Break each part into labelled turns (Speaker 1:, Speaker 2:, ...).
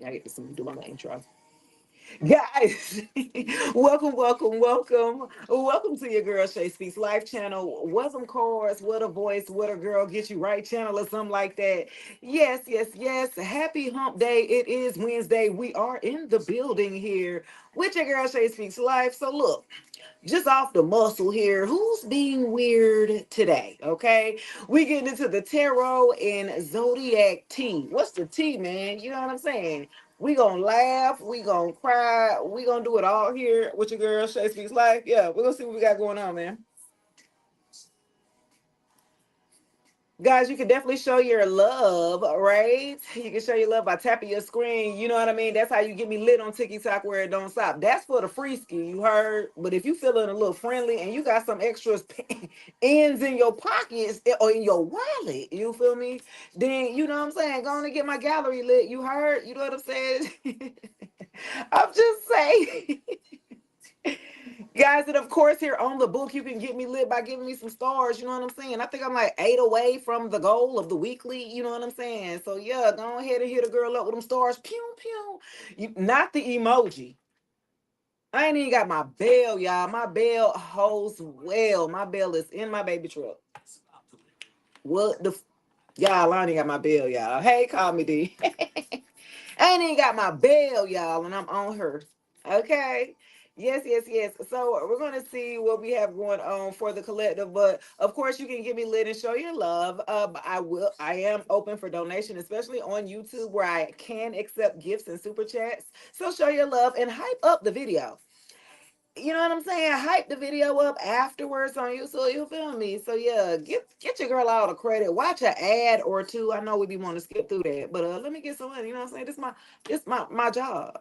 Speaker 1: I get to do my intro. Guys, welcome to your girl Shay Speaks Life channel. Welcome chorus, what a voice, what a girl, get you right channel or something like that. Yes. Happy hump day. It is Wednesday. We are in the building here with your girl Shay Speaks Life. So look, just off the muscle here, who's being weird today? Okay, we getting into the tarot and zodiac tea. What's the tea, man? You know what I'm saying? We gonna laugh, we gonna cry, we gonna do it all here with your girl Shay Speaks Life. Yeah, we're gonna see what we got going on, man. Guys, you can definitely show your love, right? You can show your love by tapping your screen. You know what I mean? That's how you get me lit on TikTok where it don't stop. That's for the free ski, you heard? But if you feeling a little friendly and you got some extras ends in your pockets or in your wallet, you feel me? Then, you know what I'm saying? Go on and get my gallery lit, you heard? You know what I'm saying? I'm just saying. Guys, and of course, here on the book, you can get me lit by giving me some stars. You know what I'm saying? I think I'm like 8 away from the goal of the weekly. You know what I'm saying? So, yeah, go ahead and hit a girl up with them stars. Pew, pew. Not the emoji. I ain't even got my bell, y'all. My bell holds well. My bell is in my baby truck. What the? Y'all, I ain't got my bell, y'all. Hey, call me D. I ain't even got my bell, y'all, and I'm on her. Okay. Yes. So we're gonna see what we have going on for the collective, but of course you can give me lit and show your love. I am open for donation, especially on YouTube where I can accept gifts and super chats. So show your love and hype up the video. You know what I'm saying? Hype the video up afterwards on you, so you feel me. So yeah, get your girl all the credit. Watch an ad or two. I know we be wanting to skip through that, but let me get some money. You know what I'm saying? This my job.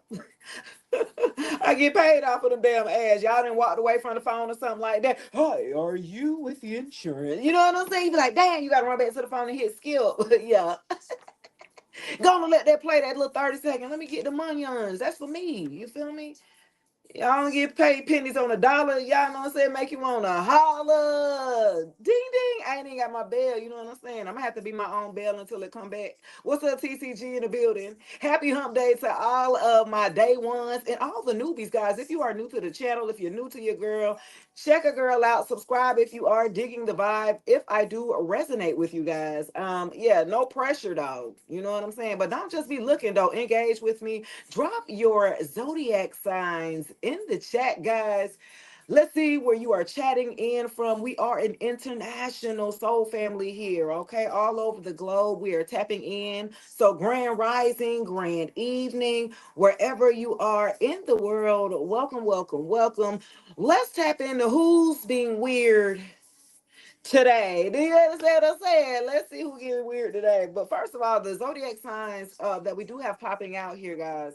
Speaker 1: I get paid off of them damn ads. Y'all didn't walk away from the phone or something like that. Hi, are you with the insurance? You know what I'm saying? You be like, damn, you gotta run back to the phone and hit skip. Yeah. Gonna let that play that little 30 seconds. Let me get the money on. That's for me. You feel me? Y'all don't get paid pennies on a dollar. Y'all know what I'm saying? Make you want to holler. Ding, ding. I ain't even got my bell. You know what I'm saying? I'm going to have to be my own bell until it come back. What's up, TCG in the building? Happy hump day to all of my day ones and all the newbies, guys. If you are new to the channel, if you're new to your girl, check a girl out. Subscribe if you are digging the vibe. If I do resonate with you guys. Yeah, no pressure, though. You know what I'm saying? But don't just be looking, though. Engage with me. Drop your zodiac signs in the chat, guys. Let's see where you are chatting in from. We are an international soul family here, okay? All over the globe, we are tapping in. So, grand rising, grand evening, wherever you are in the world, welcome. Let's tap into who's being weird today. Do you understand what I'm saying? Let's see who getting weird today. But first of all, the zodiac signs that we do have popping out here, guys.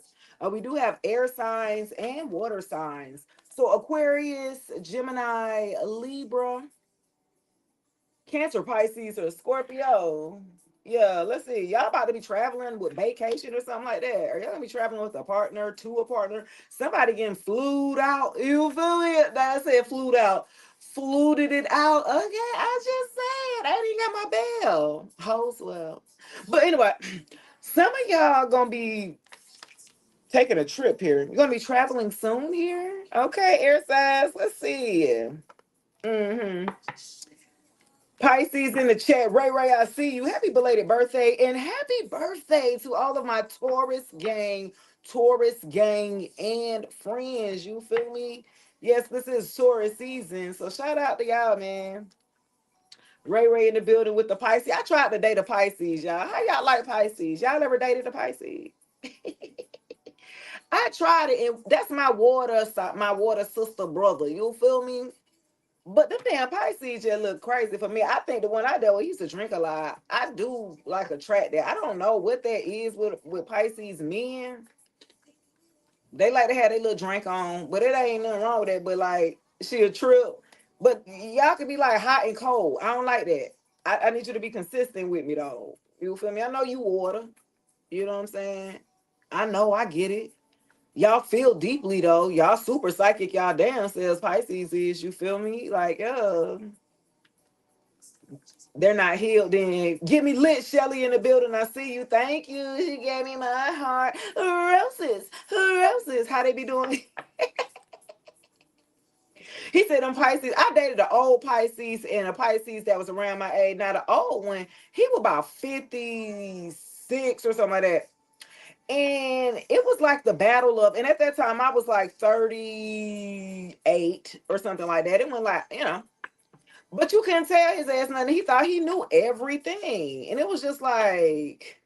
Speaker 1: We do have air signs and water signs. So Aquarius, Gemini, Libra, Cancer, Pisces, or Scorpio. Yeah, let's see. Y'all about to be traveling with vacation or something like that. Or y'all gonna be traveling with a partner, to a partner. Somebody getting flued out. You feel me? I said flued out. Fluted it out. Okay, I just said I didn't got my bell. Hoes well. But anyway, some of y'all gonna be taking a trip here. You're gonna be traveling soon here. Okay, air signs. Let's see. Mm-hmm. Pisces in the chat. Ray, I see you. Happy belated birthday. And happy birthday to all of my Taurus gang, and friends. You feel me? Yes, this is Taurus season. So shout out to y'all, man. Ray in the building with the Pisces. I tried to date a Pisces, y'all. How y'all like Pisces? Y'all ever dated a Pisces? I tried it, and that's my water sister brother. You feel me? But them damn Pisces just look crazy for me. I think the one I dealt with, he used to drink a lot. I do like attract that. I don't know what that is with Pisces men. They like to have their little drink on, but it ain't nothing wrong with that. But like, she a trip. But y'all can be like hot and cold. I don't like that. I need you to be consistent with me though. You feel me? I know you water. You know what I'm saying? I know, I get it. Y'all feel deeply though. Y'all super psychic. Y'all damn says Pisces is. You feel me? Like, they're not healed, then get me lit, Shelly, in the building. I see you. Thank you. She gave me my heart. Roses. Roses. How they be doing? He said them Pisces. I dated an old Pisces and a Pisces that was around my age. Now the old one, he was about 56 or something like that. And it was like the battle of, and at that time I was like 38 or something like that. It went like, but you couldn't tell his ass nothing. He thought he knew everything. And it was just like,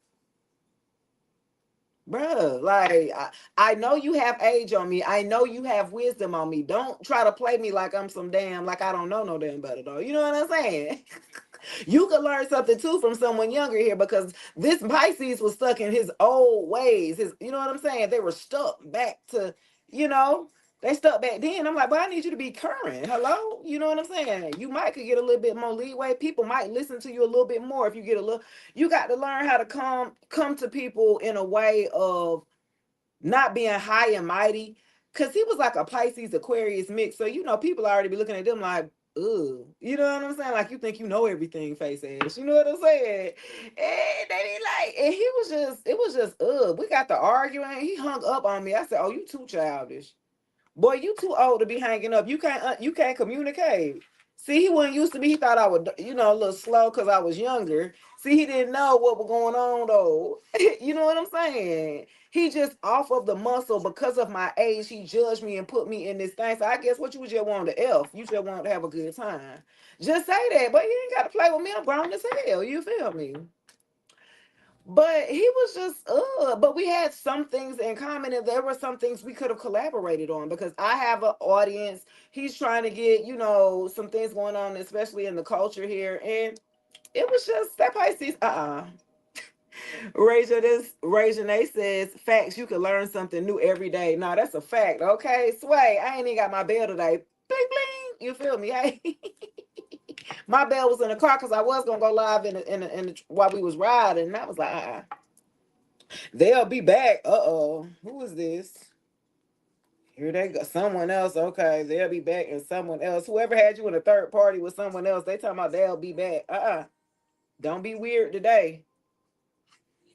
Speaker 1: bruh, like I know you have age on me. I know you have wisdom on me. Don't try to play me like I'm some damn, like I don't know no damn better though. You know what I'm saying? You could learn something too from someone younger here, because this Pisces was stuck in his old ways. You know what I'm saying? They were stuck back to, you know, they stuck back then. I'm like, but I need you to be current. Hello? You know what I'm saying? You might could get a little bit more leeway. People might listen to you a little bit more if you get a little. You got to learn how to come to people in a way of not being high and mighty. Cause he was like a Pisces Aquarius mix. So people already be looking at them like, ugh. You know what I'm saying? Like, you think you know everything, face ass. You know what I'm saying? And they be like, and it was just ugh. We got to arguing. He hung up on me. I said, oh, you too childish. Boy, you too old to be hanging up. You can't communicate. See, he wasn't used to me. He thought I would, a little slow because I was younger. See, he didn't know what was going on though. You know what I'm saying? He just off of the muscle because of my age. He judged me and put me in this thing. So I guess what you just wanted to F. You just wanted to have a good time. Just say that, but you ain't got to play with me. I'm grown as hell. You feel me? But he was just, but we had some things in common, and there were some things we could have collaborated on, because I have an audience. He's trying to get, some things going on, especially in the culture here. And it was just that Pisces, Rajane says, facts, you can learn something new every day. No, that's a fact. Okay, Sway, I ain't even got my bell today. Bling, bling. You feel me? Hey. My bell was in the car because I was gonna go live while we was riding, and I was like, they'll be back. Uh-oh. Who is this? Here they go. Someone else. Okay, they'll be back, and someone else. Whoever had you in a third party with someone else, they talking about they'll be back. Don't be weird today.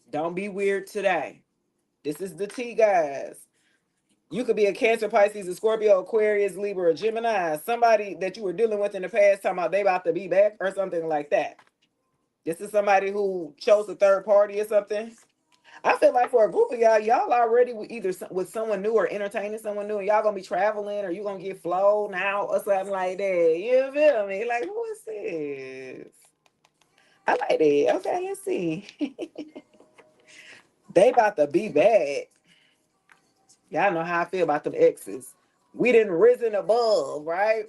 Speaker 1: Don't be weird today. This is the tea, guys. You could be a Cancer, Pisces, a Scorpio, Aquarius, Libra, or Gemini. Somebody that you were dealing with in the past talking about they about to be back or something like that. This is somebody who chose a third party or something. I feel like for a group of y'all already either with someone new or entertaining someone new, and y'all gonna be traveling, or you gonna get flown out or something like that. You feel me? Like, who is this? I like that. Okay, let's see. They about to be back. Y'all know how I feel about them exes. We didn't risen above, right?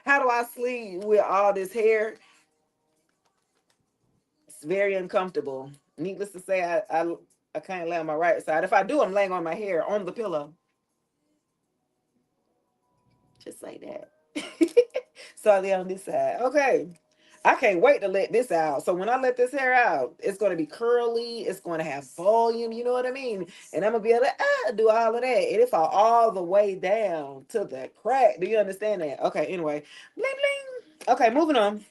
Speaker 1: How do I sleep with all this hair? It's very uncomfortable. Needless to say, I can't lay on my right side. If I do, I'm laying on my hair on the pillow. Just like that. So I lay on this side. Okay. I can't wait to let this out. So when I let this hair out, it's going to be curly. It's going to have volume. You know what I mean? And I'm going to be able to do all of that. And it fall all the way down to the crack. Do you understand that? Okay. Anyway. Bling, bling. Okay. Moving on.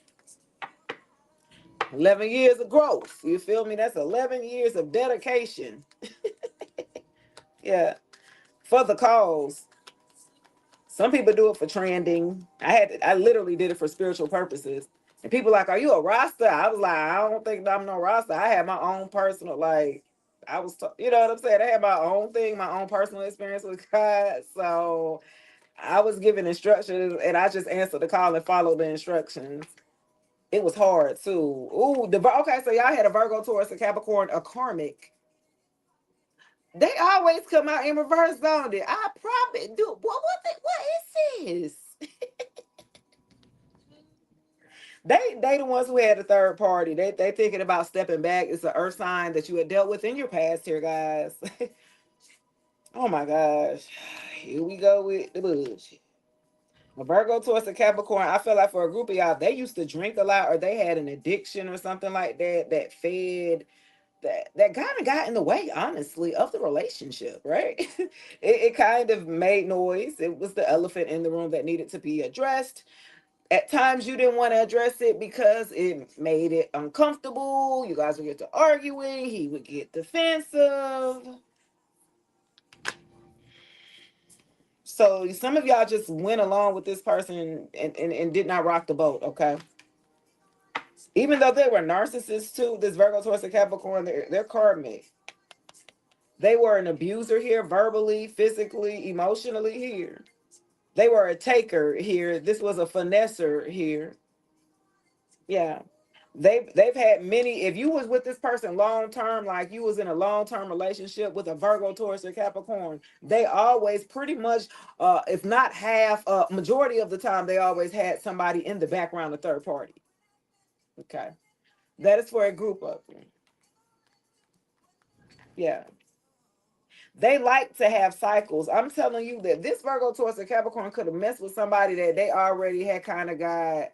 Speaker 1: 11 years of growth. You feel me? That's 11 years of dedication. Yeah. For the cause. Some people do it for trending. I literally did it for spiritual purposes. And people like, are you a Rasta? I was like, I don't think I'm no Rasta. I had my own personal, you know what I'm saying? I had my own thing, my own personal experience with God. So I was given instructions, and I just answered the call and followed the instructions. It was hard too. Ooh, okay, so y'all had a Virgo, Taurus, a Capricorn, a Karmic. They always come out in reverse, don't it? I probably do. What is this? They the ones who had the third party. They thinking about stepping back. It's an earth sign that you had dealt with in your past here, guys. Oh my gosh. Here we go with the bullshit. A Virgo towards a Capricorn, I feel like for a group of y'all, they used to drink a lot, or they had an addiction or something like that that fed that kind of got in the way, honestly, of the relationship, right? It kind of made noise. It was the elephant in the room that needed to be addressed. At times you didn't want to address it because it made it uncomfortable. You guys would get to arguing. He would get defensive. So some of y'all just went along with this person and did not rock the boat, okay? Even though they were narcissists too, this Virgo, Taurus, and Capricorn, they're karmic. They were an abuser here, verbally, physically, emotionally here. They were a taker here. This was a finesser here. Yeah. They've had many. If you was with this person long term, like you was in a long term relationship with a Virgo, Taurus, or Capricorn, they always pretty much, if not half, majority of the time, they always had somebody in the background, a third party. Okay, that is for a group of them. Yeah, they like to have cycles. I'm telling you that this Virgo, Taurus, or Capricorn could have messed with somebody that they already had kind of got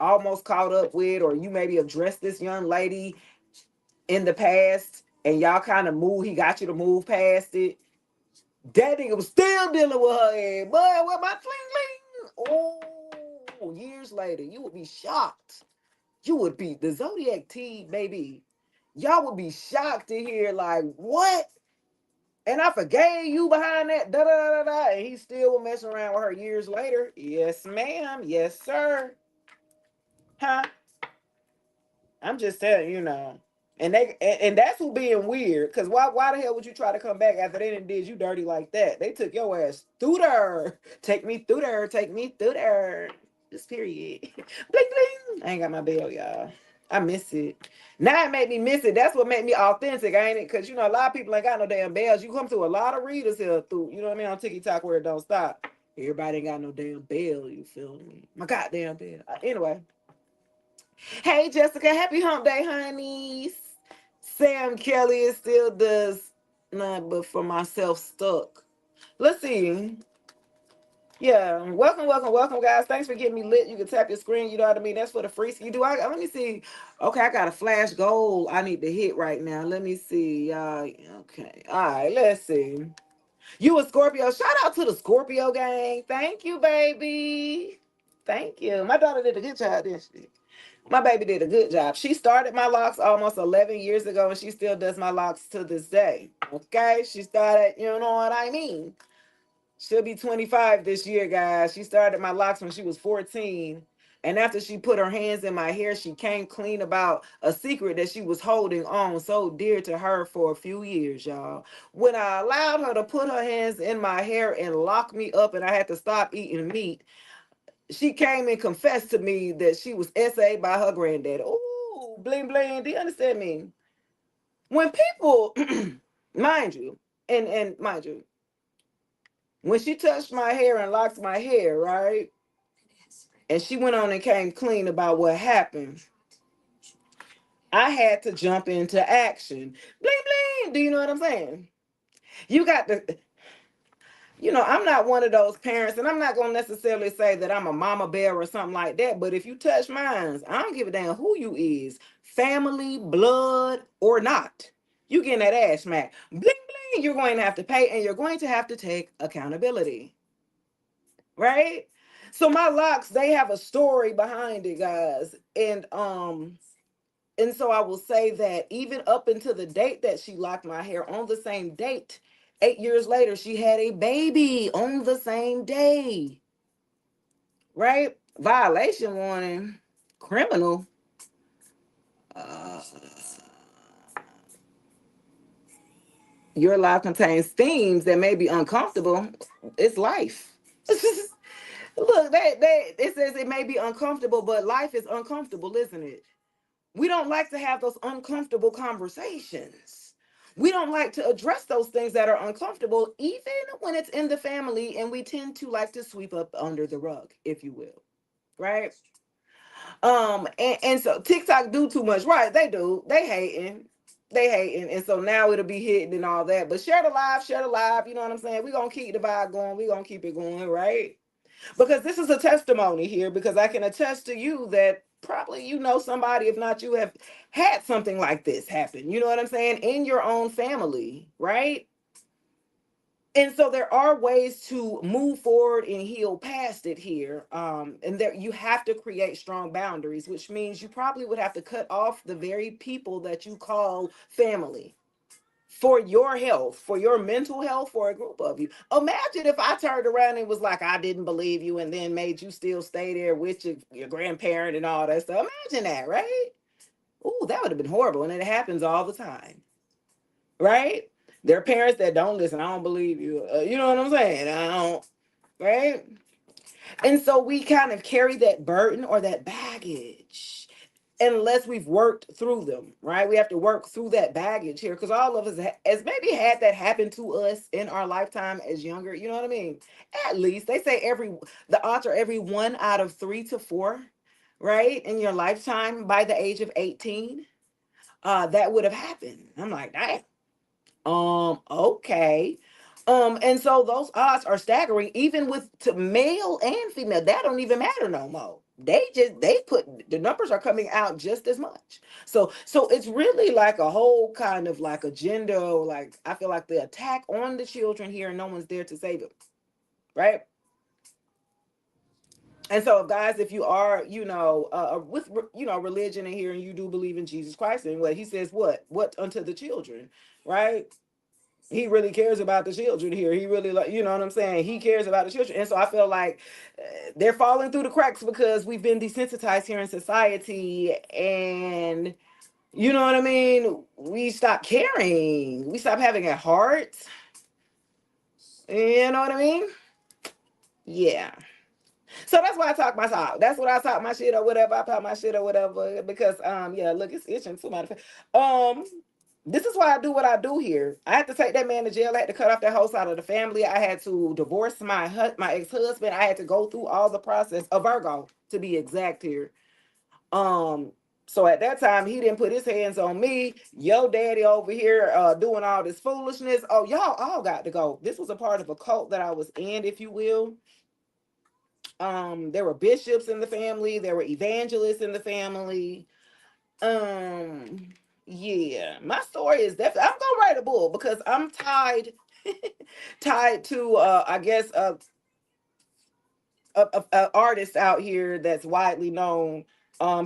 Speaker 1: almost caught up with, or you maybe addressed this young lady in the past and y'all kind of move, he got you to move past it. That nigga was still dealing with her head. Boy, what my fling fling? Oh, years later, you would be shocked. You would be the Zodiac Tea, baby. Y'all would be shocked to hear, like, what? And I forgave you behind that, da da da da. And he still was messing around with her years later. Yes, ma'am. Yes, sir. Huh? I'm just telling you know. And that's who being weird. Cause why the hell would you try to come back after they didn't did you dirty like that? They took your ass through there. Take me through there. Take me through there. Just period. Bling bling. I ain't got my bell, y'all. I miss it. Now it made me miss it. That's what made me authentic, ain't it? Cause you know a lot of people ain't got no damn bells. You come to a lot of readers here through, you know what I mean, on TikTok where it don't stop. Everybody ain't got no damn bell. You feel me? My goddamn bell. Anyway. Hey, Jessica, happy hump day, honeys. Sam Kelly is still does not, but for myself stuck. Let's see. Yeah, welcome, guys. Thanks for getting me lit. You can tap your screen. You know what I mean. That's for the free. You do. Let me see. Okay, I got a flash goal I need to hit right now. Let me see. Okay. All right. Let's see. You a Scorpio? Shout out to the Scorpio gang. Thank you, baby. Thank you. My daughter did a good job, didn't she? My baby did a good job. She started my locks almost 11 years ago, and she still does my locks to this day. Okay? She started, you know what I mean? She'll be 25 this year, guys. She started my locks when she was 14. And after she put her hands in my hair, she came clean about a secret that she was holding on so dear to her for a few years, y'all. When I allowed her to put her hands in my hair and lock me up, and I had to stop eating meat, she came and confessed to me that she was SA'd by her granddad. Ooh, bling bling. Do you understand me? When people, mind you, and mind you, when she touched my hair and locked my hair, right? And she went on and came clean about what happened. I had to jump into action. Bling bling. Do you know what I'm saying? You got to, I'm not one of those parents, and I'm not going to necessarily say that I'm a mama bear or something like that, but if you touch mine, I don't give a damn who you is, family, blood, or not. You getting that ass smack. Bling, bling, you're going to have to pay, and you're going to have to take accountability, right? So my locks, they have a story behind it, guys, and so I will say that even up until the date that she locked my hair, on the same date, 8 years later, she had a baby on the same day. Right? Violation warning. Criminal. Uh, your life contains themes that may be uncomfortable. It's life. Look, it says it may be uncomfortable, but life is uncomfortable, isn't it? We don't like to have those uncomfortable conversations. We don't like to address those things that are uncomfortable, even when it's in the family, and we tend to like to sweep up under the rug, if you will. Right? And so TikTok do too much, right? They do. They hating. And so now it'll be hitting and all that. But share the live, you know what I'm saying? We're gonna keep the vibe going, we're gonna keep it going, right? Because this is a testimony here, because I can attest to you that probably you know somebody, if not you, have had something like this happen. You know what I'm saying? In your own family, right? And so there are ways to move forward and heal past it here. And there you have to create strong boundaries, which means you probably would have to cut off the very people that you call family for your health, for your mental health, for a group of you. Imagine if I turned around and was like, I didn't believe you, and then made you still stay there with your grandparent and all that stuff. Imagine that, right? Ooh, that would have been horrible. And it happens all the time, right? There are parents that don't listen. I don't believe you. You know what I'm saying? I don't, right? And so we kind of carry that burden or that baggage unless we've worked through them, right? We have to work through that baggage here because all of us has maybe had that happen to us in our lifetime as younger. You know what I mean? At least they say the odds are every 1 out of 3 to 4, right? In your lifetime by the age of 18, that would have happened. I'm like, dang. Okay. And so those odds are staggering, even with to male and female. That don't even matter no more. They put the numbers are coming out just as much. So it's really like a whole kind of like agenda, or like I feel like the attack on the children here, and no one's there to save them, right? And so, guys, if you are, with religion in here, and you do believe in Jesus Christ, and what he says, what unto the children, right? He really cares about the children here. He really, like, you know what I'm saying? He cares about the children. And so I feel like they're falling through the cracks because we've been desensitized here in society. And you know what I mean? We stop caring. We stop having a heart. You know what I mean? Yeah. So that's why I talk my talk. That's what I talk my shit or whatever. I talk my shit or whatever. Because yeah, look, it's itching too much. This is why I do what I do here. I had to take that man to jail. I had to cut off that whole side of the family. I had to divorce my ex-husband. I had to go through all the process, a Virgo to be exact here. So at that time, he didn't put his hands on me. Yo daddy over here doing all this foolishness. Oh, y'all all got to go. This was a part of a cult that I was in, if you will. There were bishops in the family. There were evangelists in the family. Um, yeah, my story is definitely. I'm gonna write a book because I'm tied, tied to I guess a artist out here that's widely known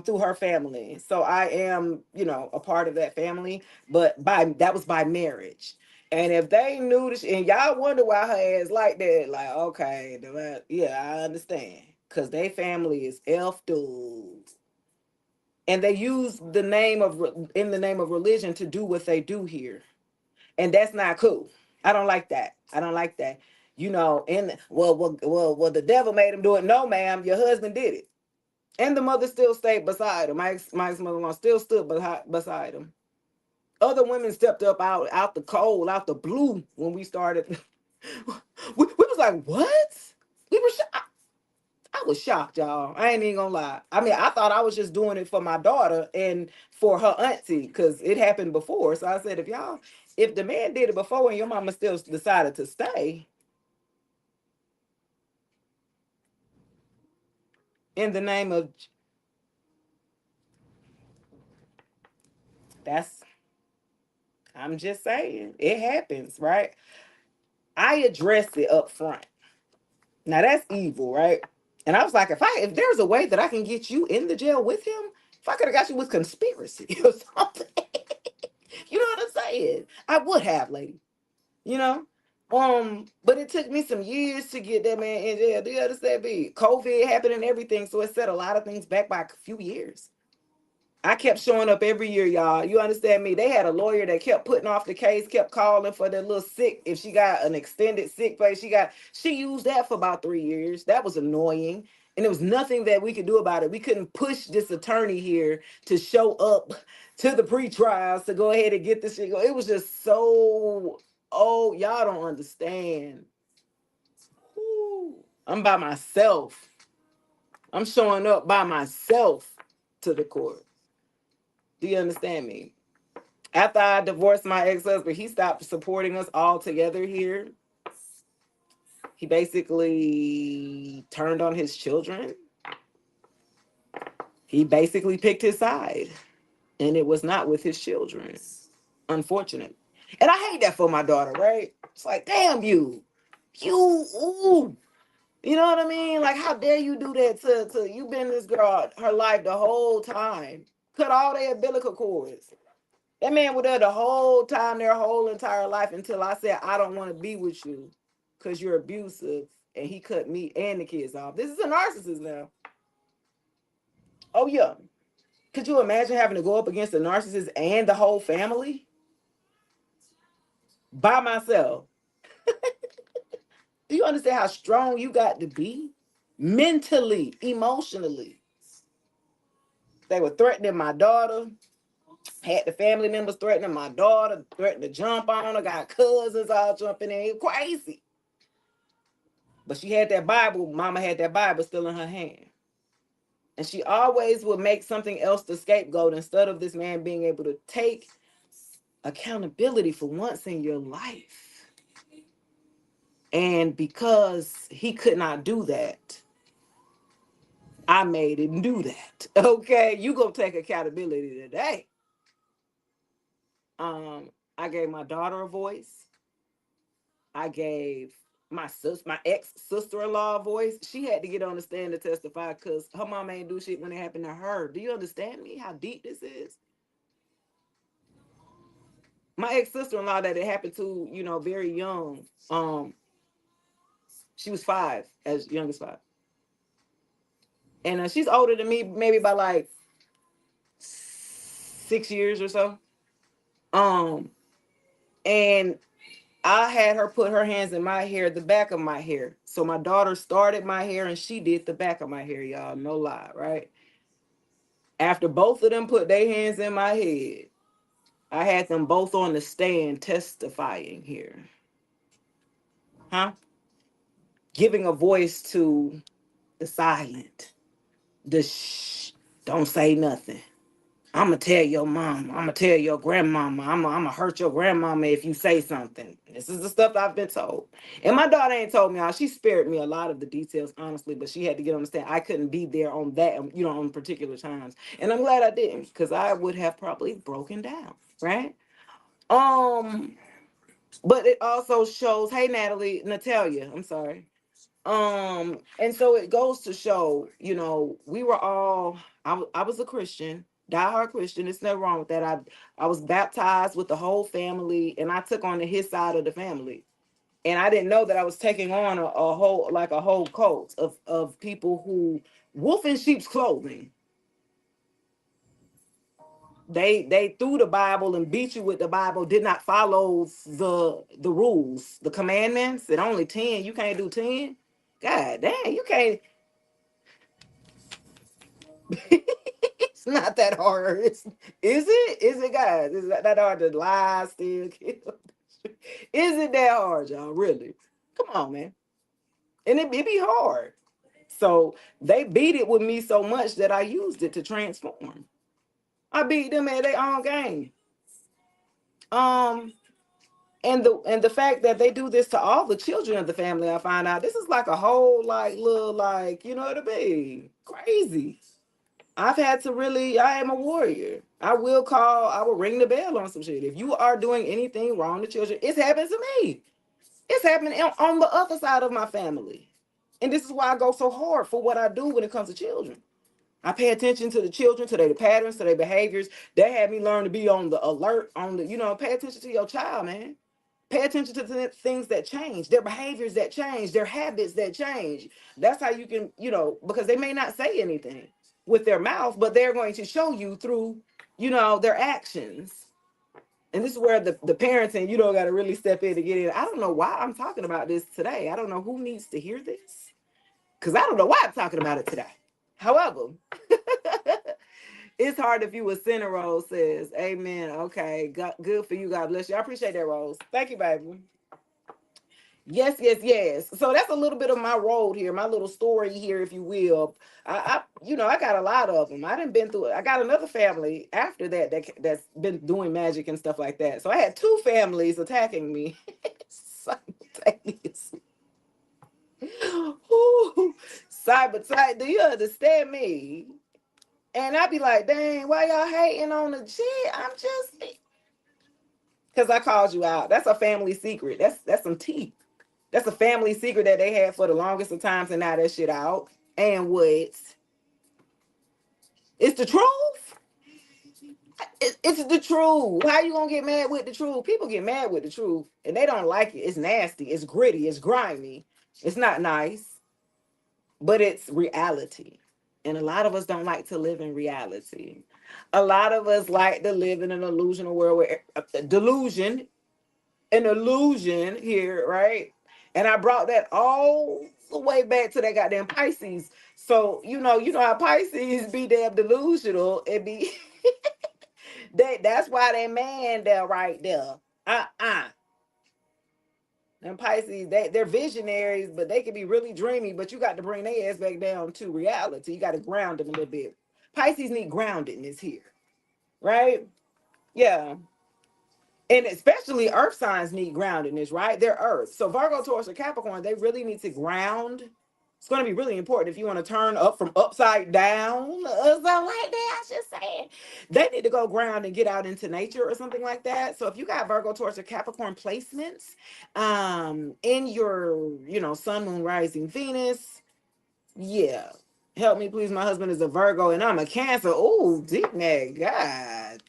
Speaker 1: through her family. So I am, a part of that family, but that was by marriage. And if they knew this, and y'all wonder why her ass like that, like, okay, yeah, I understand, cause they family is elf dude, and they use in the name of religion to do what they do here, and that's not cool. I don't like that. I don't like that. And well, the devil made him do it. No, ma'am, your husband did it, and the mother still stayed beside him. My ex mother-in-law still stood beside him. Other women stepped up out the cold, out the blue when we started. we was like, what? We were shocked. I was shocked, y'all. I ain't even gonna lie. I mean, I thought I was just doing it for my daughter and for her auntie because it happened before. So I said, if the man did it before and your mama still decided to stay, in the name of that's, I'm just saying, it happens, right? I addressed it up front. Now that's evil, right? And I was like, if there's a way that I can get you in the jail with him, if I could have got you with conspiracy or something, you know what I'm saying? I would have, lady. You know? But it took me some years to get that man in jail. Do you understand me? COVID happened and everything, so it set a lot of things back by a few years. I kept showing up every year, y'all. You understand me? They had a lawyer that kept putting off the case, kept calling for the little sick. If she got an extended sick pay, she used that for about 3 years. That was annoying. And there was nothing that we could do about it. We couldn't push this attorney here to show up to the pre-trials to go ahead and get this shit going. It was just so, oh, y'all don't understand. Whew. I'm by myself. I'm showing up by myself to the court. Do you understand me? After I divorced my ex-husband, he stopped supporting us all together here. He basically turned on his children. He basically picked his side, and it was not with his children, unfortunately. And I hate that for my daughter, right? It's like, damn ooh. You know what I mean? Like, how dare you do that to you been this girl her life the whole time. Cut all their umbilical cords. That man was there the whole time, their whole entire life, until I said, I don't want to be with you because you're abusive. And he cut me and the kids off. This is a narcissist now. Oh, yeah. Could you imagine having to go up against a narcissist and the whole family? By myself. Do you understand how strong you got to be? Mentally, emotionally. They were threatening my daughter. Had the family members threatening my daughter, threatening to jump on her, got cousins all jumping in. Crazy. But she had that Bible. Mama had that Bible still in her hand. And she always would make something else the scapegoat instead of this man being able to take accountability for once in your life. And because he could not do that, I made him do that. Okay, you gonna take accountability today. I gave my daughter a voice. I gave my ex sister-in-law a voice. She had to get on the stand to testify because her mom ain't do shit when it happened to her. Do you understand me? How deep this is? My ex sister-in-law that it happened to, very young. She was 5, as young as 5, and she's older than me, maybe by like 6 years or so. And I had her put her hands in my hair, the back of my hair. So my daughter started my hair and she did the back of my hair, y'all. No lie, right? After both of them put their hands in my head, I had them both on the stand testifying here. Huh? Giving a voice to the silent, the shh, don't say nothing. I'm going to tell your mom. I'm going to tell your grandmama. I'm going to hurt your grandmama if you say something. This is the stuff I've been told. And my daughter ain't told me all. She spared me a lot of the details, honestly, but she had to get on the stand. I couldn't be there on that, on particular times. And I'm glad I didn't, because I would have probably broken down, right? But it also shows, hey, Natalia, I'm sorry. And so it goes to show, we were all, I was a Christian, diehard Christian. There's nothing wrong with that. I was baptized with the whole family, and I took on his side of the family. And I didn't know that I was taking on a whole cult of people who wolf in sheep's clothing. They threw the Bible and beat you with the Bible, did not follow the rules, the commandments. At only 10, you can't do 10. God damn, you can't. It's not that hard. Is it? Is it, guys? Is that hard to lie, steal, kill? Is it that hard, y'all? Really? Come on, man. And it be hard. So they beat it with me so much that I used it to transform. I beat them at their own game. And the fact that they do this to all the children of the family, I find out this is like a whole little you know what I mean? Crazy. I've had to really, I am a warrior. I will ring the bell on some shit. If you are doing anything wrong to children, it's happened to me. It's happening on the other side of my family. And this is why I go so hard for what I do when it comes to children. I pay attention to the children, to their patterns, to their behaviors. They had me learn to be on the alert, pay attention to your child, man. Pay attention to the things that change, their behaviors that change, their habits that change. That's how you can, because they may not say anything with their mouth, but they're going to show you through, their actions. And this is where the parenting, got to really step in to get in. I don't know why I'm talking about this today. I don't know who needs to hear this, because I don't know why I'm talking about it today. However, it's hard if you a sinner, Rose says. Amen. Okay. Good for you. God bless you. I appreciate that, Rose. Thank you, baby. Yes, yes, yes. So that's a little bit of my road here, my little story here, if you will. I got a lot of them. I done been through it. I got another family after that's been doing magic and stuff like that. So I had 2 families attacking me simultaneously. Ooh, side by side. Do you understand me? And I'd be like, dang, why y'all hating on the shit? I'm just, Because I called you out. That's a family secret. That's some tea. That's a family secret that they had for the longest of times, and now that shit out. And what? It's the truth. It's the truth. How you gonna get mad with the truth? People get mad with the truth, and they don't like it. It's nasty. It's gritty. It's grimy. It's not nice, but it's reality. And a lot of us don't like to live in reality. A lot of us like to live in an illusional world where delusion, an illusion here, right? And I brought that all the way back to that goddamn Pisces. So you know how Pisces be damn delusional. It be that's why that man there right there. Uh-uh. And Pisces, they're visionaries, but they can be really dreamy. But you got to bring their ass back down to reality. You got to ground them a little bit. Pisces need groundedness here, right? Yeah. And especially earth signs need groundedness, right? They're earth. So Virgo, Taurus, or Capricorn, they really need to ground. It's going to be really important if you want to turn up from upside down or something like that. I should say they need to go ground and get out into nature or something like that. So if you got Virgo, Taurus, or Capricorn placements in your, sun, moon, rising, Venus, yeah. Help me, please. My husband is a Virgo and I'm a Cancer. Oh, deep neck. God.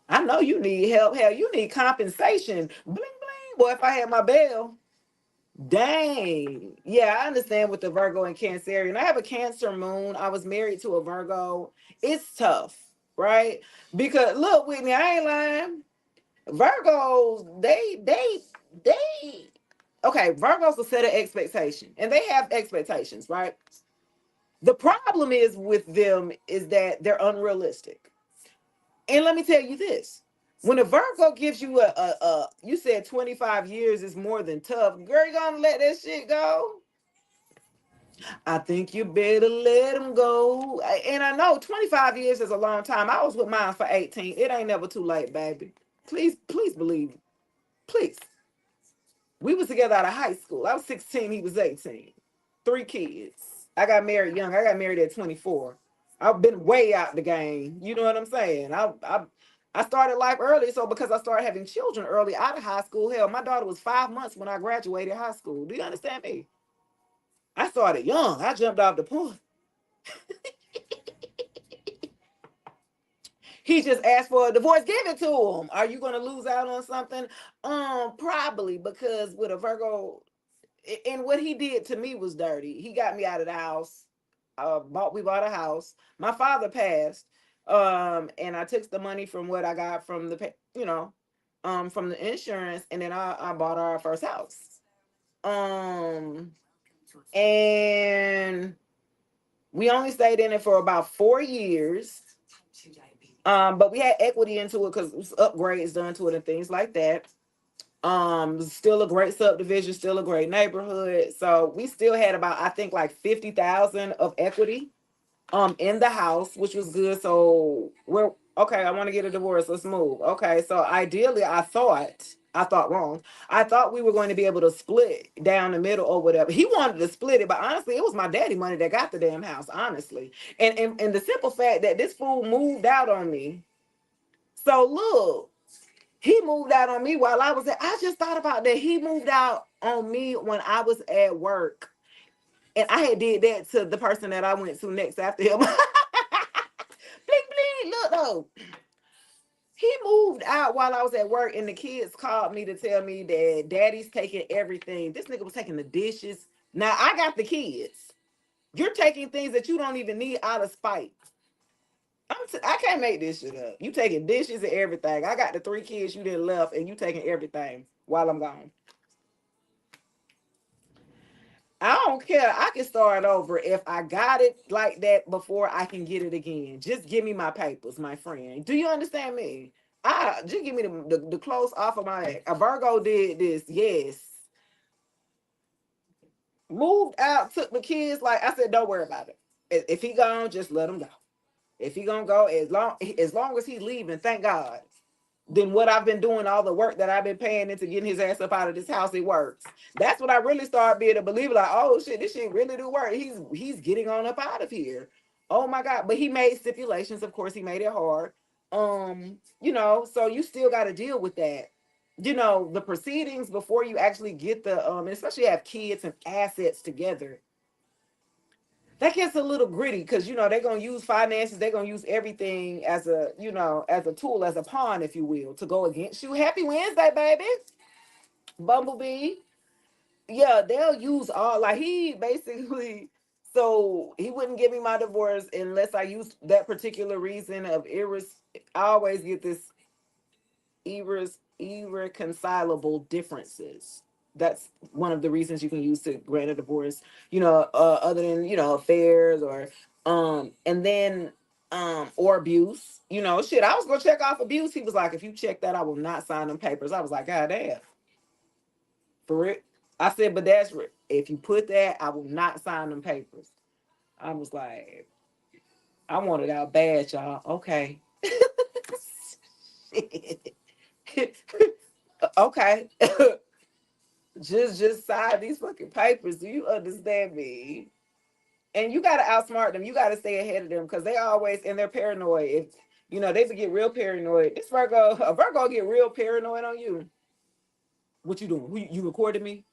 Speaker 1: I know you need help. Hell, you need compensation. Bling, bling. Boy, if I had my bell. Dang. Yeah, I understand with the Virgo and Cancerian. I have a Cancer moon. I was married to a Virgo. It's tough, right? Because look, Whitney, I ain't lying. Virgos, they okay, Virgos will set an expectation. And they have expectations, right? The problem is with them is that they're unrealistic. And let me tell you this. When a Virgo gives you you said 25 years is more than tough, girl, you gonna let that shit go? I think you better let them go. And I know 25 years is a long time. I was with mine for 18. It ain't never too late, baby. Please believe me. Please. We was together out of high school. I was 16, he was 18. 3 kids. I got married young. I got married at 24. I've been way out the game. You know what I'm saying? I started life early, so because I started having children early out of high school, hell, my daughter was 5 months when I graduated high school. Do you understand me? I started young. I jumped off the point. He just asked for a divorce. Give it to him. Are you going to lose out on something? Probably, because with a Virgo, and what he did to me was dirty. He got me out of the house. We bought a house. My father passed, and I took the money from what I got from from the insurance, and then I bought our first house. And we only stayed in it for about 4 years. But we had equity into it because it was upgrades done to it and things like that. Still a great subdivision, still a great neighborhood. So we still had about, I think, like 50,000 of equity in the house, which was good. So we're okay. I want to get a divorce. Let's move. Okay. So ideally, I thought wrong. I thought we were going to be able to split down the middle or whatever. He wanted to split it, but honestly, it was my daddy money that got the damn house, honestly. And the simple fact that this fool moved out on me. So look, he moved out on me while I was there. I just thought about that. He moved out on me when I was at work. And I had did that to the person that I went to next after him. Bling, bling, look though. He moved out while I was at work, and the kids called me to tell me that daddy's taking everything. This nigga was taking the dishes. Now I got the kids. You're taking things that you don't even need out of spite. I can't make this shit up. You taking dishes and everything. I got the 3 kids you didn't left, and you taking everything while I'm gone. I don't care. I can start over if I got it like that before I can get it again. Just give me my papers, my friend. Do you understand me? Just give me the clothes off of my neck. A Virgo did this. Yes. Moved out, took the kids. Like I said, don't worry about it. If he gone, just let him go. If he gonna go, as long as he leaving, thank God. Then what I've been doing, all the work that I've been paying into getting his ass up out of this house, it works. That's when I really started being a believer. Like, oh shit, this shit really do work. He's getting on up out of here. Oh my God. But he made stipulations. Of course, he made it hard. You know, so you still got to deal with that. You know, the proceedings before you actually get the especially have kids and assets together, that gets a little gritty because you know they're gonna use finances, they're gonna use everything as a, you know, as a tool, as a pawn, if you will, to go against you. Happy Wednesday, baby. Bumblebee. Yeah, they'll use all, like, he basically, so he wouldn't give me my divorce unless I used that particular reason of I always get this irreconcilable differences. That's one of the reasons you can use to grant a divorce, you know, other than, you know, affairs or and then or abuse. You know, shit, I was gonna check off abuse. He was like, if you check that, I will not sign them papers. I was like, God damn, for it. I said, but that's if you put that, I will not sign them papers. I was like, I want it out bad, y'all. Okay. Okay. just sign these fucking papers. Do you understand me? And you gotta outsmart them. You gotta stay ahead of them because they always, and they're paranoid. If you know, they get real paranoid. This a Virgo get real paranoid on you. What you doing? You recorded me?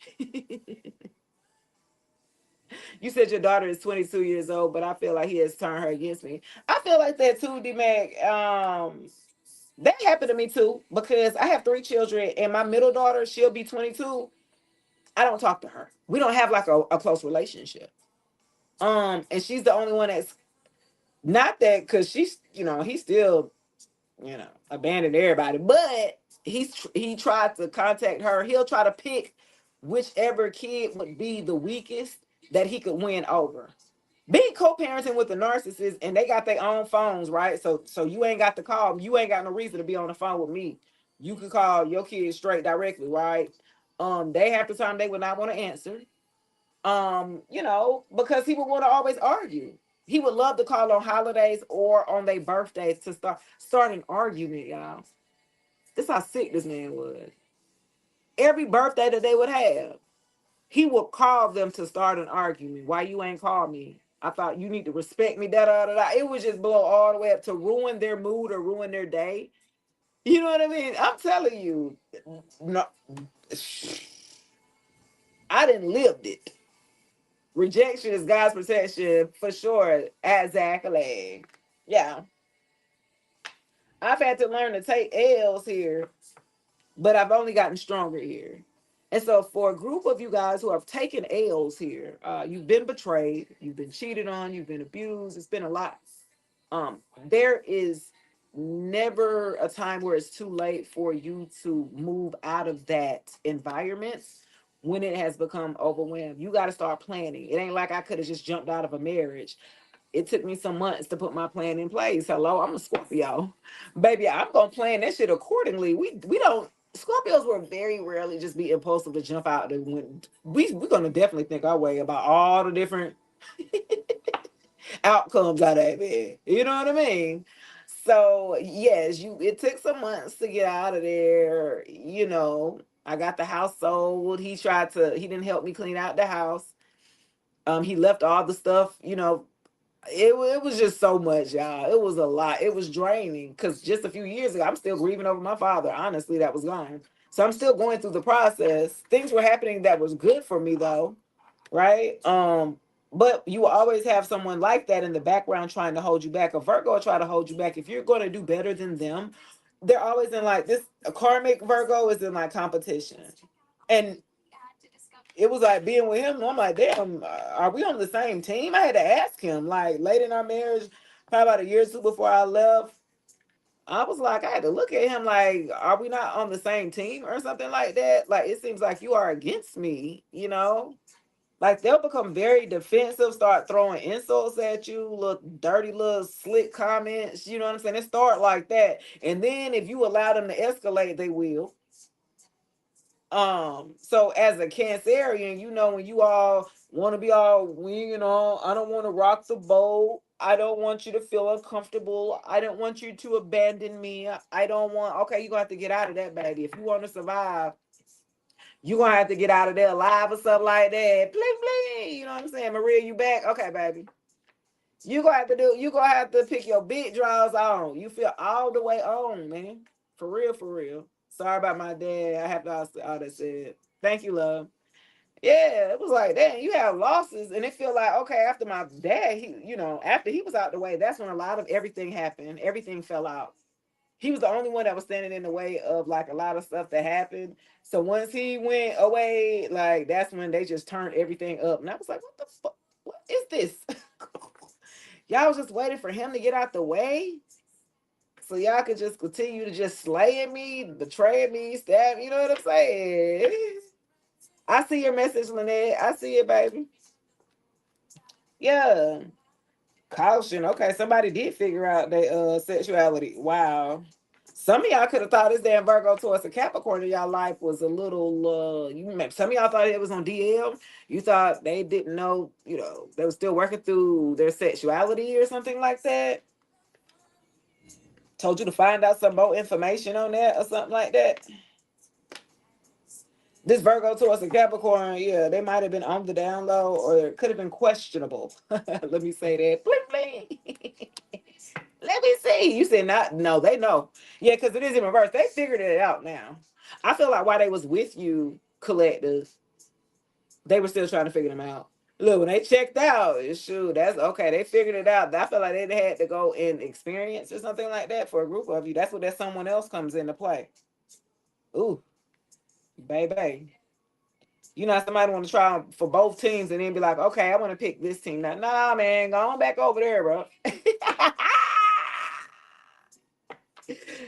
Speaker 1: You said your daughter is 22 years old, but I feel like he has turned her against me. I feel like that too, D-Mac. That happened to me too because I have 3 children and my middle daughter, she'll be 22. I don't talk to her. We don't have like a close relationship. And she's the only one that's not that, because she's, you know, he still, you know, abandoned everybody, but he tried to contact her. He'll try to pick whichever kid would be the weakest that he could win over. Being co-parenting with the narcissist, and they got their own phones, right? So you ain't got to call. You ain't got no reason to be on the phone with me. You can call your kids straight directly, right? They half the time they would not want to answer. You know, because he would want to always argue. He would love to call on holidays or on their birthdays to start an argument, y'all. This how sick this man was. Every birthday that they would have, he would call them to start an argument. Why you ain't called me? I thought you need to respect me. Da da da da. It would just blow all the way up to ruin their mood or ruin their day. You know what I mean? I'm telling you, no, I didn't lived it. Rejection is God's protection for sure. Exactly. Yeah. I've had to learn to take L's here, but I've only gotten stronger here. And so, for a group of you guys who have taken L's here, you've been betrayed, you've been cheated on, you've been abused. It's been a lot. There is never a time where it's too late for you to move out of that environment when it has become overwhelmed. You got to start planning. It ain't like I could have just jumped out of a marriage. It took me some months to put my plan in place. Hello, I'm a Scorpio. Baby, I'm gonna plan that shit accordingly. We don't, Scorpios were very rarely just be impulsive to jump out the window. We're gonna definitely think our way about all the different outcomes out of it. You know what I mean? So yes, it took some months to get out of there. You know, I got the house sold. He didn't help me clean out the house. He left all the stuff, you know. It was just so much, y'all. It was a lot. It was draining because just a few years ago, I'm still grieving over my father. Honestly, that was gone. So I'm still going through the process. Things were happening that was good for me though, right? But you will always have someone like that in the background trying to hold you back. A Virgo will try to hold you back. If you're going to do better than them, they're always in like this. A karmic Virgo is in like competition, and it was like being with him. I'm like, damn, are we on the same team? I had to ask him, like, late in our marriage, probably about a year or two before I left. I was like, I had to look at him like, are we not on the same team or something like that? Like, it seems like you are against me, you know? Like, they'll become very defensive, start throwing insults at you, little dirty little slick comments, you know what I'm saying? It start like that. And then if you allow them to escalate, they will. So as a Cancerian, you know, when you all want to be all winging on, I don't want to rock the boat. I don't want you to feel uncomfortable. I don't want you to abandon me. I don't want, okay, you're gonna have to get out of that, baby. If you want to survive, you're gonna have to get out of there alive or something like that. Bling bling. You know what I'm saying? Maria, you back? Okay, baby. You gonna have to pick your big draws on. You feel all the way on, man. For real, for real. Sorry about my dad. I have to all that said. Thank you, love. Yeah, it was like, damn, you have losses, and it feel like, okay, after my dad, after he was out the way, that's when a lot of everything happened. Everything fell out. He was the only one that was standing in the way of like a lot of stuff that happened. So once he went away, like that's when they just turned everything up, and I was like, what the fuck? What is this? Y'all was just waiting for him to get out the way, so y'all could just continue to just slay me, betray me, stab. You know what I'm saying? I see your message, Lynette. I see it, baby. Yeah. Caution. Okay, somebody did figure out their sexuality. Wow. Some of y'all could have thought this damn Virgo towards a Capricorn in y'all life was a little some of y'all thought it was on DL. You thought they didn't know, they were still working through their sexuality or something like that. Told you to find out some more information on that or something like that. This Virgo towards a Capricorn, yeah, they might have been on the down low or it could have been questionable. Let me say that. Bling, bling. Let me see. You said not. No, they know. Yeah, because it is in reverse. They figured it out now. I feel like while they was with you, collective, they were still trying to figure them out. Look, when they checked out, shoot, that's okay. They figured it out. I feel like they had to go and experience or something like that for a group of you. That's where that someone else comes into play. Ooh, baby. You know, somebody want to try for both teams and then be like, okay, I want to pick this team. Now, nah, man, go on back over there, bro.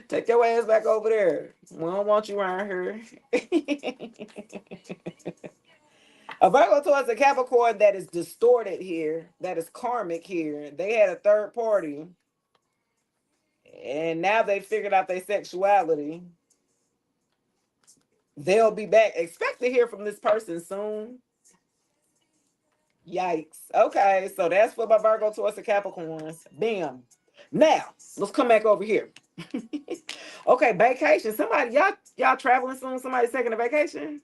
Speaker 1: Take your ass back over there. We don't want you around here. A Virgo towards a Capricorn that is distorted here, that is karmic here. They had a third party, and now they figured out their sexuality. They'll be back. Expect to hear from this person soon. Yikes. Okay, so that's for my Virgo towards the Capricorns. Bam. Now, let's come back over here. Okay, vacation. Somebody, y'all traveling soon? Somebody's taking a vacation?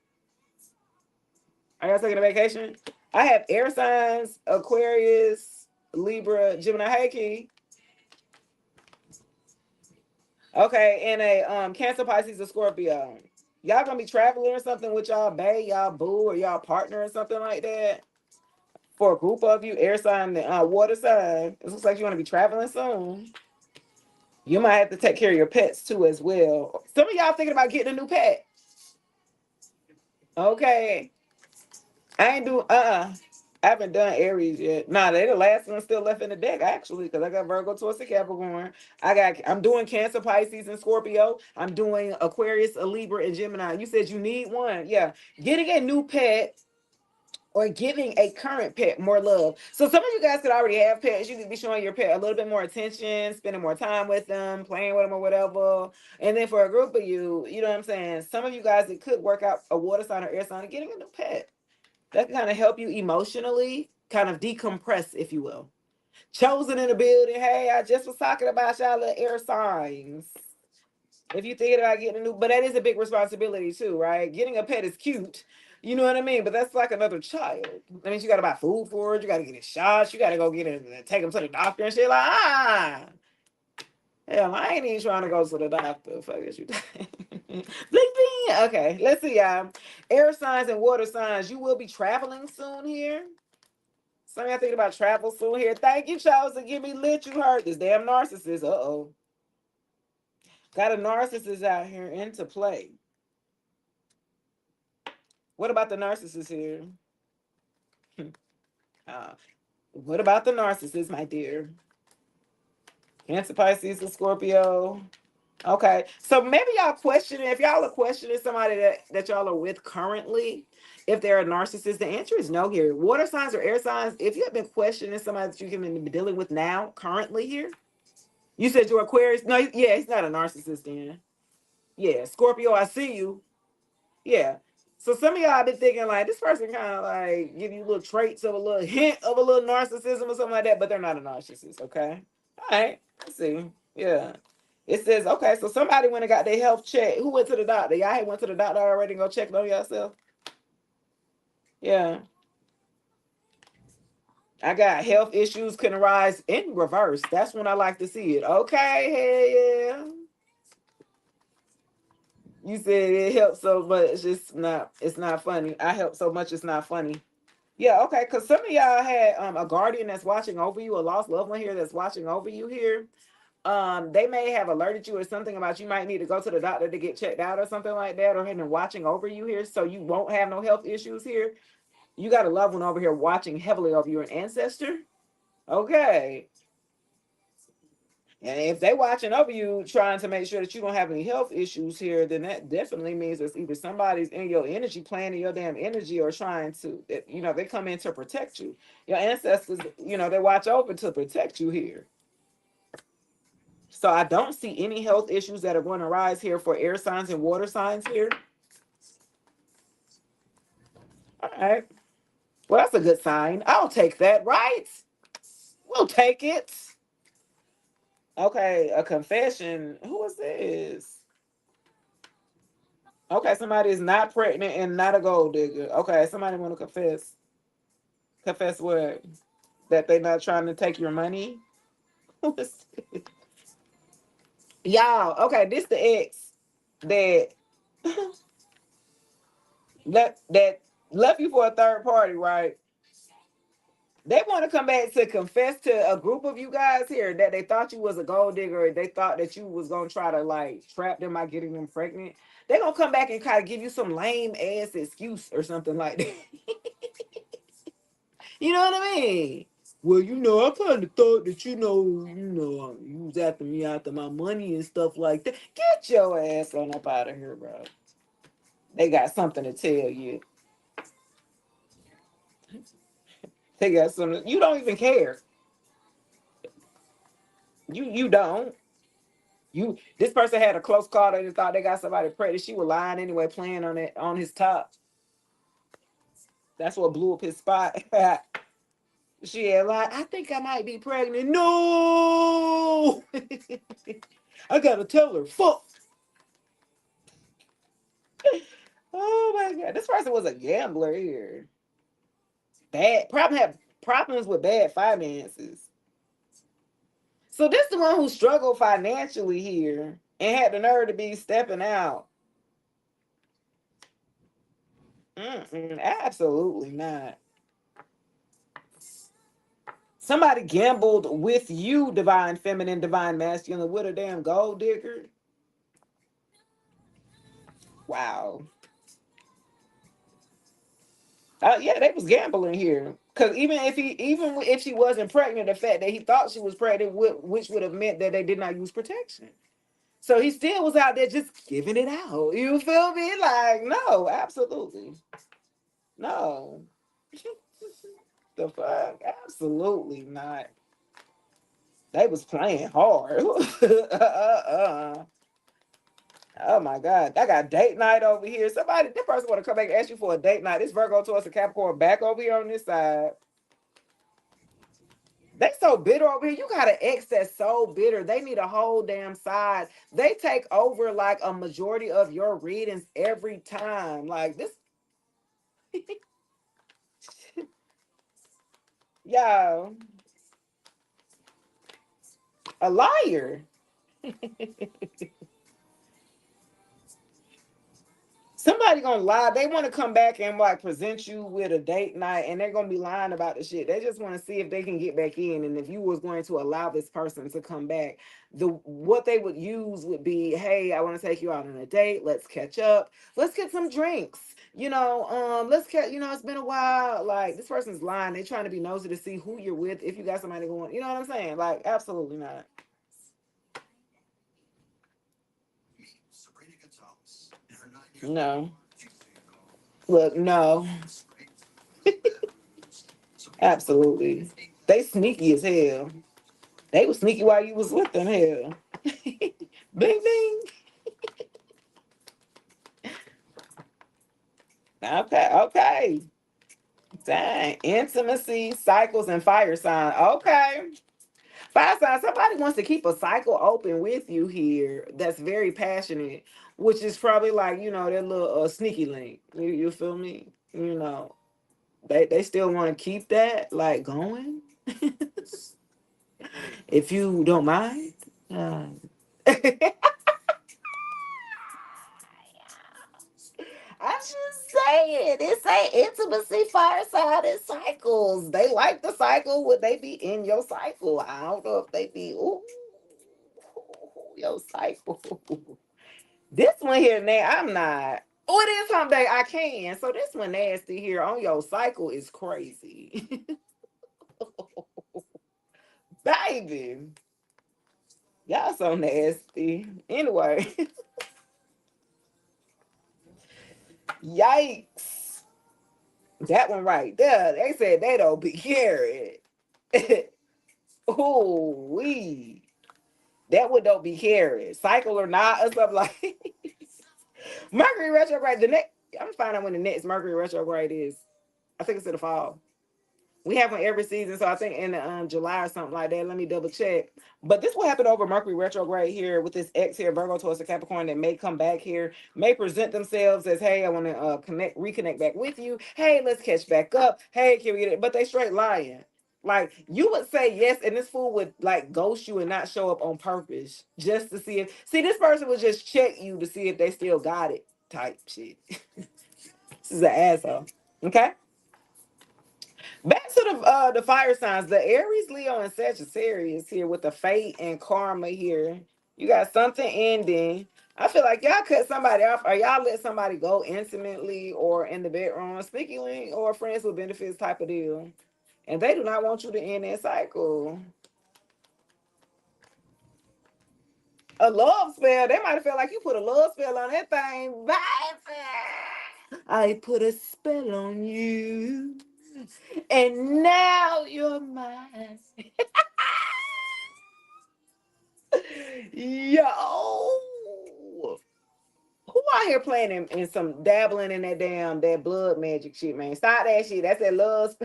Speaker 1: Are y'all taking a vacation? I have air signs, Aquarius, Libra, Gemini. Hey, Key. Okay, and a Cancer, Pisces, or Scorpio. Y'all gonna be traveling or something with y'all bae, y'all boo, or y'all partner or something like that? For a group of you, air sign and water sign. It looks like you want to be traveling soon. You might have to take care of your pets too as well. Some of y'all thinking about getting a new pet. Okay. I ain't do I haven't done Aries yet. Nah, they the last one still left in the deck, actually, because I got Virgo towards the Capricorn. I'm doing Cancer, Pisces, and Scorpio. I'm doing Aquarius, a Libra, and Gemini. You said you need one. Yeah. Getting a new pet or giving a current pet more love. So some of you guys could already have pets. You could be showing your pet a little bit more attention, spending more time with them, playing with them or whatever. And then for a group of you, you know what I'm saying? Some of you guys, it could work out a water sign or air sign and getting a new pet. That can kind of help you emotionally, kind of decompress, if you will. Chosen in the building. Hey, I just was talking about y'all little air signs. If you thinking about getting a new, but that is a big responsibility too, right? Getting a pet is cute. You know what I mean? But that's like another child. That means you got to buy food for it. You got to get it shots. You got to go get it, take them to the doctor and shit. Like, hell, I ain't even trying to go to the doctor. Fuck is you. Bling, bling. Okay, let's see, y'all. Air signs and water signs. You will be traveling soon here. Some of y'all thinking about travel soon here. Thank you, Chosen. Give me lit. You heard this damn narcissist. Uh-oh. Got a narcissist out here into play. What about the narcissist here? What about the narcissist, my dear? Cancer, Pisces, and Scorpio. Okay, so maybe y'all questioning, if y'all are questioning somebody that y'all are with currently, if they're a narcissist, the answer is no here. Water signs or air signs, if you have been questioning somebody that you can be dealing with now, currently here, you said you're Aquarius. No, yeah, he's not a narcissist then. Yeah, Scorpio, I see you. Yeah. So some of y'all have been thinking like this person kind of like give you little traits of a little hint of a little narcissism or something like that, but they're not a narcissist. Okay. All right. Let's see. Yeah. It says, okay, so somebody went and got their health check. Who went to the doctor? Y'all had went to the doctor already and go check on yourself? Yeah. I got health issues can arise in reverse. That's when I like to see it. Okay, hell yeah. You said it helps so much. It's not funny. I help so much it's not funny. Yeah, okay. Cause some of y'all had a guardian that's watching over you, a lost loved one here that's watching over you here. They may have alerted you or something about you might need to go to the doctor to get checked out or something like that, or been watching over you here so you won't have no health issues here. You got a loved one over here watching heavily over you, an ancestor. Okay. And if they watching over you, trying to make sure that you don't have any health issues here, then that definitely means it's either somebody's in your energy, playing in your damn energy, or trying to, they come in to protect you. Your ancestors, they watch over to protect you here. So I don't see any health issues that are going to rise here for air signs and water signs here. All right. Well, that's a good sign. I'll take that, right? We'll take it. Okay, a confession. Who is this? Okay, somebody is not pregnant and not a gold digger. Okay, somebody want to confess. Confess what? That they not trying to take your money? Y'all, okay, this the ex that that left you for a third party, right? They want to come back to confess to a group of you guys here that they thought you was a gold digger. They thought that you was gonna try to like trap them by getting them pregnant. They gonna come back and kind of give you some lame ass excuse or something like that. You know what I mean? Well, I kind of thought that you was after me after my money and stuff like that. Get your ass on up out of here, bro. They got something to tell you. They got something. You don't even care. You don't. This person had a close call. They just thought they got somebody pregnant. She was lying anyway, playing on it on his top. That's what blew up his spot. She had lied. I think I might be pregnant. No, I gotta tell her. Fuck. Oh my god, this person was a gambler here. Bad, probably had problems with bad finances. So this the one who struggled financially here and had the nerve to be stepping out. Absolutely not. Somebody gambled with you, divine feminine, divine masculine, with a damn gold digger. Wow. Yeah, they was gambling here. Cause even if she wasn't pregnant, the fact that he thought she was pregnant, which would have meant that they did not use protection. So he still was out there just giving it out. You feel me? Like, no, absolutely. No. The fuck? Absolutely not. They was playing hard. Oh my God. I got date night over here. This person want to come back and ask you for a date night. This Virgo towards the Capricorn back over here on this side. They so bitter over here. You got an ex that's so bitter. They need a whole damn side. They take over like a majority of your readings every time. Like this, y'all, a liar. Somebody gonna lie. They want to come back and like present you with a date night, and they're gonna be lying about the shit. They just want to see if they can get back in, and if you was going to allow this person to come back, what they would use would be, hey, I want to take you out on a date. Let's catch up. Let's get some drinks. Let's catch. It's been a while. Like this person's lying. They're trying to be nosy to see who you're with. If you got somebody going, you know what I'm saying? Like absolutely not. No. Look, no. Absolutely. They sneaky as hell. They was sneaky while you was with them. Hell. Bing bing. Okay, okay. Dang. Intimacy, cycles, and fire sign. Okay. Fire sign, somebody wants to keep a cycle open with you here that's very passionate, which is probably like, their little sneaky link. You feel me? They still want to keep that like going. If you don't mind. I'm just saying, it's a intimacy fireside and cycles. They like the cycle. Would they be in your cycle? I don't know if they be. Ooh, your cycle. This one here, now I'm not. Oh, it is someday I can. So this one nasty here on your cycle is crazy, baby. Y'all so nasty. Anyway, yikes. That one right there. They said they don't be carried. Ooh, wee. That one don't be carried. Cycle or not, or something like Mercury retrograde. The next, I'm gonna find out when the next Mercury retrograde is. I think it's in the fall. We have one every season, so I think in July or something like that. Let me double check. But this will happen over Mercury retrograde here with this X here, Virgo towards the Capricorn that may come back here, may present themselves as, hey, I want to reconnect back with you. Hey, let's catch back up. Hey, can we get it? But they straight lying. Like you would say yes, and this fool would like ghost you and not show up on purpose just to see if. See, this person would just check you to see if they still got it. Type shit. This is an asshole. Okay. Back to the fire signs, the Aries, Leo, and Sagittarius here with the fate and karma here. You got something ending. I feel like y'all cut somebody off, or y'all let somebody go intimately or in the bedroom, sneakily, or friends with benefits type of deal. And they do not want you to end that cycle. A love spell. They might have felt like you put a love spell on that thing. Baby, I put a spell on you. And now you're mine. Yo. Who out here playing in some dabbling in that blood magic shit, man? Stop that shit. That's that love.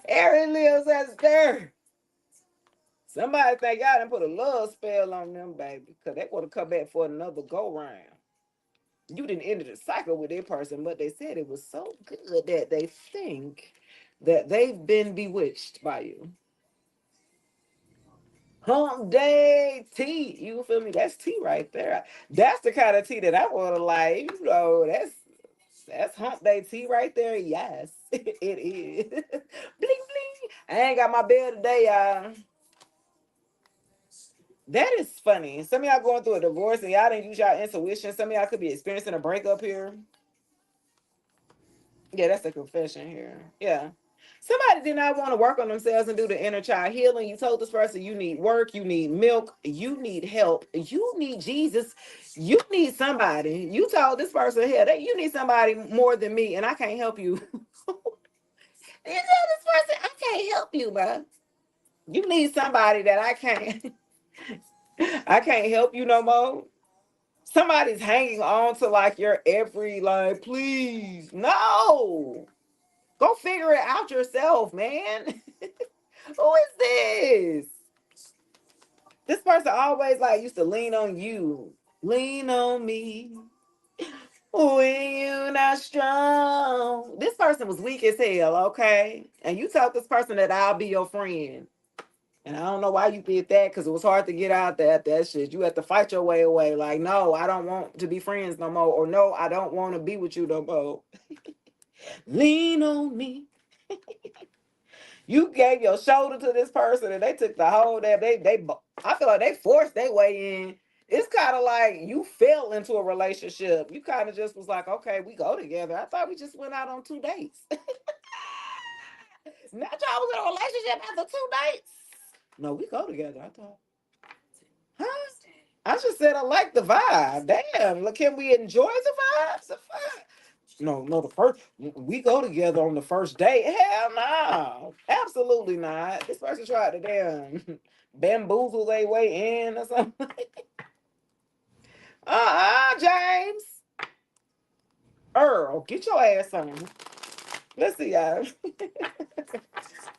Speaker 1: Aaron lives as there. Somebody think y'all done put a love spell on them, baby, because they want to come back for another go round. You didn't end the cycle with that person, but they said it was so good that they think that they've been bewitched by you. Hump day tea. You feel me? That's tea right there. That's the kind of tea that I want to like. You know, that's hump day tea right there. Yes, it is. Bling bling. I ain't got my bell today, y'all. That is funny. Some of y'all going through a divorce and y'all didn't use y'all intuition. Some of y'all could be experiencing a breakup here. Yeah, that's a confession here. Yeah. Somebody did not want to work on themselves and do the inner child healing. You told this person you need work, you need milk, you need help, you need Jesus, you need somebody. You told this person here that you need somebody more than me, and I can't help you. You tell this person I can't help you, bro. You need somebody that I can't. I can't help you no more. Somebody's hanging on to like your every like, please, no. Go figure it out yourself, man. Who is this? This person always like used to lean on you. Lean on me when you're not strong. This person was weak as hell, okay? And you told this person that I'll be your friend. And I don't know why you did that, because it was hard to get out that shit. You had to fight your way away. Like, no, I don't want to be friends no more. Or no, I don't want to be with you no more. Lean on me. You gave your shoulder to this person and they took the whole damn, I feel like they forced their way in. It's kind of like you fell into a relationship. You kind of just was like, okay, we go together. I thought we just went out on 2 dates. Not y'all was in a relationship after 2 dates. No, we go together, I thought. Huh? I just said I like the vibe. Damn, look, can we enjoy the vibes? The vibe. No, the first we go together on the first date. Hell no, absolutely not. This person tried to damn bamboozle their way in or something. James Earl, get your ass on. Let's see, y'all.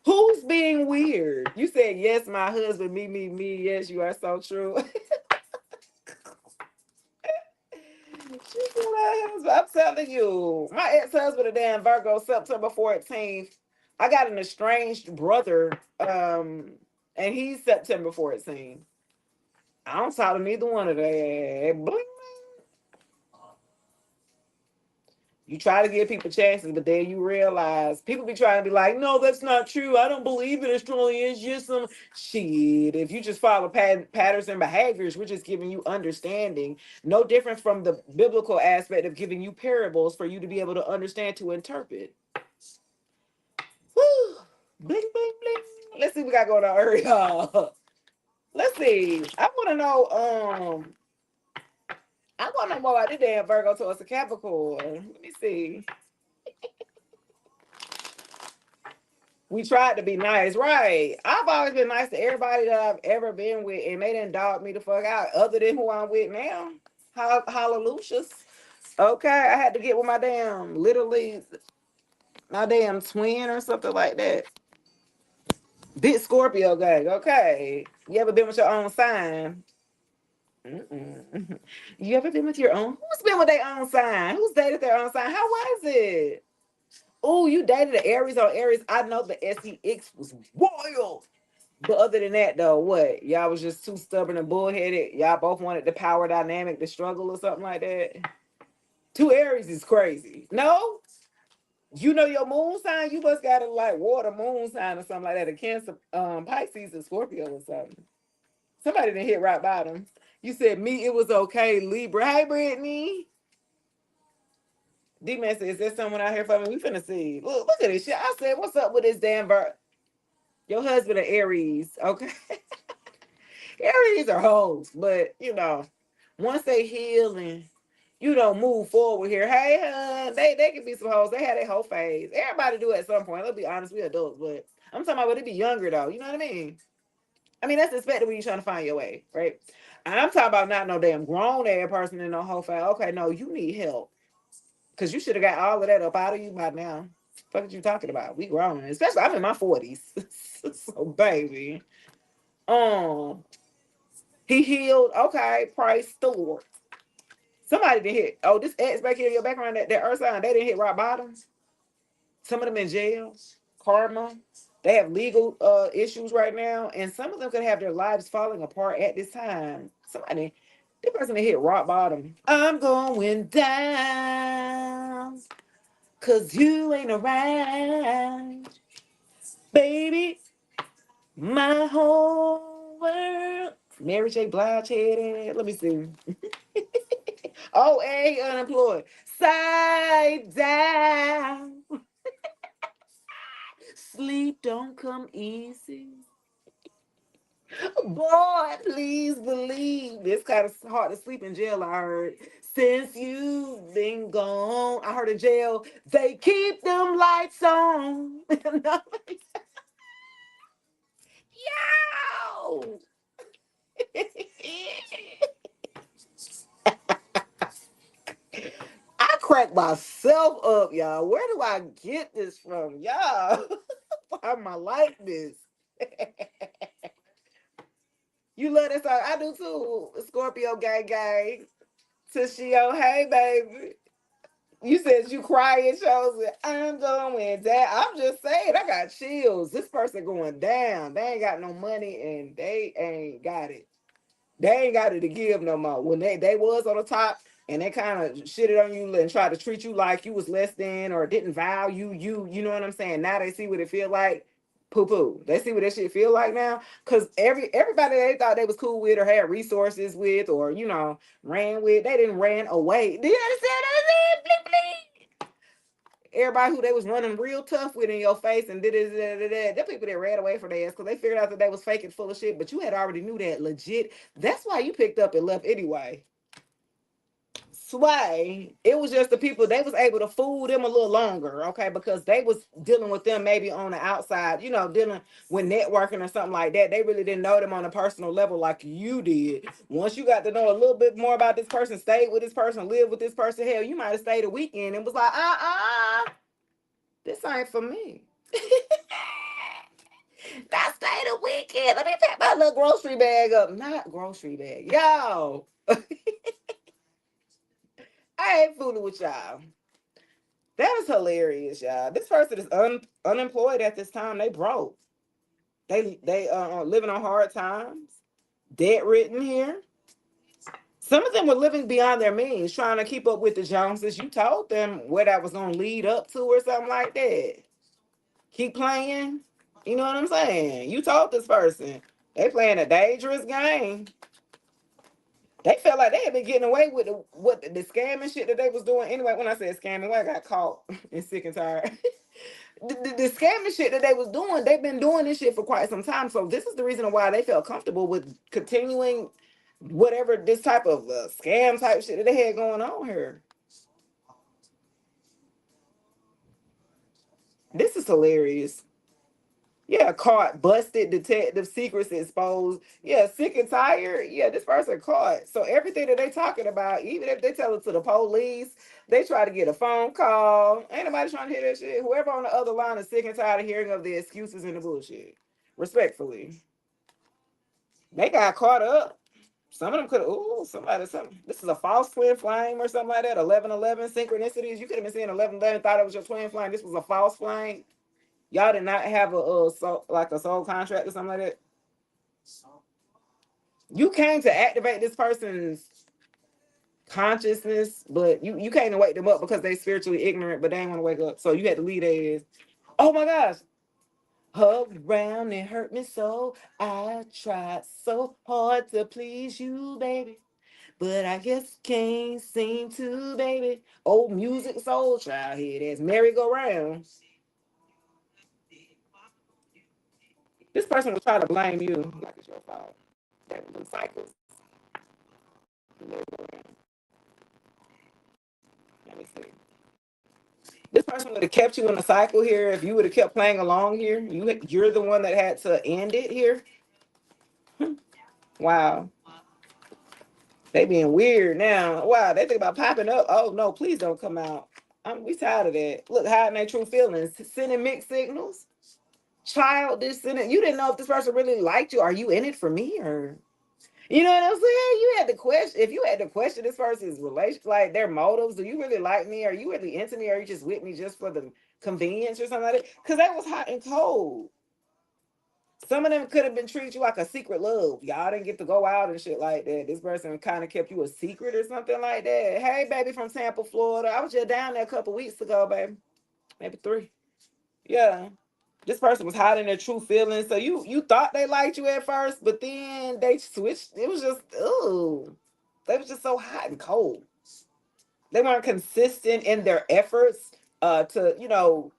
Speaker 1: Who's being weird? You said yes, my husband. Me. Yes, you are so true. I'm telling you, my ex-husband, a damn Virgo, September 14th. I got an estranged brother, and he's September 14th. I don't talk to neither one of them. Bling. You try to give people chances, but then you realize people be trying to be like, no, that's not true. I don't believe in astrology. It's just some shit. If you just follow patterns and behaviors, we're just giving you understanding. No different from the biblical aspect of giving you parables for you to be able to understand, to interpret. Whew. Bling, bling, bling. Let's see what we got going on early. Let's see. I want to know more about this damn Virgo towards a Capricorn. Let me see. We tried to be nice, right? I've always been nice to everybody that I've ever been with, and they didn't dog me the fuck out, other than who I'm with now. Hallelujah. Okay, I had to get with my damn, literally, my damn twin or something like that. Big Scorpio gang. Okay. You ever been with your own sign? Mm-mm. You ever been with your own? Who's been with their own sign? Who's dated their own sign? How was it? Oh, you dated an Aries on Aries. I know the SEX was wild. But other than that, though, what? Y'all was just too stubborn and bullheaded. Y'all both wanted the power dynamic, the struggle, or something like that. Two Aries is crazy. No? You know your moon sign? You must got a like water moon sign or something like that. A Cancer, Pisces, or Scorpio or something. Somebody didn't hit right bottom. You said me, it was okay, Libra. Hey, Brittany. D-Man said, is there someone out here for me? We finna see. Look at this shit. I said, what's up with this damn bird? Your husband an Aries, okay? Aries are hoes, but once they heal and move forward here, hey, they can be some hoes. They had a whole phase. Everybody do at some point. Let's be honest, we adults, but I'm talking about when they be younger though. You know what I mean? I mean that's expected when you're trying to find your way, right? And I'm talking about not no damn grown ass person in no whole phase. Okay, no, you need help because you should have got all of that up out of you by now. What are you talking about? We grown, especially I'm in my 40s, so baby. Um. He healed. Okay, praise the Lord. Somebody didn't hit. Oh, this X back here in your background, that earth sign, they didn't hit rock bottom. Some of them in jail, karma. They have legal issues right now, and some of them could have their lives falling apart at this time. This person that hit rock bottom. I'm going down, cause you ain't around, baby. My whole world. Mary J. Blige headed. Let me see. Oh, A, unemployed. Side down. Sleep don't come easy. Boy, please believe. It's kind of hard to sleep in jail, I heard. Since you've been gone. I heard in jail, they keep them lights on. Yo! I crack myself up, y'all. Where do I get this from? Y'all, why am I like this? You love that song? I do too. Scorpio gang gang. Tashio, hey baby. You said you cry and shows it. I'm going down. I'm just saying, I got chills. This person going down. They ain't got no money and they ain't got it. They ain't got it to give no more. When they was on the top and they kind of shitted on you and tried to treat you like you was less than or didn't value you, you know what I'm saying? Now they see what it feel like. Poo poo. They see what that shit feel like now. Cause everybody they thought they was cool with or had resources with or ran with, they didn't ran away. Do you understand what I'm saying? Bleep, bleep. Everybody who they was running real tough with in your face and did it, the people that ran away from their ass because they figured out that they was faking full of shit, but you had already knew that legit. That's why you picked up and left anyway. Sway, it was just the people they was able to fool them a little longer, okay, because they was dealing with them maybe on the outside, dealing with networking or something like that. They really didn't know them on a personal level like you did. Once you got to know a little bit more about this person, stayed with this person, lived with this person, hell, you might have stayed a weekend and was like, this ain't for me. I stayed a weekend. Let me pack my little grocery bag up. Not grocery bag. Yo. I ain't fooling with y'all. That is hilarious, y'all. This person is unemployed at this time. They broke. They living on hard times. Debt ridden here. Some of them were living beyond their means, trying to keep up with the Joneses. You told them where that was gonna lead up to, or something like that. Keep playing. You know what I'm saying? You told this person they playing a dangerous game. They felt like they had been getting away with the scamming shit that they was doing. Anyway, when I said scamming, when I got caught and sick and tired. The scamming shit that they was doing, they've been doing this shit for quite some time. So this is the reason why they felt comfortable with continuing whatever this type of scam type shit that they had going on here. This is hilarious. Yeah, caught, busted, detective, secrets exposed. Yeah, sick and tired. Yeah, this person caught. So everything that they talking about, even if they tell it to the police, they try to get a phone call. Ain't nobody trying to hear that shit. Whoever on the other line is sick and tired of hearing of the excuses and the bullshit. Respectfully. They got caught up. Some of them could have, something. This is a false twin flame or something like that. 1111 synchronicities. You could have been seeing 1111, thought it was your twin flame. This was a false flame. Y'all did not have a soul contract or something like that. You came to activate this person's consciousness, but you came to wake them up because they spiritually ignorant, but they didn't want to wake up. So you had to lead their ass. Oh my gosh. Hug around and hurt me so. I tried so hard to please you, baby. But I guess can't seem to, baby. Old music soul child here. That's merry-go-round. This person will try to blame you like it's your fault. That was cycles. Let me see. This person would have kept you in a cycle here if you would have kept playing along here. You're the one that had to end it here. Wow. They being weird now. Wow, they think about popping up. Oh no, please don't come out. We tired of that. Look, hiding their true feelings, sending mixed signals. Childish sending. You didn't know if this person really liked you. Are you in it for me or? You know what I'm saying? You had to question if you had to question this person's relation, like their motives. Do you really like me? Are you really into me? Or are you just with me just for the convenience or something like that? Because that was hot and cold. Some of them could have been treated you like a secret love. Y'all didn't get to go out and shit like that. This person kind of kept you a secret or something like that. Hey, baby from Tampa, Florida. I was just down there a couple weeks ago, baby. Maybe 3. Yeah. This person was hiding their true feelings. So you thought they liked you at first, but then they switched. It was just, ooh. They was just so hot and cold. They weren't consistent in their efforts to,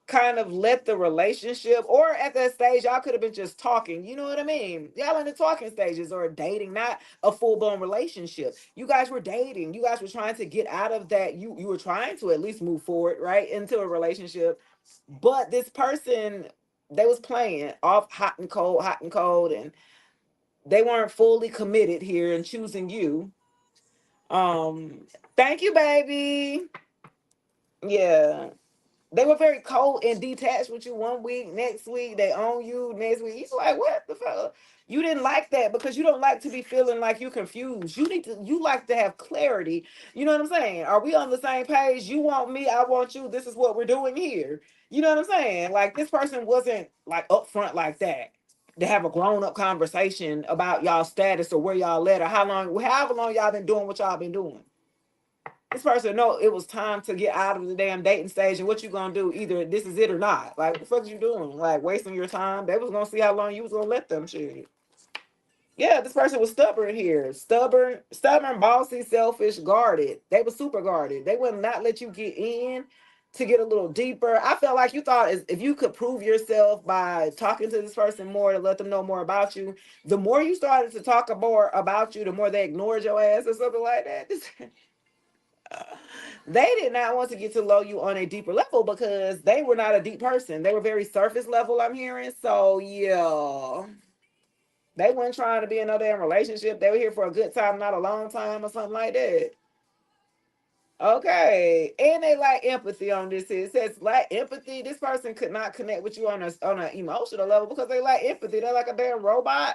Speaker 1: kind of let the relationship, or at that stage y'all could have been just talking, you know what I mean, y'all in the talking stages or dating, not a full-blown relationship. You guys were dating, you guys were trying to get out of that, you were trying to at least move forward right into a relationship, but this person, they was playing off hot and cold, and they weren't fully committed here and choosing you. Thank you, baby. Yeah, they were very cold and detached with you one week, next week they own you, next week you like, what the fuck? You didn't like that because you don't like to be feeling like you're confused. You like to have clarity. You know what I'm saying? Are we on the same page? You want me, I want you. This is what we're doing here. You know what I'm saying? Like this person wasn't like upfront like that. To have a grown-up conversation about y'all status or where y'all at or however long y'all been doing what y'all been doing. This person know it was time to get out of the damn dating stage, and what you gonna do? Either this is it or not. Like, what the fuck you doing? Like, wasting your time? They was gonna see how long you was gonna let them shit. Yeah, this person was stubborn here. Stubborn, bossy, selfish, guarded. They were super guarded. They would not let you get in to get a little deeper. I felt like you thought if you could prove yourself by talking to this person more to let them know more about you, the more you started to talk more about you, the more they ignored your ass or something like that. They did not want to get to know you on a deeper level because they were not a deep person. They were very surface level, I'm hearing. So yeah, they weren't trying to be in no damn relationship. They were here for a good time, not a long time or something like that. Okay, and they lack empathy on this. It says lack empathy. This person could not connect with you on an emotional level because they lack empathy. They're like a damn robot.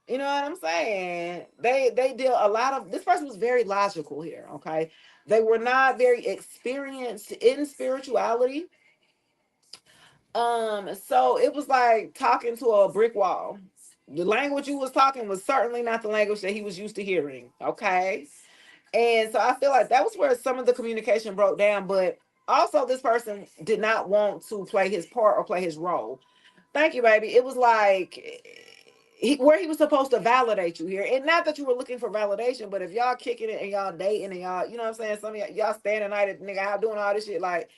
Speaker 1: You know what I'm saying? They deal a lot of, this person was very logical here, okay? They were not very experienced in spirituality. So it was like talking to a brick wall. The language you was talking was certainly not the language that he was used to hearing. Okay. And so I feel like that was where some of the communication broke down. But also, this person did not want to play his part or play his role. Thank you, baby. It was like where he was supposed to validate you here. And not that you were looking for validation, but if y'all kicking it and y'all dating and y'all, you know what I'm saying? Some of y'all standing night at the nigga out doing all this shit, like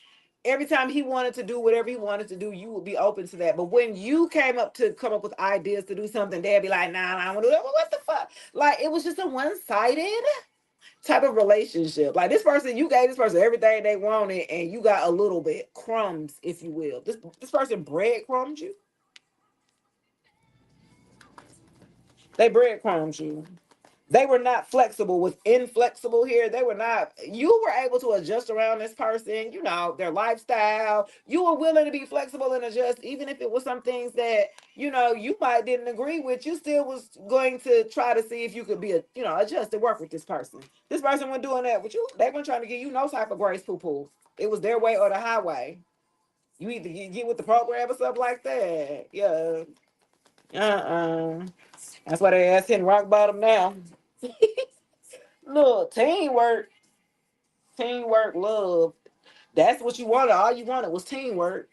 Speaker 1: every time he wanted to do whatever he wanted to do, you would be open to that. But when you come up with ideas to do something, they'd be like, nah, I don't want to do that. Well, what the fuck? Like, it was just a one-sided type of relationship. Like, this person, you gave this person everything they wanted, and you got a little bit crumbs, if you will. This person breadcrumbed you. They breadcrumbed you. They were not flexible with inflexible here. They were not, you were able to adjust around this person, you know, their lifestyle. You were willing to be flexible and adjust, even if it was some things that, you know, you might didn't agree with. You still was going to try to see if you could be, adjust and work with this person. This person wasn't doing that with you. They weren't trying to give you no type of grace poo-poo. It was their way or the highway. You either get with the program or something like that. Yeah. That's why they ass hitting rock bottom now. Look, teamwork, love. That's what you wanted. All you wanted was teamwork.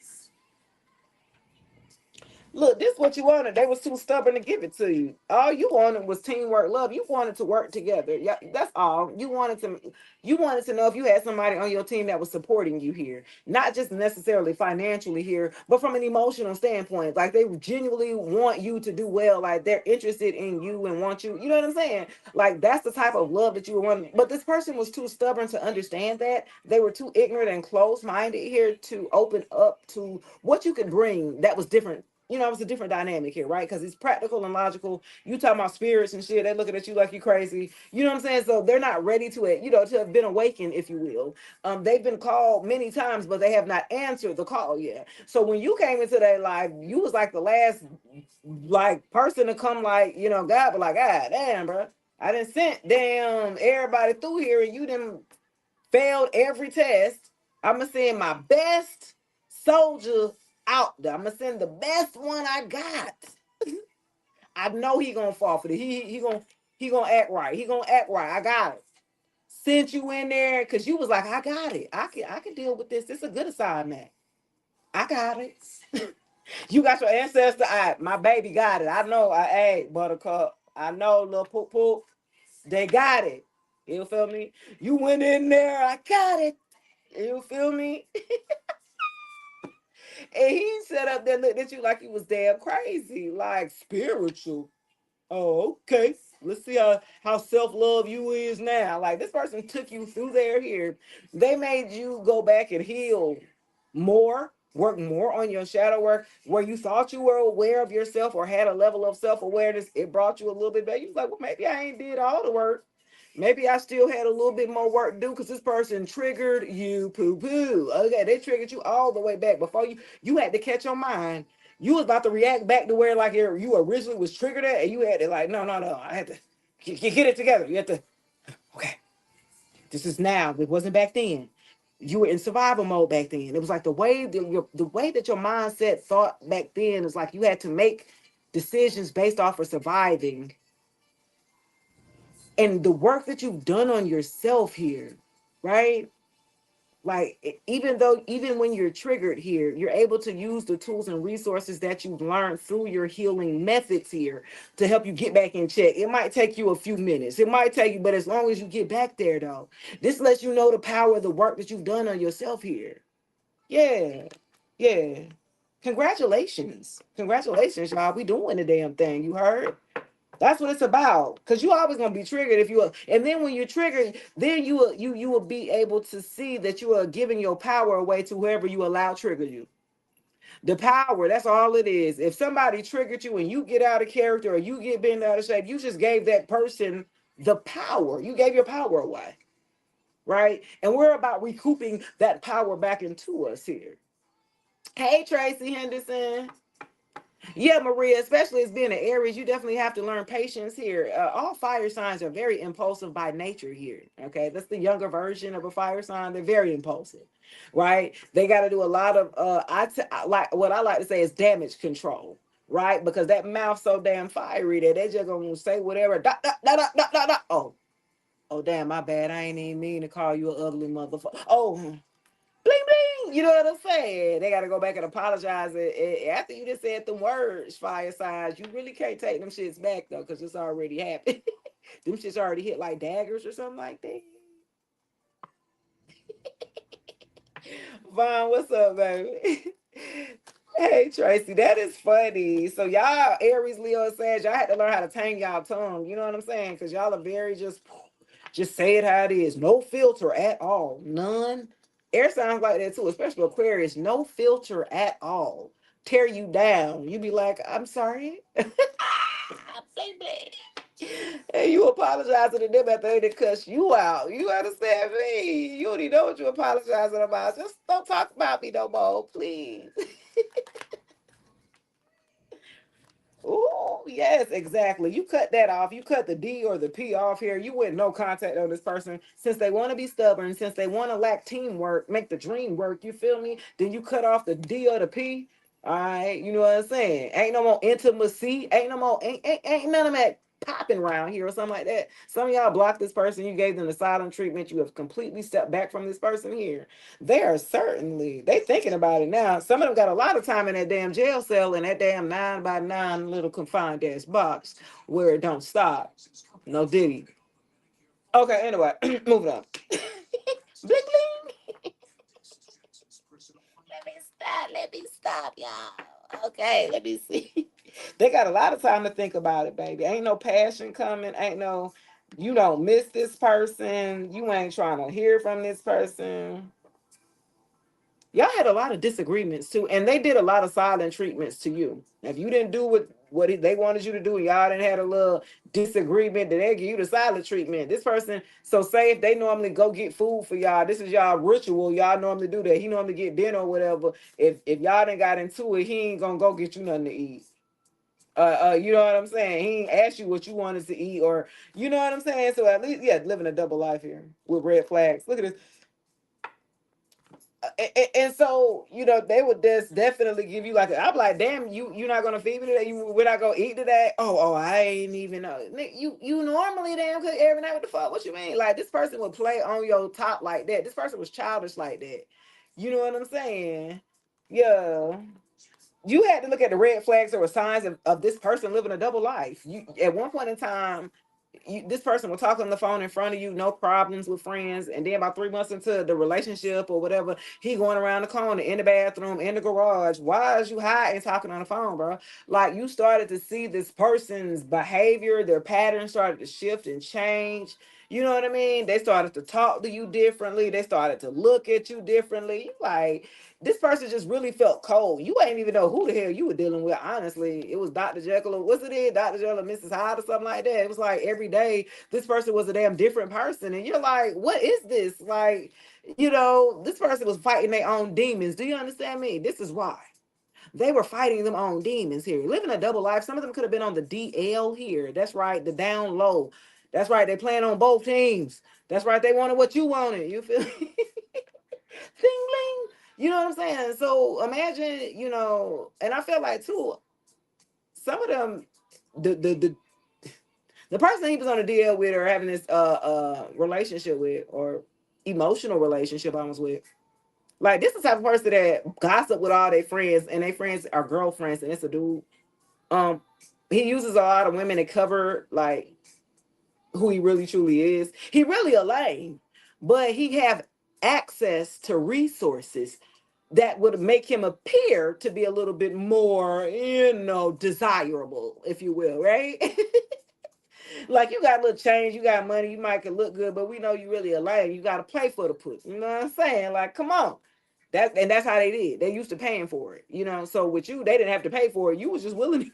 Speaker 1: Look, this is what you wanted. They was too stubborn to give it to you. All you wanted was teamwork, love. You wanted to work together. Yeah, that's all. You wanted to know if you had somebody on your team that was supporting you here. Not just necessarily financially here, but from an emotional standpoint. Like they genuinely want you to do well. Like they're interested in you and want you. You know what I'm saying? Like that's the type of love that you were wanting. But this person was too stubborn to understand that. They were too ignorant and closed-minded here to open up to what you could bring that was different. It's a different dynamic here, right? Because it's practical and logical. You talking about spirits and shit, they're looking at you like you crazy. You know what I'm saying? So they're not ready to have been awakened, if you will. They've been called many times, but they have not answered the call yet. So when you came into their life, you was like the last like person to come, like, God, but like, God damn, bro. I done sent damn everybody through here and you done failed every test. I'ma send my best soldier out there. I'm gonna send the best one I got. I know he gonna fall for it. He gonna act right. He gonna act right. I got it. Sent you in there because you was like, I got it. I can deal with this. This is a good assignment. I got it. You got your ancestor. My baby got it. I know. Hey, Buttercup. I know, little poop poop. They got it. You feel me? You went in there. I got it. You feel me? And he sat up there looked at you like you was damn crazy, like spiritual. Oh, okay. Let's see how self-love you is now. Like this person took you through there here. They made you go back and heal more, work more on your shadow work where you thought you were aware of yourself or had a level of self-awareness. It brought you a little bit better. You was like, well, maybe I ain't did all the work. Maybe I still had a little bit more work to do because this person triggered you poo-poo. Okay, they triggered you all the way back before you had to catch your mind. You was about to react back to where like you originally was triggered at, and you had to like, no, I had to get it together. You had to, okay, this is now. It wasn't back then. You were in survival mode back then. It was like the way that your mindset thought back then is like you had to make decisions based off of surviving. And the work that you've done on yourself here, right? Like even when you're triggered here, you're able to use the tools and resources that you've learned through your healing methods here to help you get back in check. It might take you a few minutes. It might take you, but as long as you get back there though, this lets you know the power of the work that you've done on yourself here. Yeah. Yeah. Congratulations, y'all. We doing the damn thing. You heard? That's what it's about. Because you always gonna be triggered if you are, and then when you're triggered, then you will be able to see that you are giving your power away to whoever you allow trigger you. The power, that's all it is. If somebody triggered you and you get out of character or you get bent out of shape, you just gave that person the power. You gave your power away. Right? And we're about recouping that power back into us here. Hey Tracy Henderson. Yeah, Maria, especially as being an Aries, you definitely have to learn patience here. All fire signs are very impulsive by nature here. Okay, that's the younger version of a fire sign. They're very impulsive, right? They got to do a lot of I like what I like to say is damage control, right? Because that mouth so damn fiery that they just gonna say whatever. Dot, dot, dot, dot, dot, dot, dot. Oh, damn, my bad. I ain't even mean to call you an ugly motherfucker. Oh, bling bling. You know what I'm saying? They got to go back and apologize. After you just said the words, fire signs, you really can't take them shits back though, because it's already happened. Them shits already hit like daggers or something like that. Vaughn, what's up, baby? Hey Tracy, that is funny. So y'all Aries, Leo, and Sag, y'all had to learn how to tame y'all tongue. You know what I'm saying? Because y'all are very just say it how it is. No filter at all. None. Air signs like that too, especially Aquarius. No filter at all. Tear you down. You be like, I'm sorry. Baby. And you apologizing to them after they done cuss you out. You understand me? You don't even know what you apologizing about. Just don't talk about me no more, please. Oh, yes, exactly. You cut that off. You cut the D or the P off here. You went no contact on this person. Since they want to be stubborn, since they want to lack teamwork, make the dream work, you feel me? Then you cut off the D or the P. All right, you know what I'm saying? Ain't no more intimacy. Ain't no more, ain't none of that popping around here or something like that. Some of y'all blocked this person. You gave them the silent treatment. You have completely stepped back from this person here. They are certainly, they thinking about it now. Some of them got a lot of time in that damn jail cell in that damn 9 by 9 little confined ass box where it don't stop. No diddy. Okay, anyway, moving on. Bling bling. Let me stop, y'all. Okay, let me see. They got a lot of time to think about it, baby. Ain't no passion coming. Ain't no, you don't miss this person. You ain't trying to hear from this person. Y'all had a lot of disagreements too, and they did a lot of silent treatments to you. If you didn't do what they wanted you to do, y'all didn't had a little disagreement, then they give you the silent treatment. This person, so say if they normally go get food for y'all, this is y'all ritual. Y'all normally do that. He normally get dinner or whatever. If y'all didn't got into it, he ain't gonna go get you nothing to eat. You know what I'm saying? He ain't asked you what you wanted to eat, or you know what I'm saying. So at least, yeah, living a double life here with red flags. Look at this. And so they would just definitely give you like I'm like, damn, you're not gonna feed me today, we're not gonna eat today. Oh, I ain't even know. You normally damn cook every night. What the fuck? What you mean? Like, this person would play on your top like that. This person was childish like that. You know what I'm saying? Yeah. You had to look at the red flags or signs of this person living a double life. You at one point in time, this person will talk on the phone in front of you, no problems with friends, and then about 3 months into the relationship or whatever, he going around the corner, in the bathroom, in the garage. Why is you hiding talking on the phone, bro? Like, you started to see this person's behavior, their patterns started to shift and change. You know what I mean? They started to talk to you differently. They started to look at you differently. You like, this person just really felt cold. You ain't even know who the hell you were dealing with. Honestly, it was Dr. Jekyll or what's it is, Dr. Jekyll or Mrs. Hyde or something like that. It was like every day this person was a damn different person, and you're like, what is this? Like, this person was fighting their own demons. Do you understand me? This is why. They were fighting them own demons here, living a double life. Some of them could have been on the DL here. That's right, the down low. That's right, they playing on both teams. That's right, they wanted what you wanted. You feel me? Ding bling. You know what I'm saying? So imagine, and I feel like too, some of them, the the person he was on a deal with or having this relationship with or emotional relationship I was with, like, this is the type of person that gossip with all their friends and their friends are girlfriends, and it's a dude. Um, he uses a lot of women to cover like who he really truly is. He really a lame, but he have access to resources that would make him appear to be a little bit more, desirable, if you will, right? Like, you got a little change, you got money, you might could look good, but we know you really a lame. You got to play for the pussy. You know what I'm saying? Like, come on. That's how they did. They used to paying for it, So with you, they didn't have to pay for it. You was just willing to.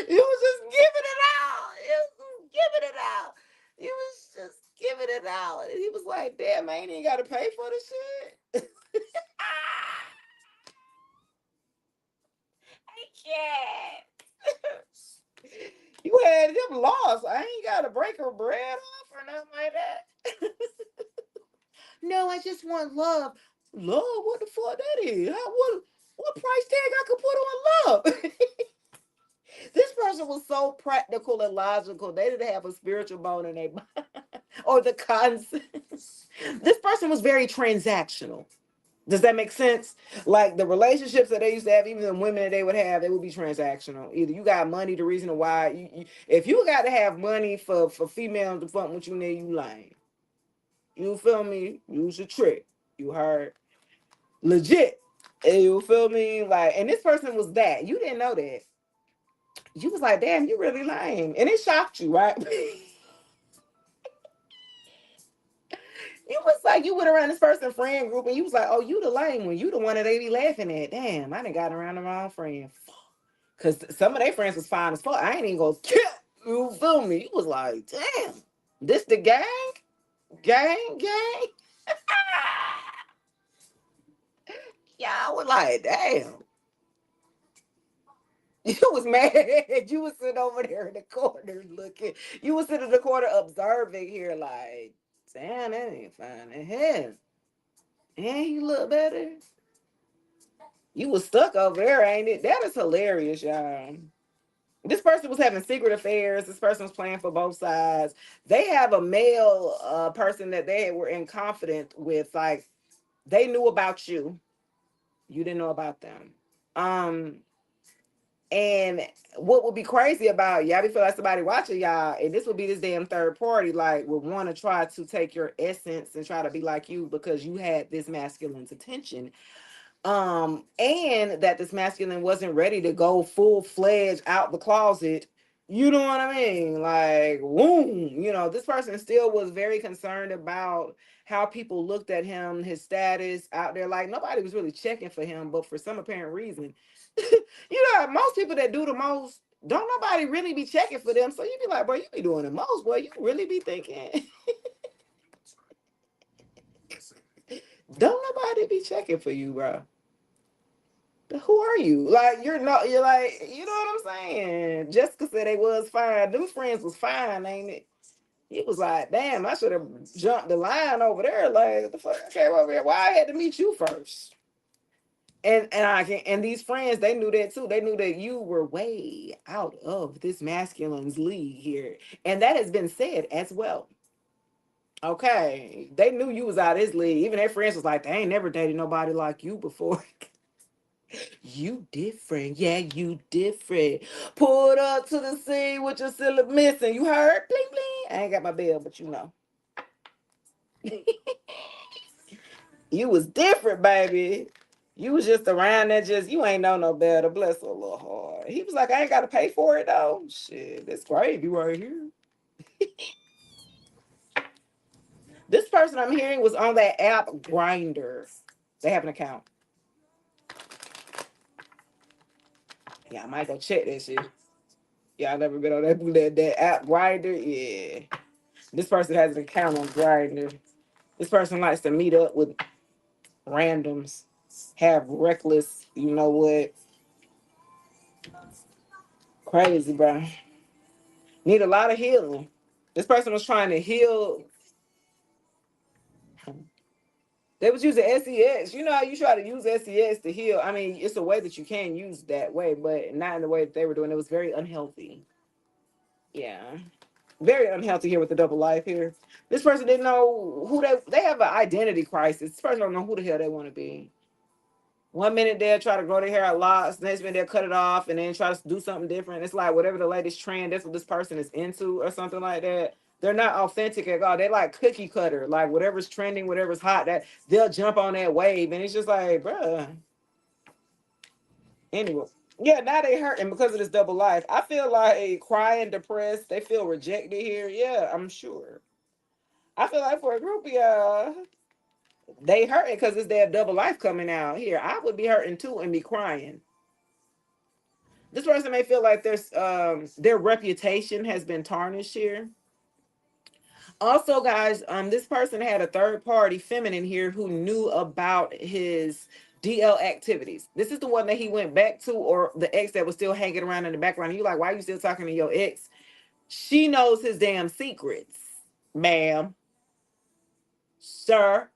Speaker 1: You was just giving it out. You was just giving it out. You was just giving it out. And he was like, damn, I ain't even got to pay for the shit. You had them lost. I ain't got to break her bread off or nothing like that. No, I just want love. Love? What the fuck that is? What price tag I could put on love? This person was so practical and logical. They didn't have a spiritual bone in their mind or the concept. This person was very transactional. Does that make sense? Like the relationships that they used to have, even the women that they would have, they would be transactional. Either you got money, the reason why if you got to have money for females to fuck with you, then you lying. You feel me? Use a trick. You heard? Legit. You feel me? Like, and this person was that. You didn't know that. You was like, damn, you really lying. And it shocked you, right? You was like, you went around this person friend group and you was like, oh, you the lame one. You the one that they be laughing at. Damn, I done got around the wrong friend. Because some of their friends was fine as fuck. I ain't even gonna kill. You feel me? You was like, damn, this the gang? Gang? Y'all was like, damn. You was mad. You was sitting over there in the corner looking. You was sitting in the corner observing here like, damn, that ain't fine in hell. And you look better. You was stuck over there, ain't it? That is hilarious, y'all. This person was having secret affairs. This person was playing for both sides. They have a male person that they were in confidence with. Like, they knew about you. You didn't know about them. And what would be crazy about y'all be feel like somebody watching y'all, and this would be this damn third party, like would want to try to take your essence and try to be like you because you had this masculine's attention. And that this masculine wasn't ready to go full-fledged out the closet. You know what I mean? Like, boom, this person still was very concerned about how people looked at him, his status out there. Like, nobody was really checking for him, but for some apparent reason, most people that do the most, don't nobody really be checking for them. So you be like, bro, you be doing the most, boy. You really be thinking, don't nobody be checking for you, bro. Who are you? Like, you're not, you're like, you know what I'm saying? Jessica said they was fine. Them friends was fine, ain't it? He was like, damn, I should have jumped the line over there. Like, what the fuck I came over here? Why I had to meet you first? And these friends, they knew that too. They knew that you were way out of this masculine's league here. And that has been said as well. Okay. They knew you was out of his league. Even their friends was like, they ain't never dated nobody like you before. You different. Yeah, you different. Pulled up to the scene with your silly missing. You heard? Bling, bling. I ain't got my bell, but you know. You was different, baby. You was just around there, you ain't know no better. Bless her little heart. He was like, I ain't got to pay for it, though. Shit, that's gravy right here. This person I'm hearing was on that app Grinder. They have an account. Yeah, I might go check that shit. Yeah, I never been on that app Grinder. Yeah. This person has an account on Grinder. This person likes to meet up with randoms, have reckless, you know what? Crazy, bro. Need a lot of healing. This person was trying to heal. They was using SEX. You know how you try to use SEX to heal. I mean, it's a way that you can use that way, but not in the way that they were doing. It was very unhealthy. Yeah. Very unhealthy here with the double life here. This person didn't know who they have an identity crisis. This person don't know who the hell they want to be. One minute they'll try to grow their hair out lots, next minute they'll cut it off and then try to do something different. It's like whatever the latest trend, that's what this person is into or something like that. They're not authentic at all. They like cookie cutter, like whatever's trending, whatever's hot, that they'll jump on that wave. And it's just like, bruh. Anyway, yeah, now they hurting because of this double life. I feel like crying, depressed, they feel rejected here. Yeah, I'm sure. I feel like for a group of y'all, they hurting because it's their double life coming out here. I would be hurting too and be crying. This person may feel like their reputation has been tarnished here. Also, guys, this person had a third party feminine here who knew about his DL activities. This is the one that he went back to, or the ex that was still hanging around in the background. And you like, why are you still talking to your ex? She knows his damn secrets, ma'am, sir.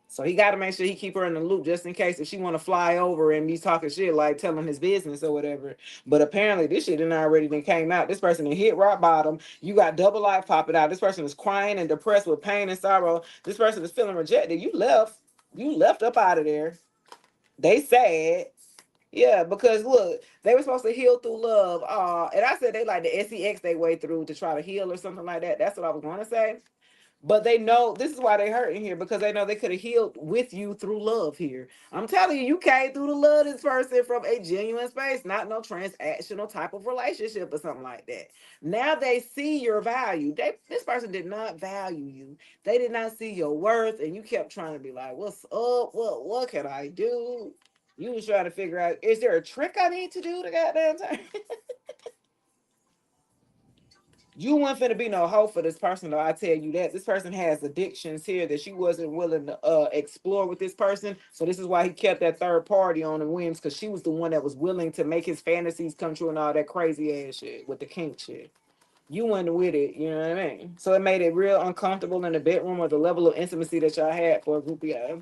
Speaker 1: So he got to make sure he keep her in the loop just in case if she want to fly over and be talking shit, like telling his business or whatever. But apparently this shit didn't already been came out. This person done hit rock bottom. You got double life popping out. This person is crying and depressed with pain and sorrow. This person is feeling rejected. You left. You left up out of there. They sad. Yeah, because look, they were supposed to heal through love. And I said they like the sex they way through to try to heal or something like that. That's what I was going to say. But they know this is why they hurting here, because they know they could have healed with you through love here. I'm telling you, you came through the love this person from a genuine space, not no transactional type of relationship or something like that. Now they see your value. This person did not value you. They did not see your worth, and you kept trying to be like, "What's up? What can I do?" You was trying to figure out, is there a trick I need to do to goddamn time? You weren't finna be no hoe for this person, though. I tell you that. This person has addictions here that she wasn't willing to explore with this person. So this is why he kept that third party on the whims, because she was the one that was willing to make his fantasies come true and all that crazy ass shit with the kink shit. You went with it, you know what I mean? So it made it real uncomfortable in the bedroom, or the level of intimacy that y'all had for a group of y'all.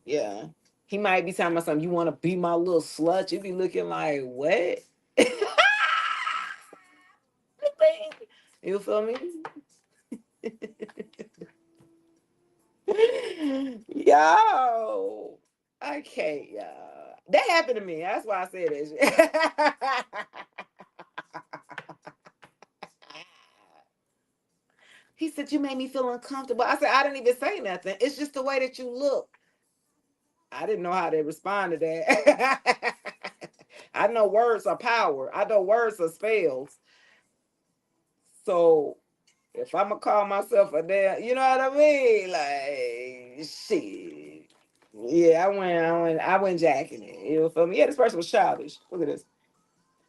Speaker 1: Yeah. He might be talking about something, you want to be my little slut. You be looking like, what? You feel me? Yo, I can't, y'all. That happened to me. That's why I said that. He said, you made me feel uncomfortable. I said, I didn't even say nothing. It's just the way that you look. I didn't know how to respond to that. I know words are power. I know words are spells. So if I'm gonna call myself a damn, you know what I mean? Like shit. Yeah, I went jacking it. You feel me? Yeah, this person was childish. Look at this.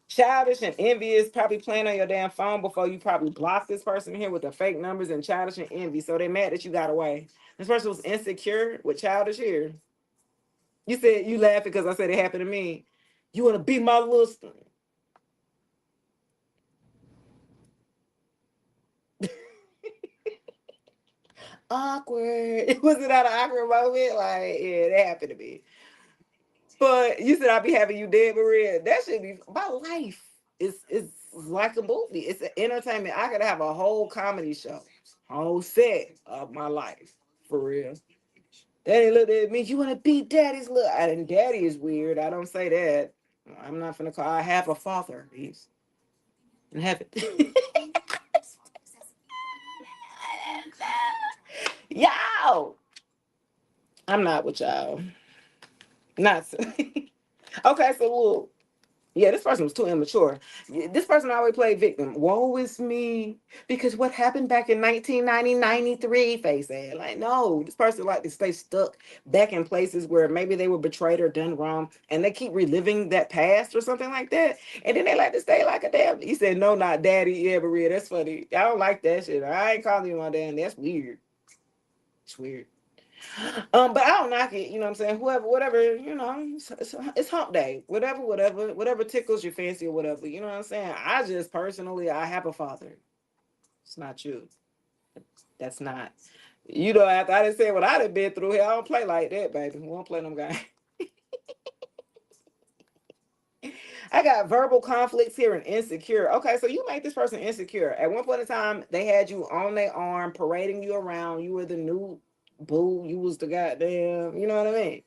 Speaker 1: Childish and envious, probably playing on your damn phone before you probably blocked this person here with the fake numbers, and childish and envy. So they mad that you got away. This person was insecure with childish here. You said you laughing because I said it happened to me. You want to be my little awkward. Was it not an awkward moment? Like, yeah, that happened to me. But you said I'll be having you dead, Maria. That should be my life. It's like a movie. It's an entertainment. I could have a whole comedy show, whole set of my life for real. Daddy looked at me. You want to beat Daddy's look? And Daddy is weird. I don't say that. I'm not gonna call. I have a father. He's in heaven. Yo, I'm not with y'all. Not so. Okay. So look. Yeah, this person was too immature. This person always played victim. Woe is me. Because what happened back in 1990, 93, face ass. Like, no, this person like to stay stuck back in places where maybe they were betrayed or done wrong. And they keep reliving that past or something like that. And then they like to stay like a damn. He said, no, not daddy. Yeah, Maria, that's funny. I don't like that shit. I ain't calling you my dad. That's weird. It's weird. But I don't knock it, you know what I'm saying? Whoever, whatever, it's hump day. Whatever tickles your fancy or whatever, you know what I'm saying? I just personally, I have a father. It's not you. That's not. After I didn't say what I done been through here, I don't play like that, baby. We don't play them guys. I got verbal conflicts here and insecure. Okay, so you make this person insecure. At one point in time, they had you on their arm, parading you around. You were the new boo. You was the goddamn, you know what I mean?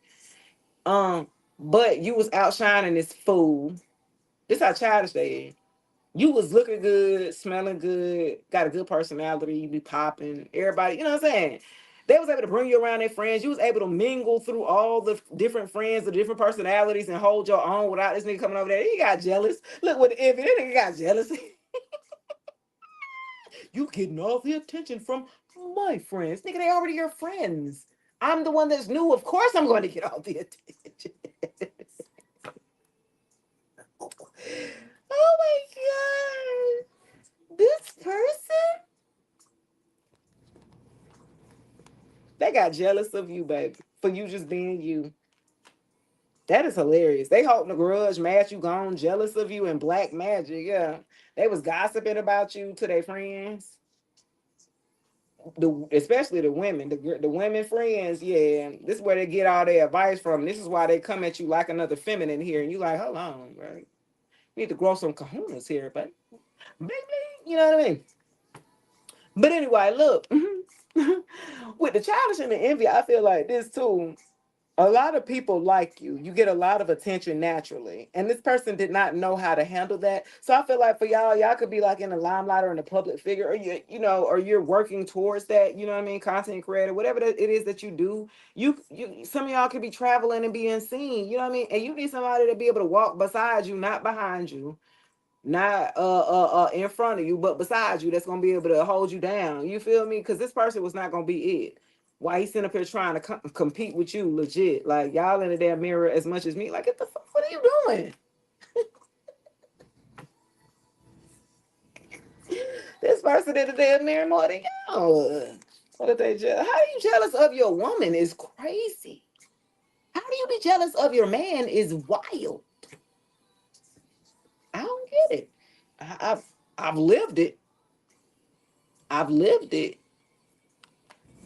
Speaker 1: Um, but you was outshining this fool. This how childish they is. You was looking good, smelling good, got a good personality, you be popping, everybody, you know what I'm saying? They was able to bring you around their friends. You was able to mingle through all the different friends, the different personalities, and hold your own without this nigga coming over there. He got jealous. Look what the envy. That nigga got jealous. You getting all the attention from my friends. Nigga, they already your friends. I'm the one that's new. Of course I'm going to get all the attention. Oh my god. This person? They got jealous of you, baby, for you just being you. That is hilarious. They holding a grudge, mad you gone, jealous of you, and black magic. Yeah, they was gossiping about you to their friends. Especially the women, the women friends. Yeah, this is where they get all their advice from. This is why they come at you like another feminine here, and you like, hold on, right? You need to grow some kahunas here, but baby, you know what I mean. But anyway, look, with the childish and the envy, I feel like this too. A lot of people like you. You get a lot of attention naturally. And this person did not know how to handle that. So I feel like for y'all could be like in the limelight or in a public figure, or or you're working towards that, you know what I mean? Content creator, whatever it is that you do. You some of y'all could be traveling and being seen, you know what I mean? And you need somebody to be able to walk beside you, not behind you, not in front of you, but beside you, that's gonna be able to hold you down. You feel me? Because this person was not gonna be it. Why he sitting up here trying to compete with you, legit? Like y'all in the damn mirror as much as me. Like, get the fuck, what are you doing? This person in the damn mirror more than y'all. What are they jealous? How are you jealous of your woman? Is crazy. How do you be jealous of your man? Is wild. I don't get it. I've lived it. I've lived it.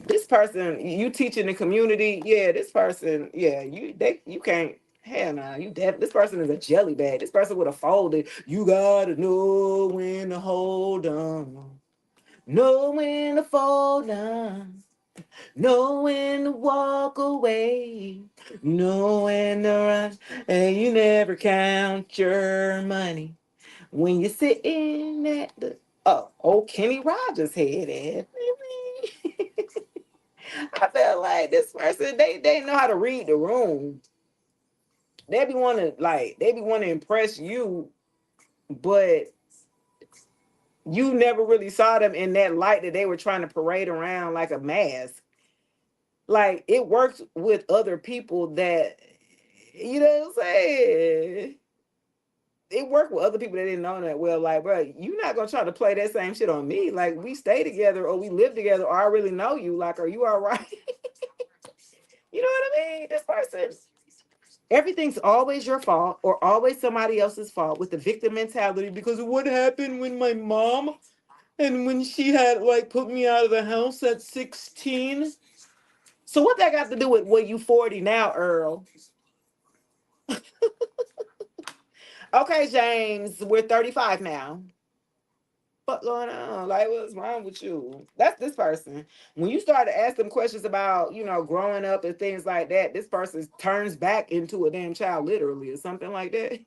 Speaker 1: This person you teach in the community, yeah, this person, yeah, you can't. Hell no, this person is a jelly bag. This person would have folded. You gotta know when to hold on, know when to fold on, know when to walk away, know when to run, and you never count your money when you're sitting at the Kenny Rogers head ass. I feel like this person, they know how to read the room. They be wanting to impress you, but you never really saw them in that light that they were trying to parade around like a mask. Like it works with other people that, you know what I'm saying? It worked with other people that didn't know that well. Like, bro, you're not gonna try to play that same shit on me. Like, we stay together or we live together or I really know you. Like, are you all right? You know what I mean? This person, everything's always your fault or always somebody else's fault with the victim mentality because of what happened when my mom and when she had like put me out of the house at 16. So what that got to do with what you 40 now, Earl? Okay, James, we're 35 now. What going on? Like, what's wrong with you? That's this person. When you start to ask them questions about, growing up and things like that, this person turns back into a damn child, literally, or something like that.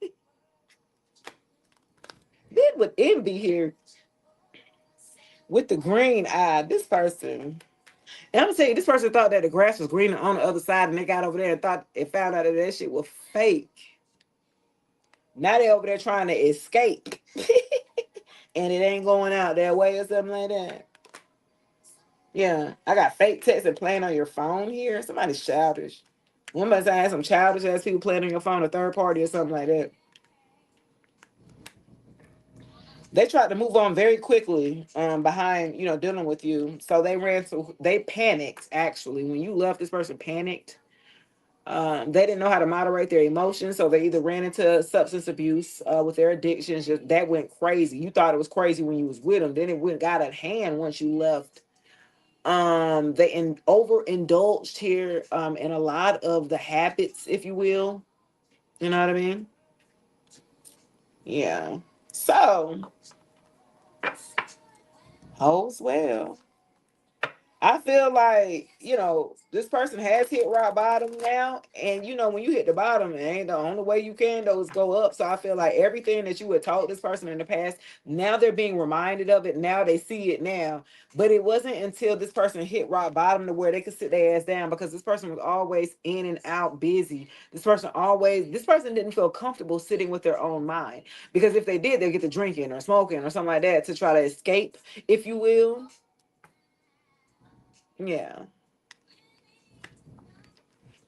Speaker 1: Then with envy here, with the green eye, this person. And I'm gonna tell you, this person thought that the grass was greener on the other side, and they got over there and found out that shit was fake. Now they over there trying to escape, and it ain't going out their way or something like that. Yeah, I got fake texting playing on your phone here. Somebody's childish. One must have some childish ass people playing on your phone, a third party or something like that. They tried to move on very quickly behind, dealing with you. So they panicked actually. When you left, this person panicked. They didn't know how to moderate their emotions, so they either ran into substance abuse with their addictions. That went crazy. You thought it was crazy when you was with them, then it went got at hand once you left. They overindulged here in a lot of the habits, if you will. You know what I mean? Yeah. So, all's well. I feel like, this person has hit rock bottom now. And, when you hit the bottom, it ain't the only way you can, those go up. So I feel like everything that you had told this person in the past, now they're being reminded of it. Now they see it now. But it wasn't until this person hit rock bottom to where they could sit their ass down because this person was always in and out busy. This person didn't feel comfortable sitting with their own mind. Because if they did, they'd get to drinking or smoking or something like that to try to escape, if you will. Yeah.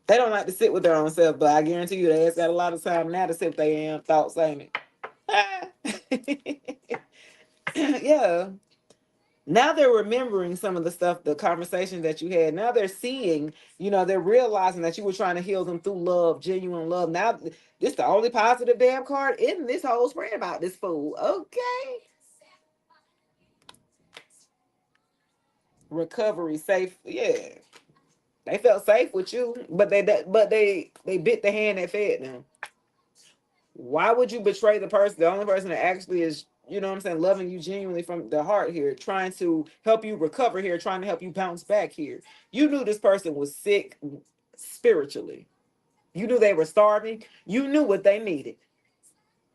Speaker 1: They don't like to sit with their own self, but I guarantee you they got a lot of time now to sit with their thoughts, ain't it? Yeah. Now they're remembering some of the stuff, the conversations that you had. Now they're seeing, they're realizing that you were trying to heal them through love, genuine love. Now, this the only positive damn card in this whole spread about this fool. Okay. Recovery, safe. Yeah. They felt safe with you, but they bit the hand that fed them. Why would you betray the only person that actually is, what I'm saying, loving you genuinely from the heart here, trying to help you recover here, trying to help you bounce back here? You knew this person was sick spiritually. You knew they were starving. You knew what they needed,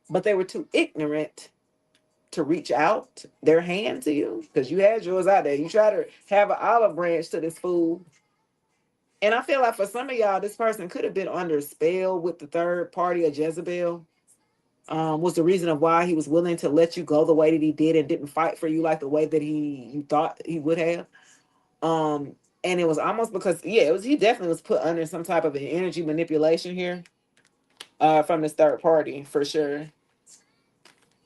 Speaker 1: but they were too ignorant to reach out their hand to you because you had yours out there. You try to have an olive branch to this fool. And I feel like for some of y'all, this person could have been under a spell with the third party of Jezebel. Was the reason of why he was willing to let you go the way that he did and didn't fight for you like the way that you thought he would have. And it was almost because, yeah, he definitely was put under some type of an energy manipulation here, from this third party for sure.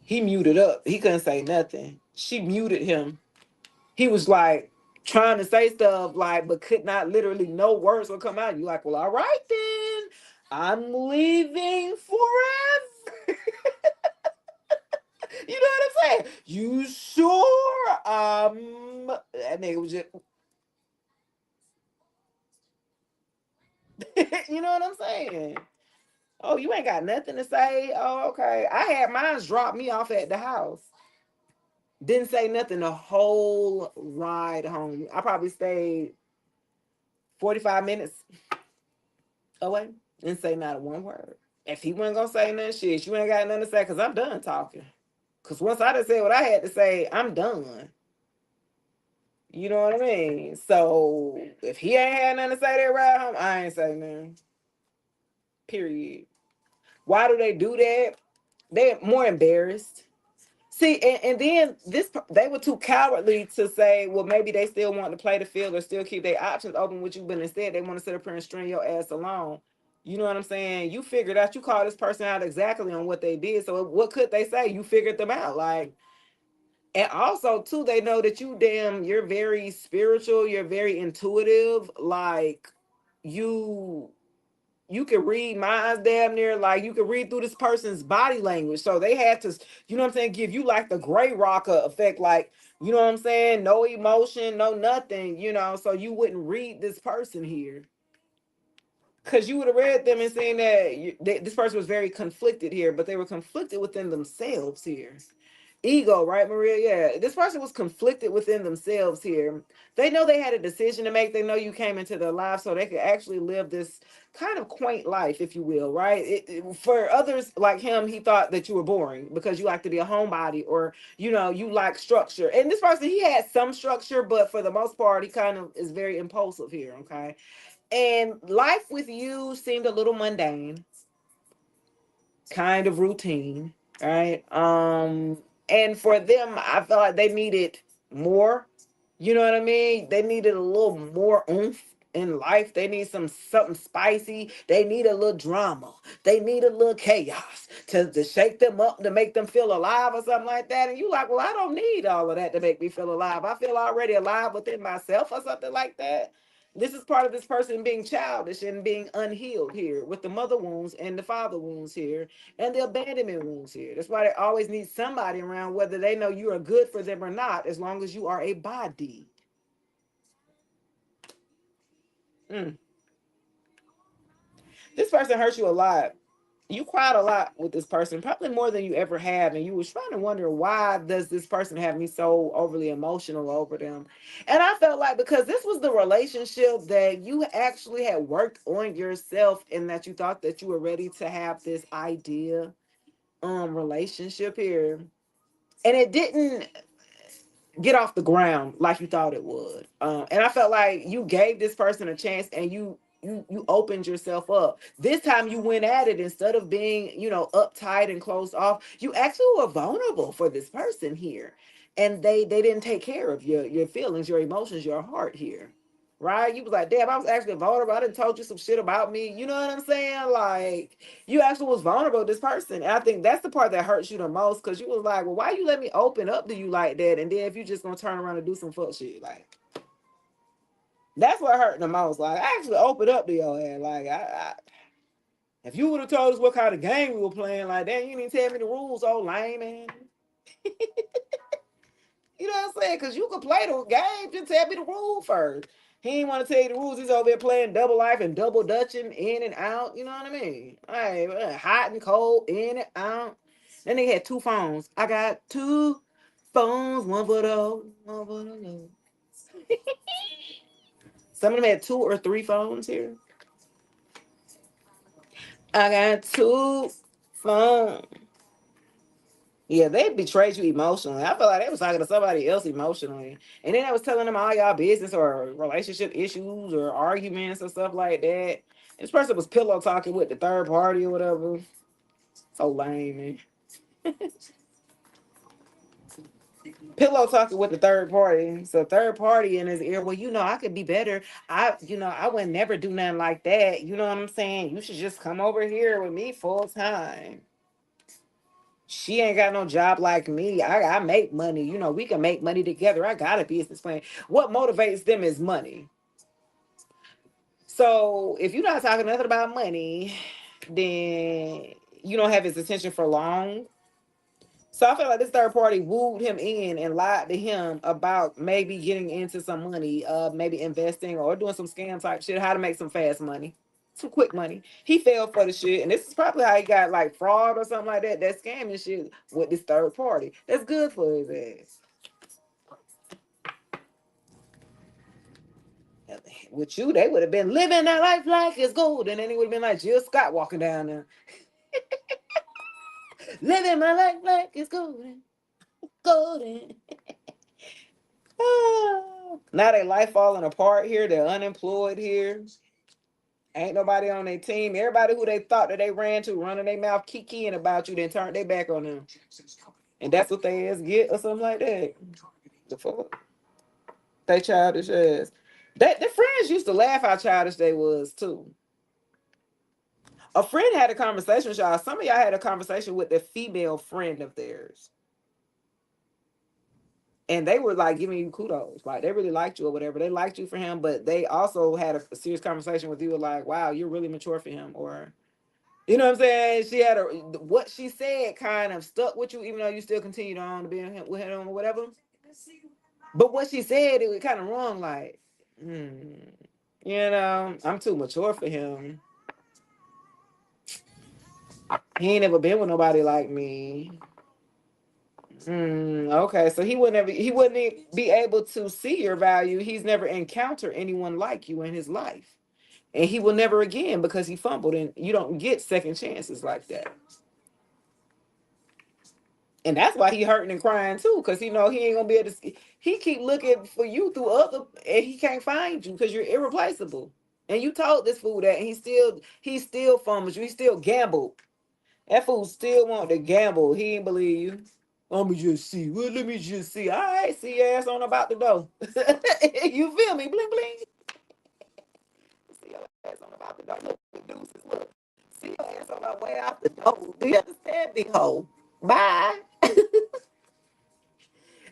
Speaker 1: He muted up. He couldn't say nothing. She muted him. He was like trying to say stuff like, but could not literally, no words would come out. You like, well, all right then, I'm leaving forever. You know what I'm saying? You sure? That nigga was just, you know what I'm saying? Oh, you ain't got nothing to say? Oh, okay. I had mine drop me off at the house. Didn't say nothing the whole ride home. I probably stayed 45 minutes away. Didn't say not one word. If he wasn't gonna say nothing, shit, you ain't got nothing to say because I'm done talking. Because once I done said what I had to say, I'm done. You know what I mean? So if he ain't had nothing to say that ride home, I ain't saying nothing. Period. Why do they do that? They're more embarrassed. See, and then they were too cowardly to say, well, maybe they still want to play the field or still keep their options open with you, but instead they want to sit up here and string your ass along. You know what I'm saying? You figured out, you called this person out exactly on what they did. So what could they say? You figured them out. Like, and also too, they know that you're very spiritual, you're very intuitive. Like, you you can read minds damn near, like you can read through this person's body language. So they had to, give you like the gray rocker effect, like, no emotion, no nothing, so you wouldn't read this person here. Because you would have read them and seen that this person was very conflicted here, but they were conflicted within themselves here. Ego, right, Maria? Yeah, this person was conflicted within themselves here. They know they had a decision to make. They know you came into their life so they could actually live this kind of quaint life, if you will, right? For others like him, he thought that you were boring because you like to be a homebody, or you like structure. And this person, he had some structure, but for the most part, he kind of is very impulsive here. Okay, and life with you seemed a little mundane, kind of routine, right? And for them, I felt like they needed more. You know what I mean? They needed a little more oomph in life. They need something spicy. They need a little drama. They need a little chaos to shake them up, to make them feel alive or something like that. And you like, well, I don't need all of that to make me feel alive. I feel already alive within myself or something like that. This is part of this person being childish and being unhealed here with the mother wounds and the father wounds here and the abandonment wounds here. That's why they always need somebody around, whether they know you are good for them or not, as long as you are a body. Mm. This person hurt you a lot. You cried a lot with this person, probably more than you ever have, and you was trying to wonder, why does this person have me so overly emotional over them? And I felt like because this was the relationship that you actually had worked on yourself, and that you thought that you were ready to have this idea relationship here, and it didn't get off the ground like you thought it would. And I felt like you gave this person a chance, and you opened yourself up. This time you went at it instead of being, uptight and closed off. You actually were vulnerable for this person here. And they didn't take care of your feelings, your emotions, your heart here. right? You was like, damn, I was actually vulnerable. I done told you some shit about me. You know what I'm saying? Like, you actually was vulnerable with this person. And I think that's the part that hurts you the most, because you was like, well, why you let me open up to you like that? And then if you just gonna turn around and do some fuck shit, like, that's what hurt the most. Like, I actually opened up to your ass. Like, if you would have told us what kind of game we were playing, like, damn, you didn't tell me the rules, old lame man. You know what I'm saying? Because you can play the game, just tell me the rule first. He ain't want to tell you the rules. He's over there playing double life and double dutching in and out. You know what I mean? Like, hot and cold, in and out. Then they had two phones. I got two phones, one for the old, one for the new. Some of them had two or three phones here. I got two phones. Yeah, they betrayed you emotionally. I feel like they was talking to somebody else emotionally. And then they was telling them all y'all business or relationship issues or arguments or stuff like that. This person was pillow talking with the third party or whatever. So lame, man. Pillow talking with the third party. So third party in his ear, well, I could be better. I would never do nothing like that. You know what I'm saying? You should just come over here with me full time. She ain't got no job like me. I make money. We can make money together. I got a business plan. What motivates them is money. So if you're not talking nothing about money, then you don't have his attention for long. So I feel like this third party wooed him in and lied to him about maybe getting into some money, maybe investing or doing some scam type shit, how to make some fast money, some quick money. He fell for the shit, and this is probably how he got like fraud or something like that. That scamming shit with this third party. That's good for his ass. With you, they would have been living their life like it's gold, and then he would have been like Jill Scott walking down there, living my life like it's golden, golden. Now they life falling apart here. They're unemployed here. Ain't nobody on their team. Everybody who they thought that they ran to, running their mouth, kikiing about you, then turned their back on them. And that's what they ass get or something like that. The fuck? They childish ass. Their friends used to laugh how childish they was too. A friend had a conversation with y'all. Some of y'all had a conversation with a female friend of theirs. And they were like giving you kudos. Like they really liked you or whatever. They liked you for him, but they also had a serious conversation with you like, wow, you're really mature for him. Or, you know what I'm saying? She had what she said kind of stuck with you, even though you still continued on to be with him or whatever. But what she said, it was kind of wrong. Like, I'm too mature for him. He ain't never been with nobody like me. Okay, so he wouldn't be able to see your value. He's never encountered anyone like you in his life. And he will never again because he fumbled, and you don't get second chances like that. And that's why he hurting and crying too, because he ain't gonna be able to see. He keep looking for you through other, and he can't find you because you're irreplaceable. And you told this fool that, and he still fumbles you. He still gambled. That fool still want to gamble. He ain't believe you. Let me just see. Well, let me just see. All right, see your ass on about the door. You feel me? Bling bling. See your ass on about the door. Look, deuces. Look. See your ass on my way out the door. Do you understand, big hoe? Bye.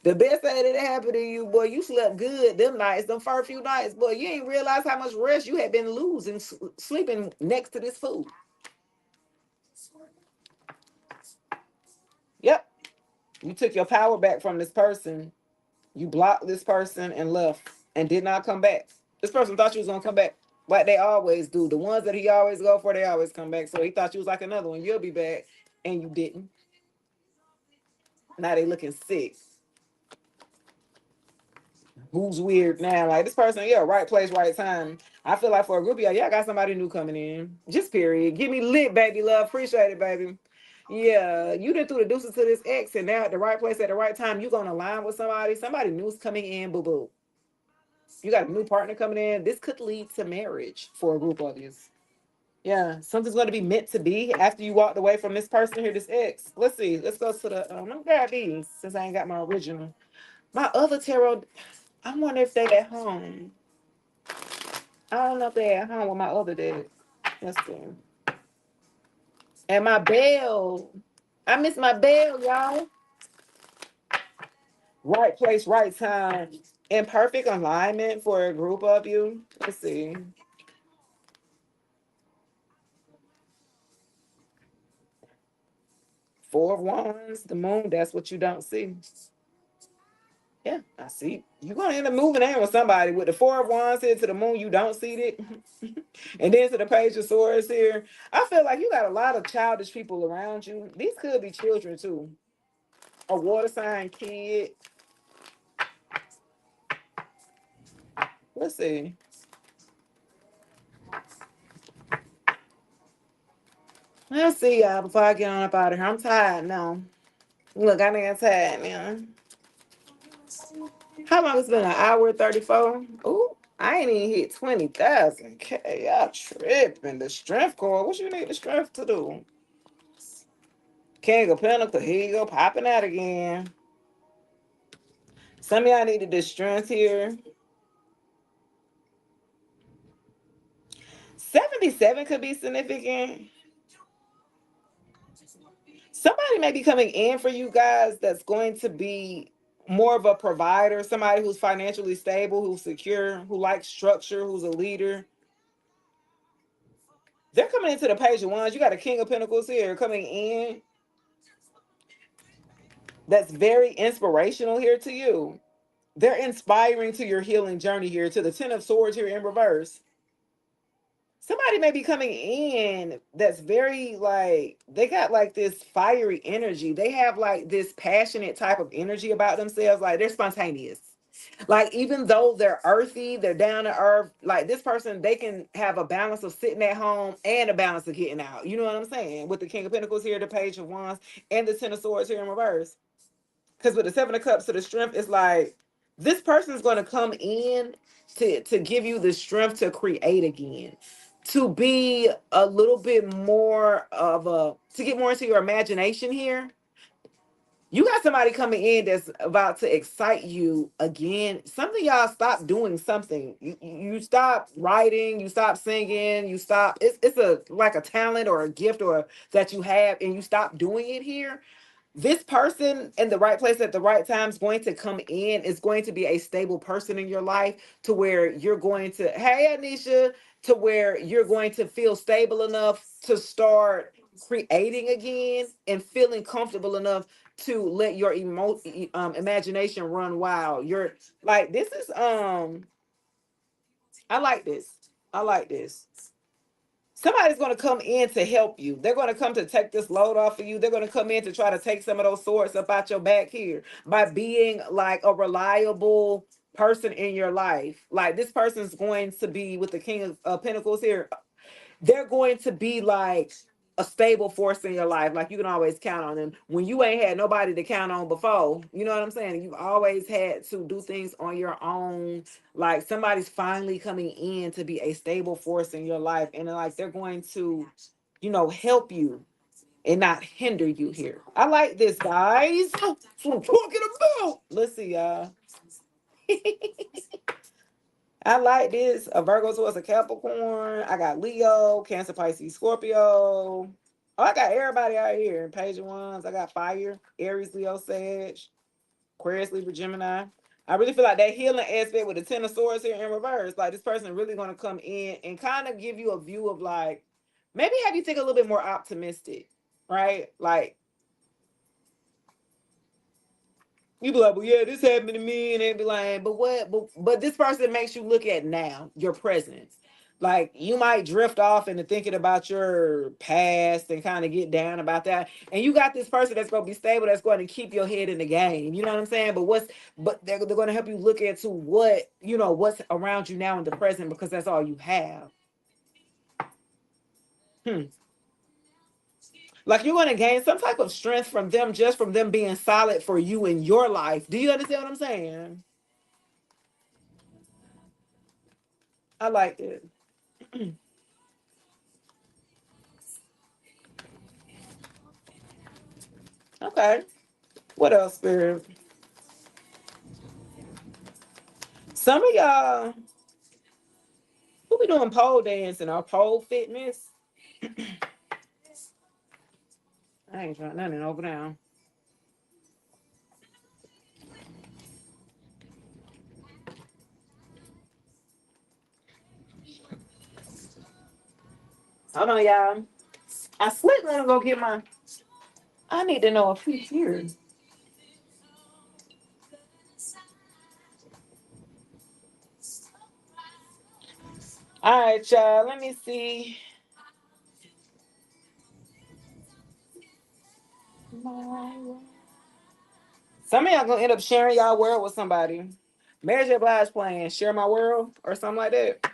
Speaker 1: The best thing that happened to you, boy, you slept good them nights, them first few nights, boy. You ain't realize how much rest you had been losing sleeping next to this food. Yep. You took your power back from this person. You blocked this person and left and did not come back. This person thought you was gonna come back, like they always do. The ones that he always go for, they always come back. So he thought you was like another one. You'll be back, and you didn't. Now they looking sick. Who's weird now? Like this person, yeah, right place, right time. I feel like for a group, y'all got somebody new coming in. Just period. Give me lit, baby love. Appreciate it, baby. Yeah, you done threw the deuces to this ex, and now at the right place at the right time, you gonna align with somebody. Somebody new's coming in, boo boo. You got a new partner coming in. This could lead to marriage for a group of you. Yeah, something's going to be meant to be after you walked away from this person here, this ex. Let's see. Let's go to the. Let me grab these since I ain't got my original. My other tarot. I wonder if they at home. I don't know if they're at home with my other dad. Let's see. And my bell. I miss my bell, y'all. Right place, right time. In perfect alignment for a group of you. Let's see. Four of Wands, the moon, that's what you don't see. Yeah, I see. You're gonna end up moving in with somebody with the Four of Wands here to the moon. You don't see it, and then to the Page of Swords here. I feel like you got a lot of childish people around you. These could be children too. A water sign kid. Let's see. Let's see, y'all. Before I get on up out of here, I'm tired now. Look, I ain't tired now. How long it's been? An hour 34. Ooh, I ain't even hit 20,000. Okay, y'all tripping. The strength core. What you need the strength to do? King of Pentacles. Here you go, popping out again. Some of y'all needed the strength here. 77 could be significant. Somebody may be coming in for you guys that's going to be more of a provider, somebody who's financially stable, who's secure, who likes structure, who's a leader. They're coming into the Page of Wands. You got a King of Pentacles here coming in. That's very inspirational here to you. They're inspiring to your healing journey here, to the Ten of Swords here in reverse. Somebody may be coming in that's very like, they got like this fiery energy. They have like this passionate type of energy about themselves. Like they're spontaneous. Like even though they're earthy, they're down to earth. Like this person, they can have a balance of sitting at home and a balance of getting out. You know what I'm saying? With the King of Pentacles here, the Page of Wands, and the Ten of Swords here in reverse. Because with the Seven of Cups to the strength, it's like this person is going to come in to give you the strength to create again, to be a little bit more of a, to get more into your imagination here. You got somebody coming in that's about to excite you again. Something y'all stop doing something. You stop writing, you stop singing, you stop. It's a like a talent or a gift or that you have, and you stop doing it here. This person in the right place at the right time is going to come in, is going to be a stable person in your life to where you're going to, hey Anisha, to where you're going to feel stable enough to start creating again and feeling comfortable enough to let your imagination run wild. You're like, this is I like this. I like this. Somebody's going to come in to help you. They're going to come to take this load off of you. They're going to come in to try to take some of those swords up out your back here by being like a reliable person in your life. Like this person's going to be with the King of Pentacles here. They're going to be like a stable force in your life. Like you can always count on them when you ain't had nobody to count on before. You know what I'm saying? You've always had to do things on your own. Like somebody's finally coming in to be a stable force in your life. And like they're going to, help you and not hinder you here. I like this, guys. That's what I'm talking about. Let's see, y'all. I like this. A Virgo towards a Capricorn. I got Leo, Cancer, Pisces, Scorpio. Oh, I got everybody out here. Page of Wands. I got Fire, Aries, Leo, Sag, Aquarius, Libra, Gemini. I really feel like that healing aspect with the Ten of Swords here in reverse. Like this person really going to come in and kind of give you a view of like, maybe have you think a little bit more optimistic, right? Like, you be like, well, yeah, this happened to me, and they be like, but what? But this person makes you look at now, your presence. Like you might drift off into thinking about your past and kind of get down about that. And you got this person that's going to be stable, that's going to keep your head in the game. You know what I'm saying? But they're going to help you look into what's around you now in the present because that's all you have. Hmm. Like you're going to gain some type of strength from them, just from them being solid for you in your life. Do you understand what I'm saying? I like it. Okay. What else, Spirit? Some of y'all, Who be doing pole dancing or pole fitness? I ain't trying nothing over there. Hold on, y'all. I slipped. Let him go get my. I need to know if he's here. All right, y'all. Let me see. Some of y'all gonna end up sharing y'all world with somebody. Mary J. Blige playing "Share My World" or something like that.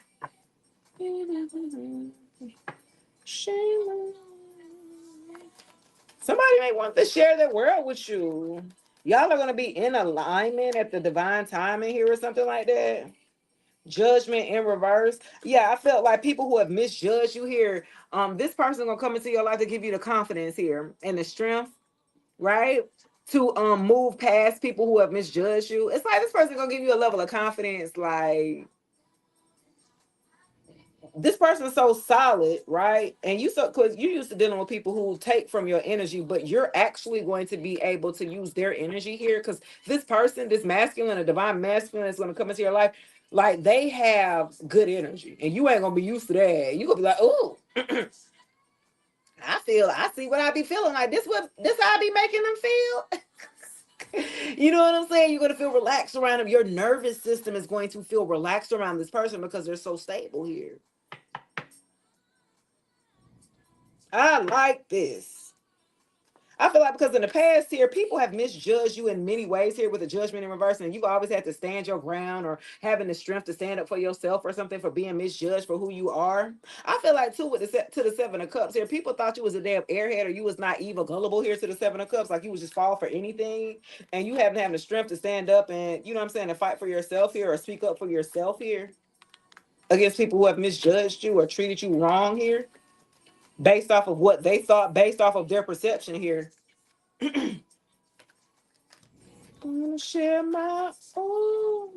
Speaker 1: Somebody may want to share their world with you. Y'all are gonna be in alignment at the divine timing here or something like that. Judgment in reverse. Yeah, I felt like people who have misjudged you here. This person gonna come into your life to give you the confidence here and the strength, right? To move past people who have misjudged you. It's like this person gonna give you a level of confidence, like this person's so solid, right? And you so because you used to dealing with people who take from your energy, but you're actually going to be able to use their energy here because this person, this masculine, a divine masculine, is going to come into your life. Like they have good energy, and you ain't gonna be used to that. You gonna be like, oh, I see what I be feeling like. This how I be making them feel. You know what I'm saying? You're gonna feel relaxed around them. Your nervous system is going to feel relaxed around this person because they're so stable here. I like this. I feel like because in the past here, people have misjudged you in many ways here with the judgment in reverse, and you always had to stand your ground or having the strength to stand up for yourself or something for being misjudged for who you are. I feel like too with the Seven of Cups here, people thought you was a damn airhead or you was naive or gullible here to the Seven of Cups, like you was just fall for anything, and you haven't having the strength to stand up and you know what I'm saying, to fight for yourself here or speak up for yourself here against people who have misjudged you or treated you wrong here based off of what they thought, based off of their perception here. I'm gonna share my own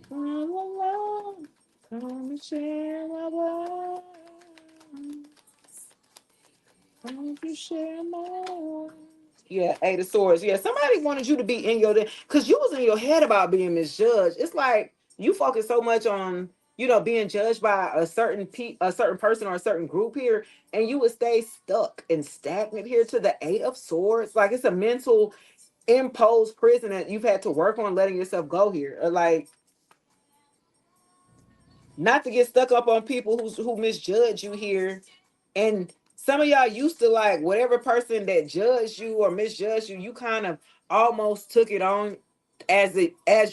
Speaker 1: alone. Come and share my world. Come and share my world. Yeah, Eight of Swords. Yeah, somebody wanted you to be in your because you was in your head about being misjudged. It's like you focus so much on being judged by a certain person or a certain group here, and you would stay stuck and stagnant here to the Eight of Swords. Like it's a mental imposed prison that you've had to work on letting yourself go here. Or like not to get stuck up on people who misjudge you here. And some of y'all used to like whatever person that judged you or misjudged you, you kind of almost took it on as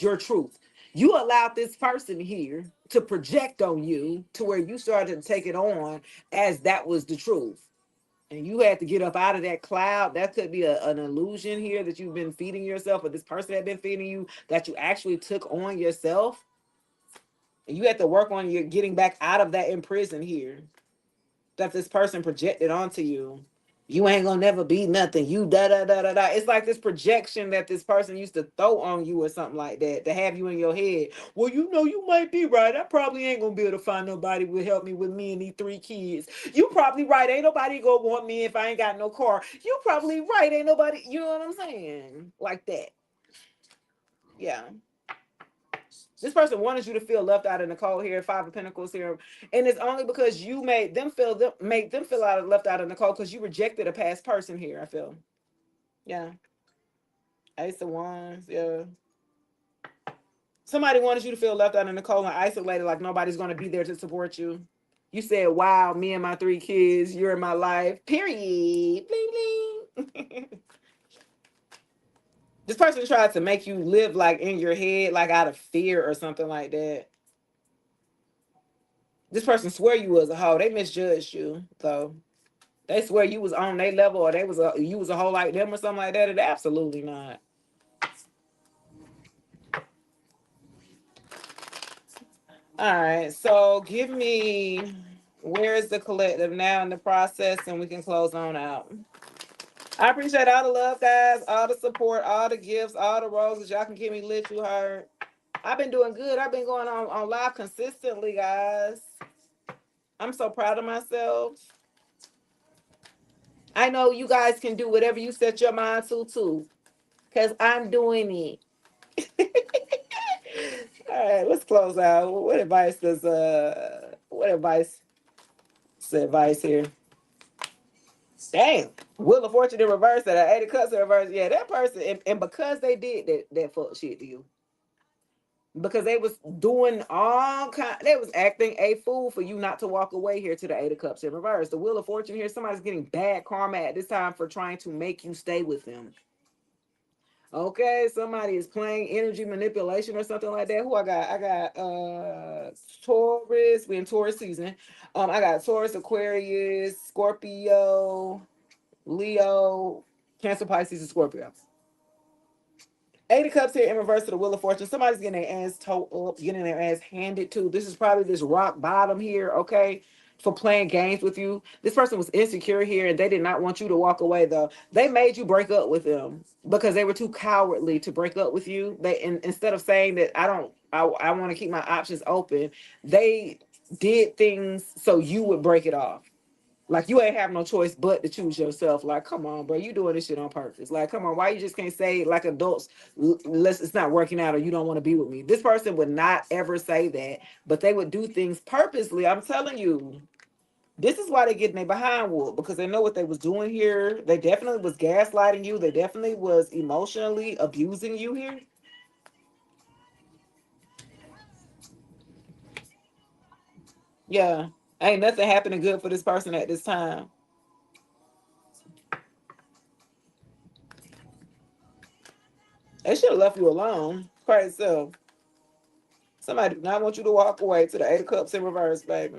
Speaker 1: your truth. You allowed this person here to project on you to where you started to take it on as that was the truth. And you had to get up out of that cloud. That could be an illusion here that you've been feeding yourself, or this person had been feeding you that you actually took on yourself. And you had to work on your getting back out of that imprison here that this person projected onto you. You ain't gonna never be nothing. You da da da da da. It's like this projection that this person used to throw on you or something like that to have you in your head. Well, you might be right. I probably ain't gonna be able to find nobody who will help me with me and these three kids. You probably right. Ain't nobody gonna want me if I ain't got no car. You probably right. Ain't nobody. You know what I'm saying? Like that. Yeah. This person wanted you to feel left out in the cold here, Five of Pentacles here, and it's only because you made them feel left out in the cold because you rejected a past person here. I feel, yeah. Ace of Wands, yeah. Somebody wanted you to feel left out in the cold and isolated, like nobody's going to be there to support you. You said, "Wow, me and my three kids, you're in my life." Period. Bling bling. This person tried to make you live like in your head, like out of fear or something like that. This person swear you was a hoe. They misjudged you, though. They swear you was on their level, or you was a hoe like them, or something like that. It absolutely not. All right, so give me where is the collective now in the process, and we can close on out. I appreciate all the love, guys, all the support, all the gifts, all the roses. Y'all can give me lit. You heard. I've been doing good. I've been going on live consistently, guys. I'm so proud of myself. I know you guys can do whatever you set your mind to too, because I'm doing it. All right, let's close out. What advice is advice here? Damn. Wheel of Fortune in reverse and an 8 of Cups in reverse. Yeah, that person, and because they did that fuck shit to you. Because they was doing all kind, they was acting a fool for you not to walk away here to the 8 of Cups in reverse. The Wheel of Fortune here, somebody's getting bad karma at this time for trying to make you stay with them. Okay, somebody is playing energy manipulation or something like that. Who I got? I got Taurus. We in Taurus season. I got Taurus, Aquarius, Scorpio, Leo, Cancer, Pisces, and Scorpio. 8 of Cups here in reverse to the Wheel of Fortune. Somebody's getting their ass towed up, getting their ass handed to. This is probably this rock bottom here, okay, for playing games with you. This person was insecure here and they did not want you to walk away, though. They made you break up with them because they were too cowardly to break up with you. Instead of saying that I want to keep my options open, they did things so you would break it off. Like you ain't have no choice but to choose yourself. Like, come on, bro, you doing this shit on purpose. Like, come on, why you just can't say like adults, let's it's not working out or you don't want to be with me. This person would not ever say that, but they would do things purposely. I'm telling you. This is why they getting they behind wood because they know what they was doing here. They definitely was gaslighting you. They definitely was emotionally abusing you here. Yeah. Ain't nothing happening good for this person at this time. They should have left you alone. Crazy self. Somebody do not want you to walk away to the 8 of Cups in reverse, baby.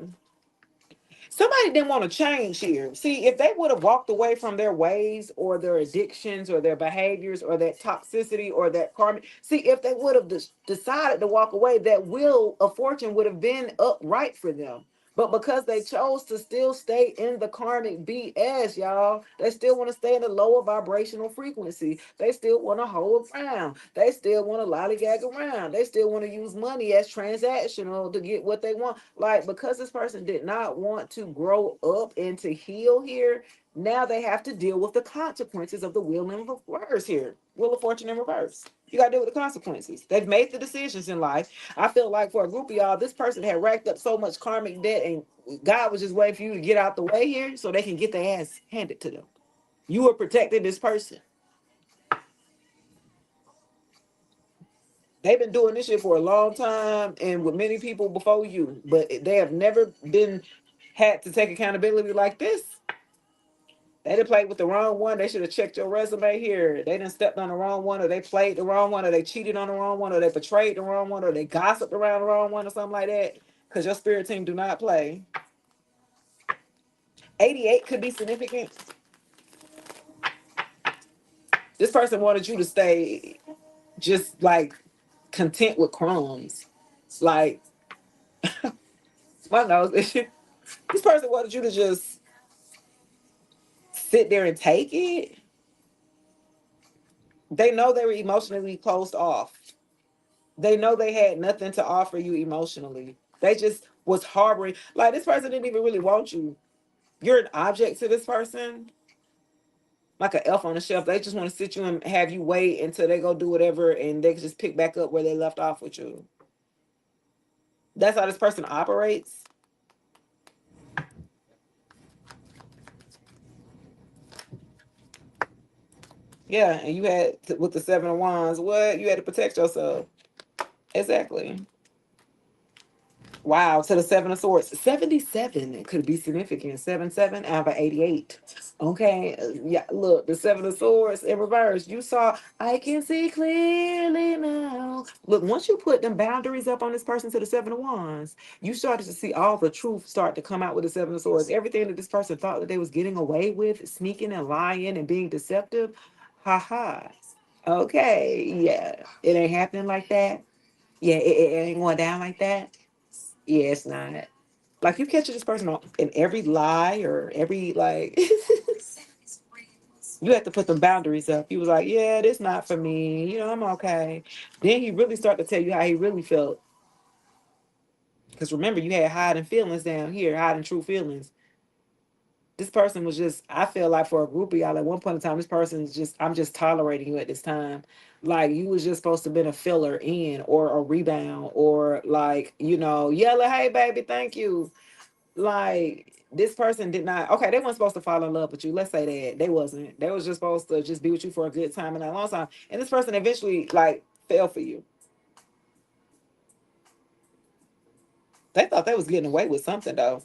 Speaker 1: Somebody didn't want to change here. See, if they would have walked away from their ways or their addictions or their behaviors or that toxicity or that karma, see, if they would have decided to walk away, that Wheel of Fortune would have been upright for them. But because they chose to still stay in the karmic BS, y'all, they still want to stay in the lower vibrational frequency. They still want to hold around. They still want to lollygag around. They still want to use money as transactional to get what they want. Like, because this person did not want to grow up and to heal here, now they have to deal with the consequences of the Wheel in reverse here. Wheel of Fortune in reverse. You got to deal with the consequences. They've made the decisions in life. I feel like for a group of y'all, this person had racked up so much karmic debt and God was just waiting for you to get out the way here so they can get their ass handed to them. You were protecting this person. They've been doing this shit for a long time and with many people before you, but they have never been had to take accountability like this. They done played with the wrong one. They should have checked your resume here. They done stepped on the wrong one, or they played the wrong one, or they cheated on the wrong one, or they betrayed the wrong one, or they gossiped around the wrong one, or something like that. Because your spirit team do not play. 88 could be significant. This person wanted you to stay just like content with crumbs. Like, my nose. This person wanted you to just sit there and take it. They know they were emotionally closed off. They know they had nothing to offer you emotionally. They just was harboring. Like, this person didn't even really want you. You're an object to this person, like an elf on the shelf. They just want to sit you and have you wait until they go do whatever and they can just pick back up where they left off with you. That's how this person operates. Yeah, and you had with the 7 of Wands, what? You had to protect yourself. Exactly. Wow, to the 7 of Swords. 77. It could be significant. 7 out of 88. Okay. Yeah, look, the 7 of Swords in reverse. You saw, I can see clearly now. Look, once you put them boundaries up on this person to the 7 of Wands, you started to see all the truth start to come out with the 7 of Swords. Everything that this person thought that they was getting away with, sneaking and lying and being deceptive. Ha ha. Okay. Yeah. It ain't happening like that. Yeah, it ain't going down like that. Yeah, it's not. Like you catch this person in every lie or every like you have to put them boundaries up. He was like, yeah, this not for me. I'm okay. Then he really started to tell you how he really felt. Because remember, you had hiding feelings down here, hiding true feelings. This person was just, I feel like for a group of y'all, at one point in time, this person's just, I'm just tolerating you at this time. Like you was just supposed to have been a filler in or a rebound or like, yellow, hey baby, thank you. Like this person did not, okay, they weren't supposed to fall in love with you. Let's say that. They wasn't. They was just supposed to just be with you for a good time and a long time. And this person eventually like fell for you. They thought they was getting away with something though.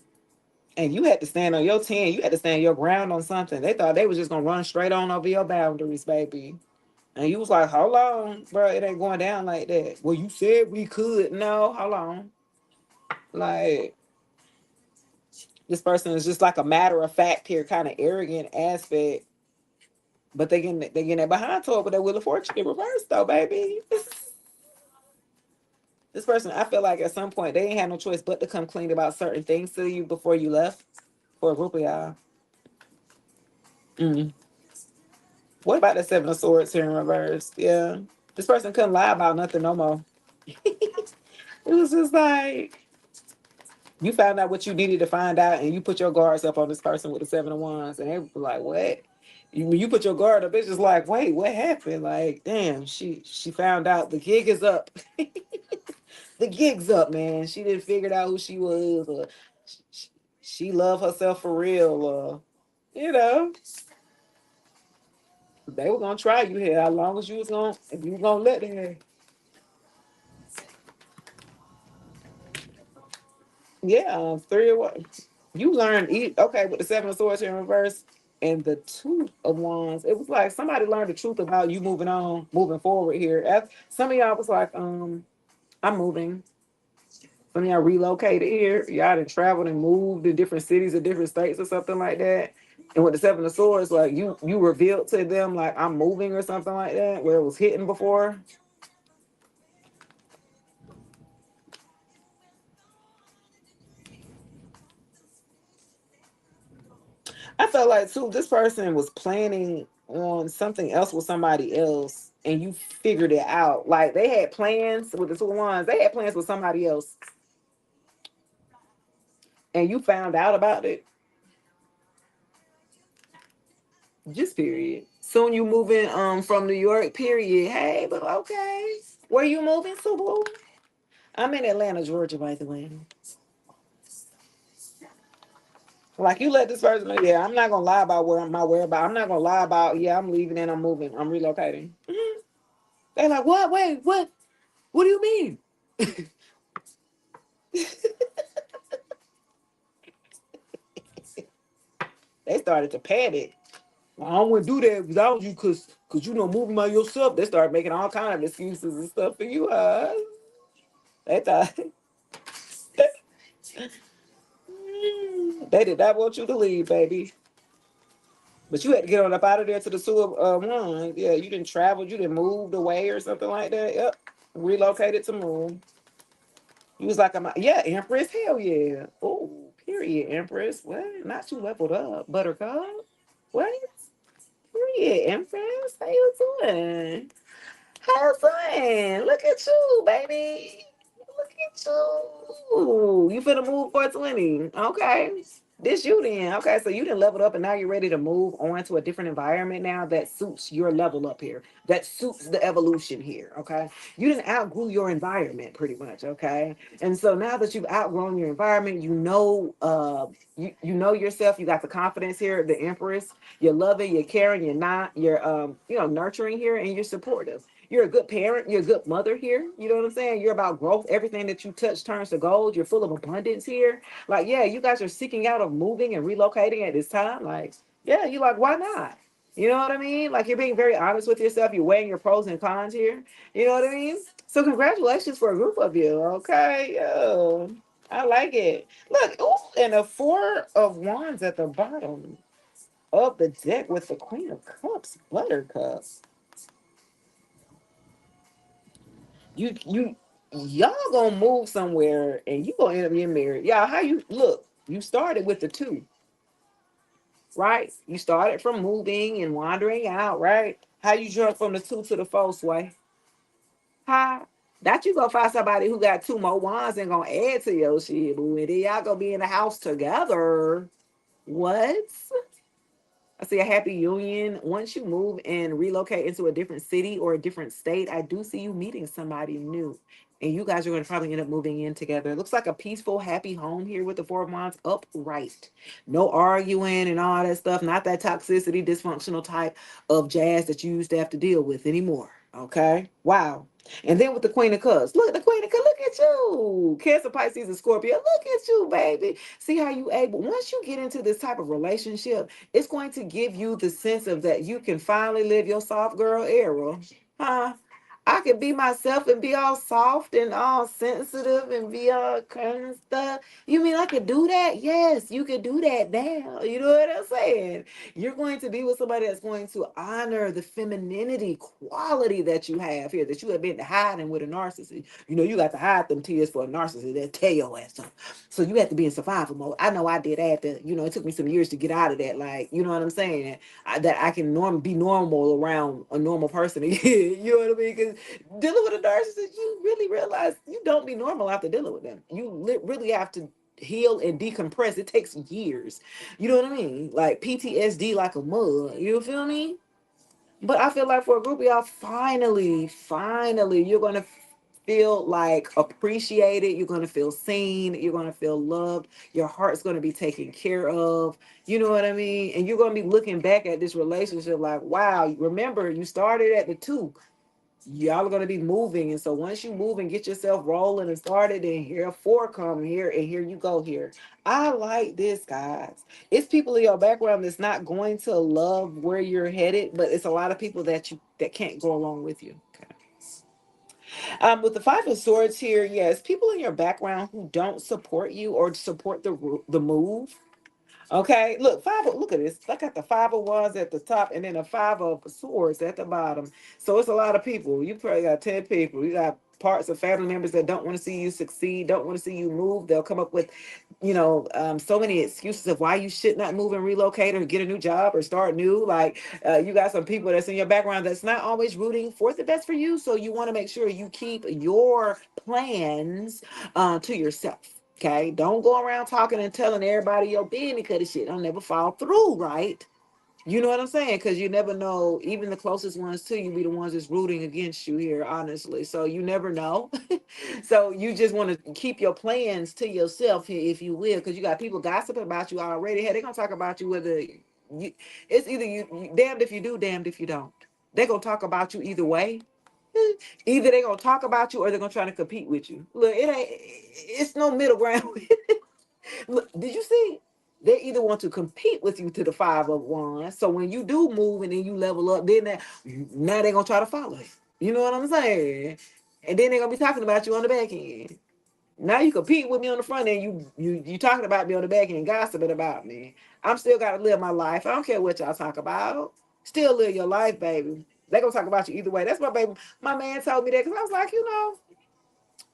Speaker 1: And you had to stand on your 10. You had to stand your ground on something. They thought they was just gonna run straight on over your boundaries, baby. And you was like, hold on, bro, it ain't going down like that. Well, you said we could. No, hold on. Like, this person is just like a matter of fact here, kind of arrogant aspect. But they getting that behind talk with that Wheel of Fortune in reverse though, baby. This person, I feel like at some point they ain't had no choice but to come clean about certain things to you before you left for a group of y'all. Mm. What about the Seven of Swords here in reverse? Yeah. This person couldn't lie about nothing no more. It was just like you found out what you needed to find out and you put your guards up on this person with the Seven of Wands. And they were like, what? When you put your guard up, it's just like, wait, what happened? Like, damn, she found out the gig is up. The gig's up, man. She didn't figure out who she was, or she, she loved herself for real, or you know, they were gonna try you here. How long as you was gonna, if you were gonna let them. Yeah, three of what you learned. Okay, with the Seven of Swords in reverse and the Two of Wands, it was like somebody learned the truth about you moving on, moving forward here. Some of y'all was like, I'm moving. Some of y'all relocated here. Y'all done traveled and moved to different cities or different states or something like that. And with the Seven of Swords, like you revealed to them like I'm moving or something like that, where it was hidden before. I felt like too, this person was planning on something else with somebody else, and you figured it out. Like they had plans with the two of wands, they had plans with somebody else, and you found out about it. Just period. Soon you moving from New York, period. Hey, but okay. Where you moving to, boo? I'm in Atlanta, Georgia, by the way. Like you let this person know, yeah, I'm not gonna lie about where my whereabouts. I'm not gonna lie about, yeah, I'm leaving and I'm moving. I'm relocating. Mhm. They're like, what? Wait, what? What do you mean? They started to panic. I don't want to do that without you, cause moving by yourself. They started making all kind of excuses and stuff for you. They thought they did not want you to leave, baby. But you had to get on up out of there to the sewer one. Yeah, you didn't travel, you didn't moved away or something like that. Yep. Relocated to move. You was like, yeah, Empress, hell yeah. Oh, period, Empress. What? Not you leveled up, Buttercup. What? Period, Empress. How you doing? How's it? Look at you, baby. Look at you. You finna move 420. Okay. This you then. Okay, so you didn't level up and now you're ready to move on to a different environment now that suits your level up here. That suits the evolution here. Okay. You didn't outgrow your environment pretty much. Okay. And so now that you've outgrown your environment, you know yourself, you got the confidence here, the Empress, you're loving, you're caring, you're nurturing here, and you're supportive. You're a good parent. You're a good mother here. You know what I'm saying? You're about growth. Everything that you touch turns to gold. You're full of abundance here. Like, yeah, you guys are seeking out of moving and relocating at this time. Like, yeah, you like, why not? You know what I mean? Like, you're being very honest with yourself. You're weighing your pros and cons here. You know what I mean? So, congratulations for a group of you. Okay. I like it. Look, ooh, and a Four of Wands at the bottom of the deck with the Queen of Cups, Buttercup. You y'all gonna move somewhere and you gonna end up getting married. Y'all, how you look? You started with the two, right? You started from moving and wandering out, right? How you jump from the two to the four, Sway? How? That you gonna find somebody who got two more wands and gonna add to your shit, boo. And then y'all gonna be in the house together. What? I see a happy union. Once you move and relocate into a different city or a different state, I do see you meeting somebody new. And you guys are going to probably end up moving in together. It looks like a peaceful, happy home here with the Four of Wands upright. No arguing and all that stuff. Not that toxicity, dysfunctional type of jazz that you used to have to deal with anymore. Okay? Wow. And then with the Queen of Cups, look, the Queen of Cups, look at you. Cancer, Pisces, and Scorpio, look at you, baby. See how you able, once you get into this type of relationship, it's going to give you the sense of that you can finally live your soft girl era. Huh? I can be myself and be all soft and all sensitive and be all kind of stuff. You mean I could do that? Yes, you could do that now. You know what I'm saying? You're going to be with somebody that's going to honor the femininity quality that you have here, that you have been hiding with a narcissist. You know, you got to hide them tears for a narcissist that tear your ass up. So you have to be in survival mode. I know I did after, you know, it took me some years to get out of that. Like, you know what I'm saying? That I can be normal around a normal person again. You know what I mean? Because dealing with a narcissist, you really realize you don't be normal after dealing with them. You really have to heal and decompress. It takes years. You know what I mean? Like PTSD like a mug. You feel me? But I feel like for a group of y'all, finally, you're gonna feel like appreciated. You're gonna feel seen. You're gonna feel loved. Your heart's gonna be taken care of. You know what I mean? And you're gonna be looking back at this relationship like, wow. Remember, you started at the two. Y'all are going to be moving, and so once you move and get yourself rolling and started, and here four come here, and here you go here. I like this, guys. It's people in your background that's not going to love where you're headed, but it's a lot of people that can't go along with you. Okay. With the Five of Swords here, yes, people in your background who don't support you or support the move. Okay, look, look at this. I got the Five of Wands at the top and then a Five of Swords at the bottom. So it's a lot of people. You probably got 10 people. You got parts of family members that don't want to see you succeed, don't want to see you move. They'll come up with, so many excuses of why you should not move and relocate or get a new job or start new. Like you got some people that's in your background that's not always rooting for the best for you. So you want to make sure you keep your plans to yourself. Okay, don't go around talking and telling everybody your business because the shit don't never fall through, right? You know what I'm saying? Because you never know. Even the closest ones to you be the ones that's rooting against you here, honestly. So you never know. So you just want to keep your plans to yourself here, if you will, because you got people gossiping about you already. Hey, they're gonna talk about you whether you. It's either you damned if you do, damned if you don't. They're gonna talk about you either way. Either they're gonna talk about you or they're gonna try to compete with you. Look, it's no middle ground. Look, did you see? They either want to compete with you to the Five of Wands. So when you do move and then you level up, then now they're gonna try to follow you. You know what I'm saying? And then they're gonna be talking about you on the back end. Now you compete with me on the front end. You talking about me on the back end, gossiping about me. I'm still gotta live my life. I don't care what y'all talk about. Still live your life, baby. They gonna talk about you either way. That's my baby. My man told me that because I was like,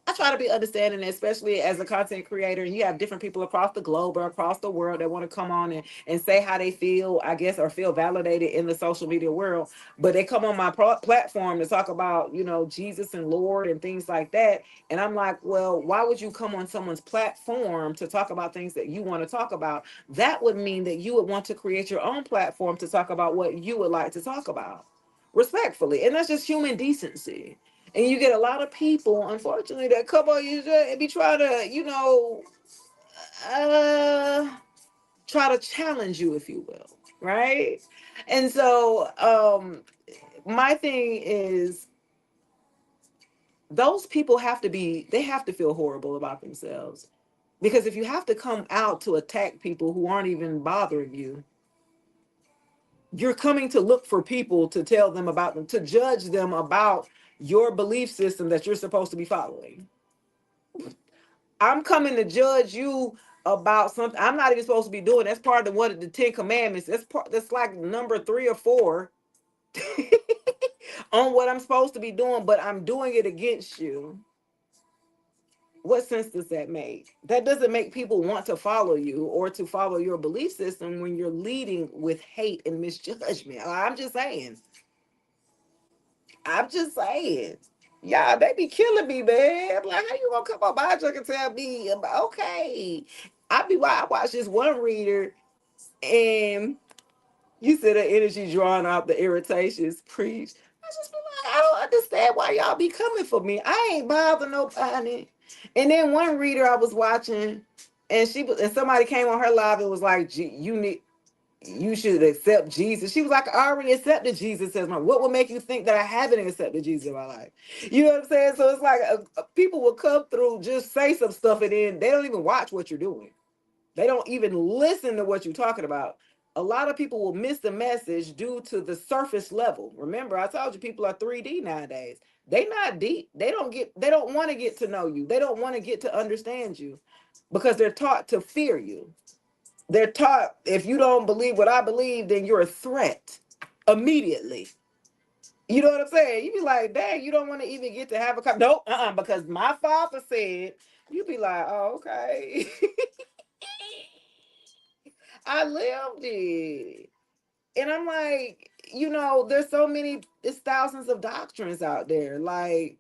Speaker 1: I try to be understanding, especially as a content creator, and you have different people across the globe or across the world that want to come on and say how they feel, I guess, or feel validated in the social media world. But they come on my platform to talk about, Jesus and Lord and things like that. And I'm like, well, why would you come on someone's platform to talk about things that you want to talk about? That would mean that you would want to create your own platform to talk about what you would like to talk about respectfully. And that's just human decency. And you get a lot of people, unfortunately, that come on you and be trying to, uh, try to challenge you, if you will, right? And so, my thing is, those people they have to feel horrible about themselves, because if you have to come out to attack people who aren't even bothering you, you're coming to look for people to tell them about them, to judge them about your belief system that you're supposed to be following. I'm coming to judge you about something I'm not even supposed to be doing. That's part of one of the 10 commandments. That's like number 3 or 4 on what I'm supposed to be doing, but I'm doing it against you. What sense does that make? That doesn't make people want to follow you or to follow your belief system when you're leading with hate and misjudgment. I'm just saying. I'm just saying. Yeah, they be killing me, man. Like, how you gonna come on my truck and tell me? Okay. I watch this one reader, and you said the energy drawing out the irritations. Preach. I just be like, I don't understand why y'all be coming for me. I ain't bothering nobody. And then one reader I was watching, and and somebody came on her live and was like, you should accept Jesus. She was like, I already accepted Jesus as my. What would make you think that I haven't accepted Jesus in my life? You know what I'm saying? So it's like people will come through, just say some stuff, and then they don't even watch what you're doing. They don't even listen to what you're talking about. A lot of people will miss the message due to the surface level. Remember, I told you people are 3D nowadays. They not deep. They don't want to get to know you. They don't want to get to understand you because they're taught to fear you. They're taught if you don't believe what I believe, then you're a threat immediately. You know what I'm saying? You be like, dang, you don't want to even get to have a nope, because my father said, you be like, oh, okay. I lived it. And I'm like, there's so many, it's thousands of doctrines out there. Like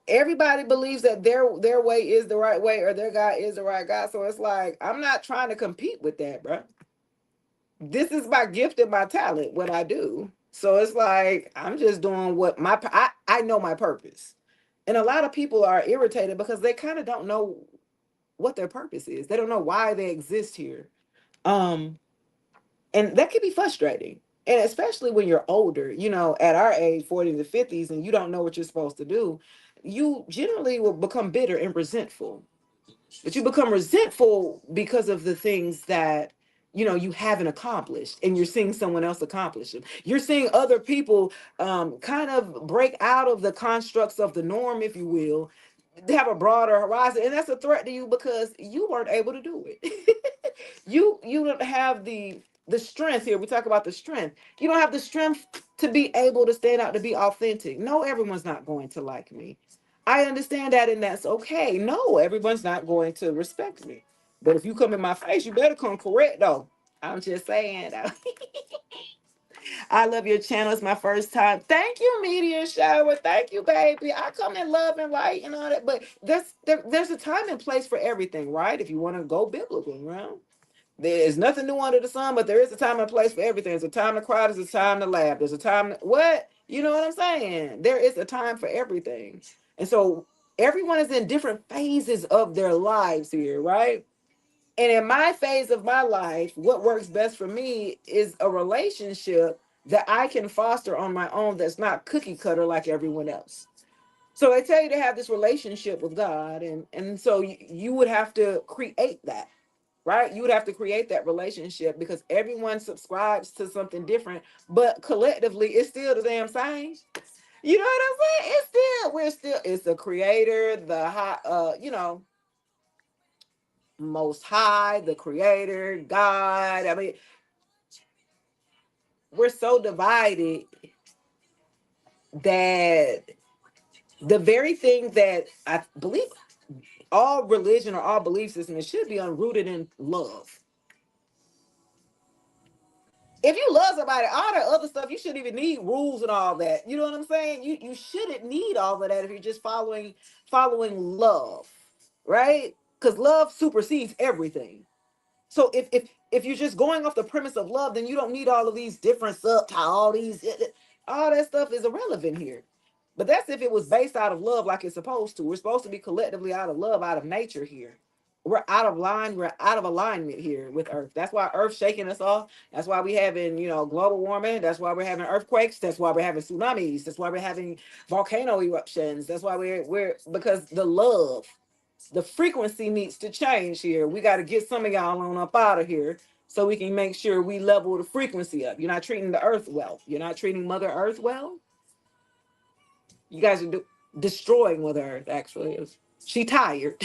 Speaker 1: everybody believes that their way is the right way or their God is the right God. So it's like, I'm not trying to compete with that, bro. This is my gift and my talent, what I do. So it's like, I'm just doing what I know my purpose. And a lot of people are irritated because they kind of don't know what their purpose is. They don't know why they exist here. Um, and that can be frustrating. And especially when you're older, at our age, 40 to 50s, and you don't know what you're supposed to do, you generally will become bitter and resentful. But you become resentful because of the things that you haven't accomplished, and you're seeing someone else accomplish them. You're seeing other people kind of break out of the constructs of the norm, if you will. They have a broader horizon, and that's a threat to you because you weren't able to do it. You don't have the strength. Here we talk about the strength. You don't have the strength to be able to stand out, to be authentic. No, everyone's not going to like me. I understand that, and that's okay. No, everyone's not going to respect me. But if you come in my face, you better come correct, though. I'm just saying. I love your channel. It's my first time. Thank you, Media Shower. Thank you, baby. I come in love and light and all that. But there's a time and place for everything, right? If you want to go biblical, right? There's nothing new under the sun, but there is a time and place for everything. There's a time to cry. There's a time to laugh. There's a time what? You know what I'm saying? There is a time for everything. And so everyone is in different phases of their lives here, right? And in my phase of my life, what works best for me is a relationship that I can foster on my own that's not cookie cutter like everyone else. So they tell you to have this relationship with God, and so you would have to create that, right? You would have to create that relationship because everyone subscribes to something different, but collectively it's still the damn same. You know what I'm saying? It's the creator, the high, most high, the creator, God. I mean, we're so divided that the very thing that I believe all religion or all belief systems should be unrooted in love. If you love somebody, all that other stuff, you shouldn't even need rules and all that. You know what I'm saying? You shouldn't need all of that if you're just following love, right? Because love supersedes everything. So if you're just going off the premise of love, then you don't need all of these different all these all that stuff is irrelevant here. But that's if it was based out of love like it's supposed to. We're supposed to be collectively out of love, out of nature here. We're out of line, we're out of alignment here with Earth. That's why Earth's shaking us off. That's why we having, global warming. That's why we're having earthquakes. That's why we're having tsunamis. That's why we're having volcano eruptions. That's why we're because the frequency needs to change here. We got to get some of y'all on up out of here so we can make sure we level the frequency up. You're not treating the earth well. You're not treating Mother Earth well. You guys are destroying Mother Earth, actually. She tired.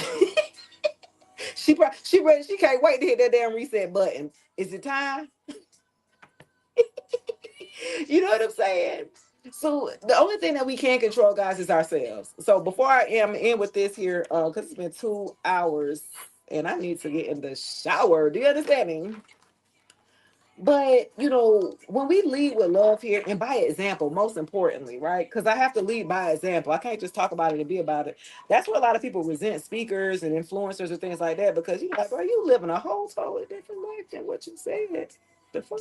Speaker 1: She ready. She can't wait to hit that damn reset button. Is it time? You know what I'm saying? So the only thing that we can control, guys, is ourselves. So before I am in with this here, because it's been 2 hours and I need to get in the shower. Do you understand me? But you know, when we lead with love here and by example, most importantly, right? Because I have to lead by example. I can't just talk about it and be about it. That's where a lot of people resent speakers and influencers and things like that because you're like, bro, you living a whole totally different life than what you said. The fuck?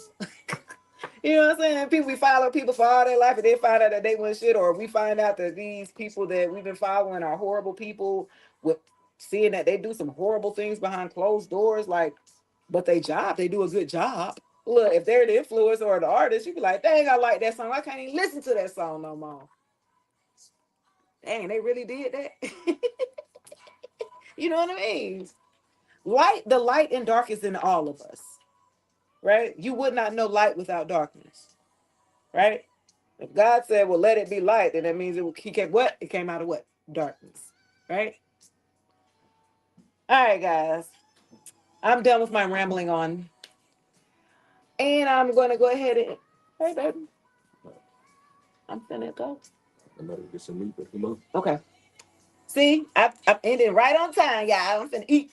Speaker 1: You know what I'm saying? People, we follow people for all their life and they find out that they want shit, or we find out that these people that we've been following are horrible people with seeing that they do some horrible things behind closed doors, like, but they do a good job. Look, if they're the influencer or the artist, you be like, dang, I like that song. I can't even listen to that song no more. Dang, they really did that. You know what I mean? The light and dark is in all of us, right? You would not know light without darkness, right? If God said, well, let it be light, then that means he came what? It came out of what? Darkness, right? All right, guys. I'm done with my rambling on. And I'm going to go ahead and, hey, baby. I'm finna go. I'm about to get some meat, but come on. Okay. See, I'm ending right on time, y'all. I'm finna eat.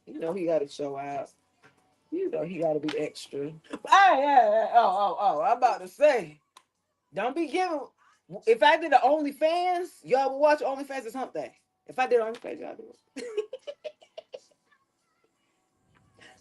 Speaker 1: You know he got to show out. You know he got to be extra. Oh. I'm about to say, don't be giving. If I did the OnlyFans, y'all would watch OnlyFans or something. If I did OnlyFans, y'all do it.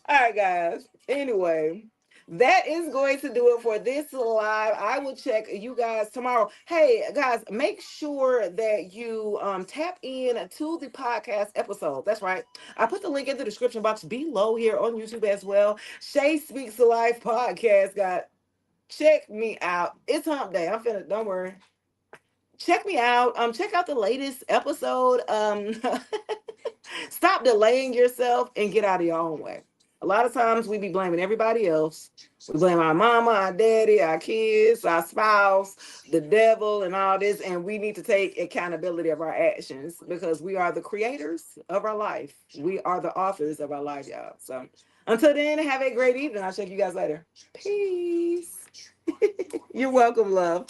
Speaker 1: All right, guys. Anyway, that is going to do it for this live. I will check you guys tomorrow. Hey, guys, make sure that you tap in to the podcast episode. That's right. I put the link in the description box below here on YouTube as well. Shay Speaks to Life podcast, guys. Check me out. It's hump day. I'm finna, don't worry. Check me out. Check out the latest episode. Stop delaying yourself and get out of your own way. A lot of times we be blaming everybody else. We blame our mama, our daddy, our kids, our spouse, the devil, and all this. And we need to take accountability of our actions because we are the creators of our life. We are the authors of our life, y'all. So until then, have a great evening. I'll check you guys later. Peace. You're welcome, love.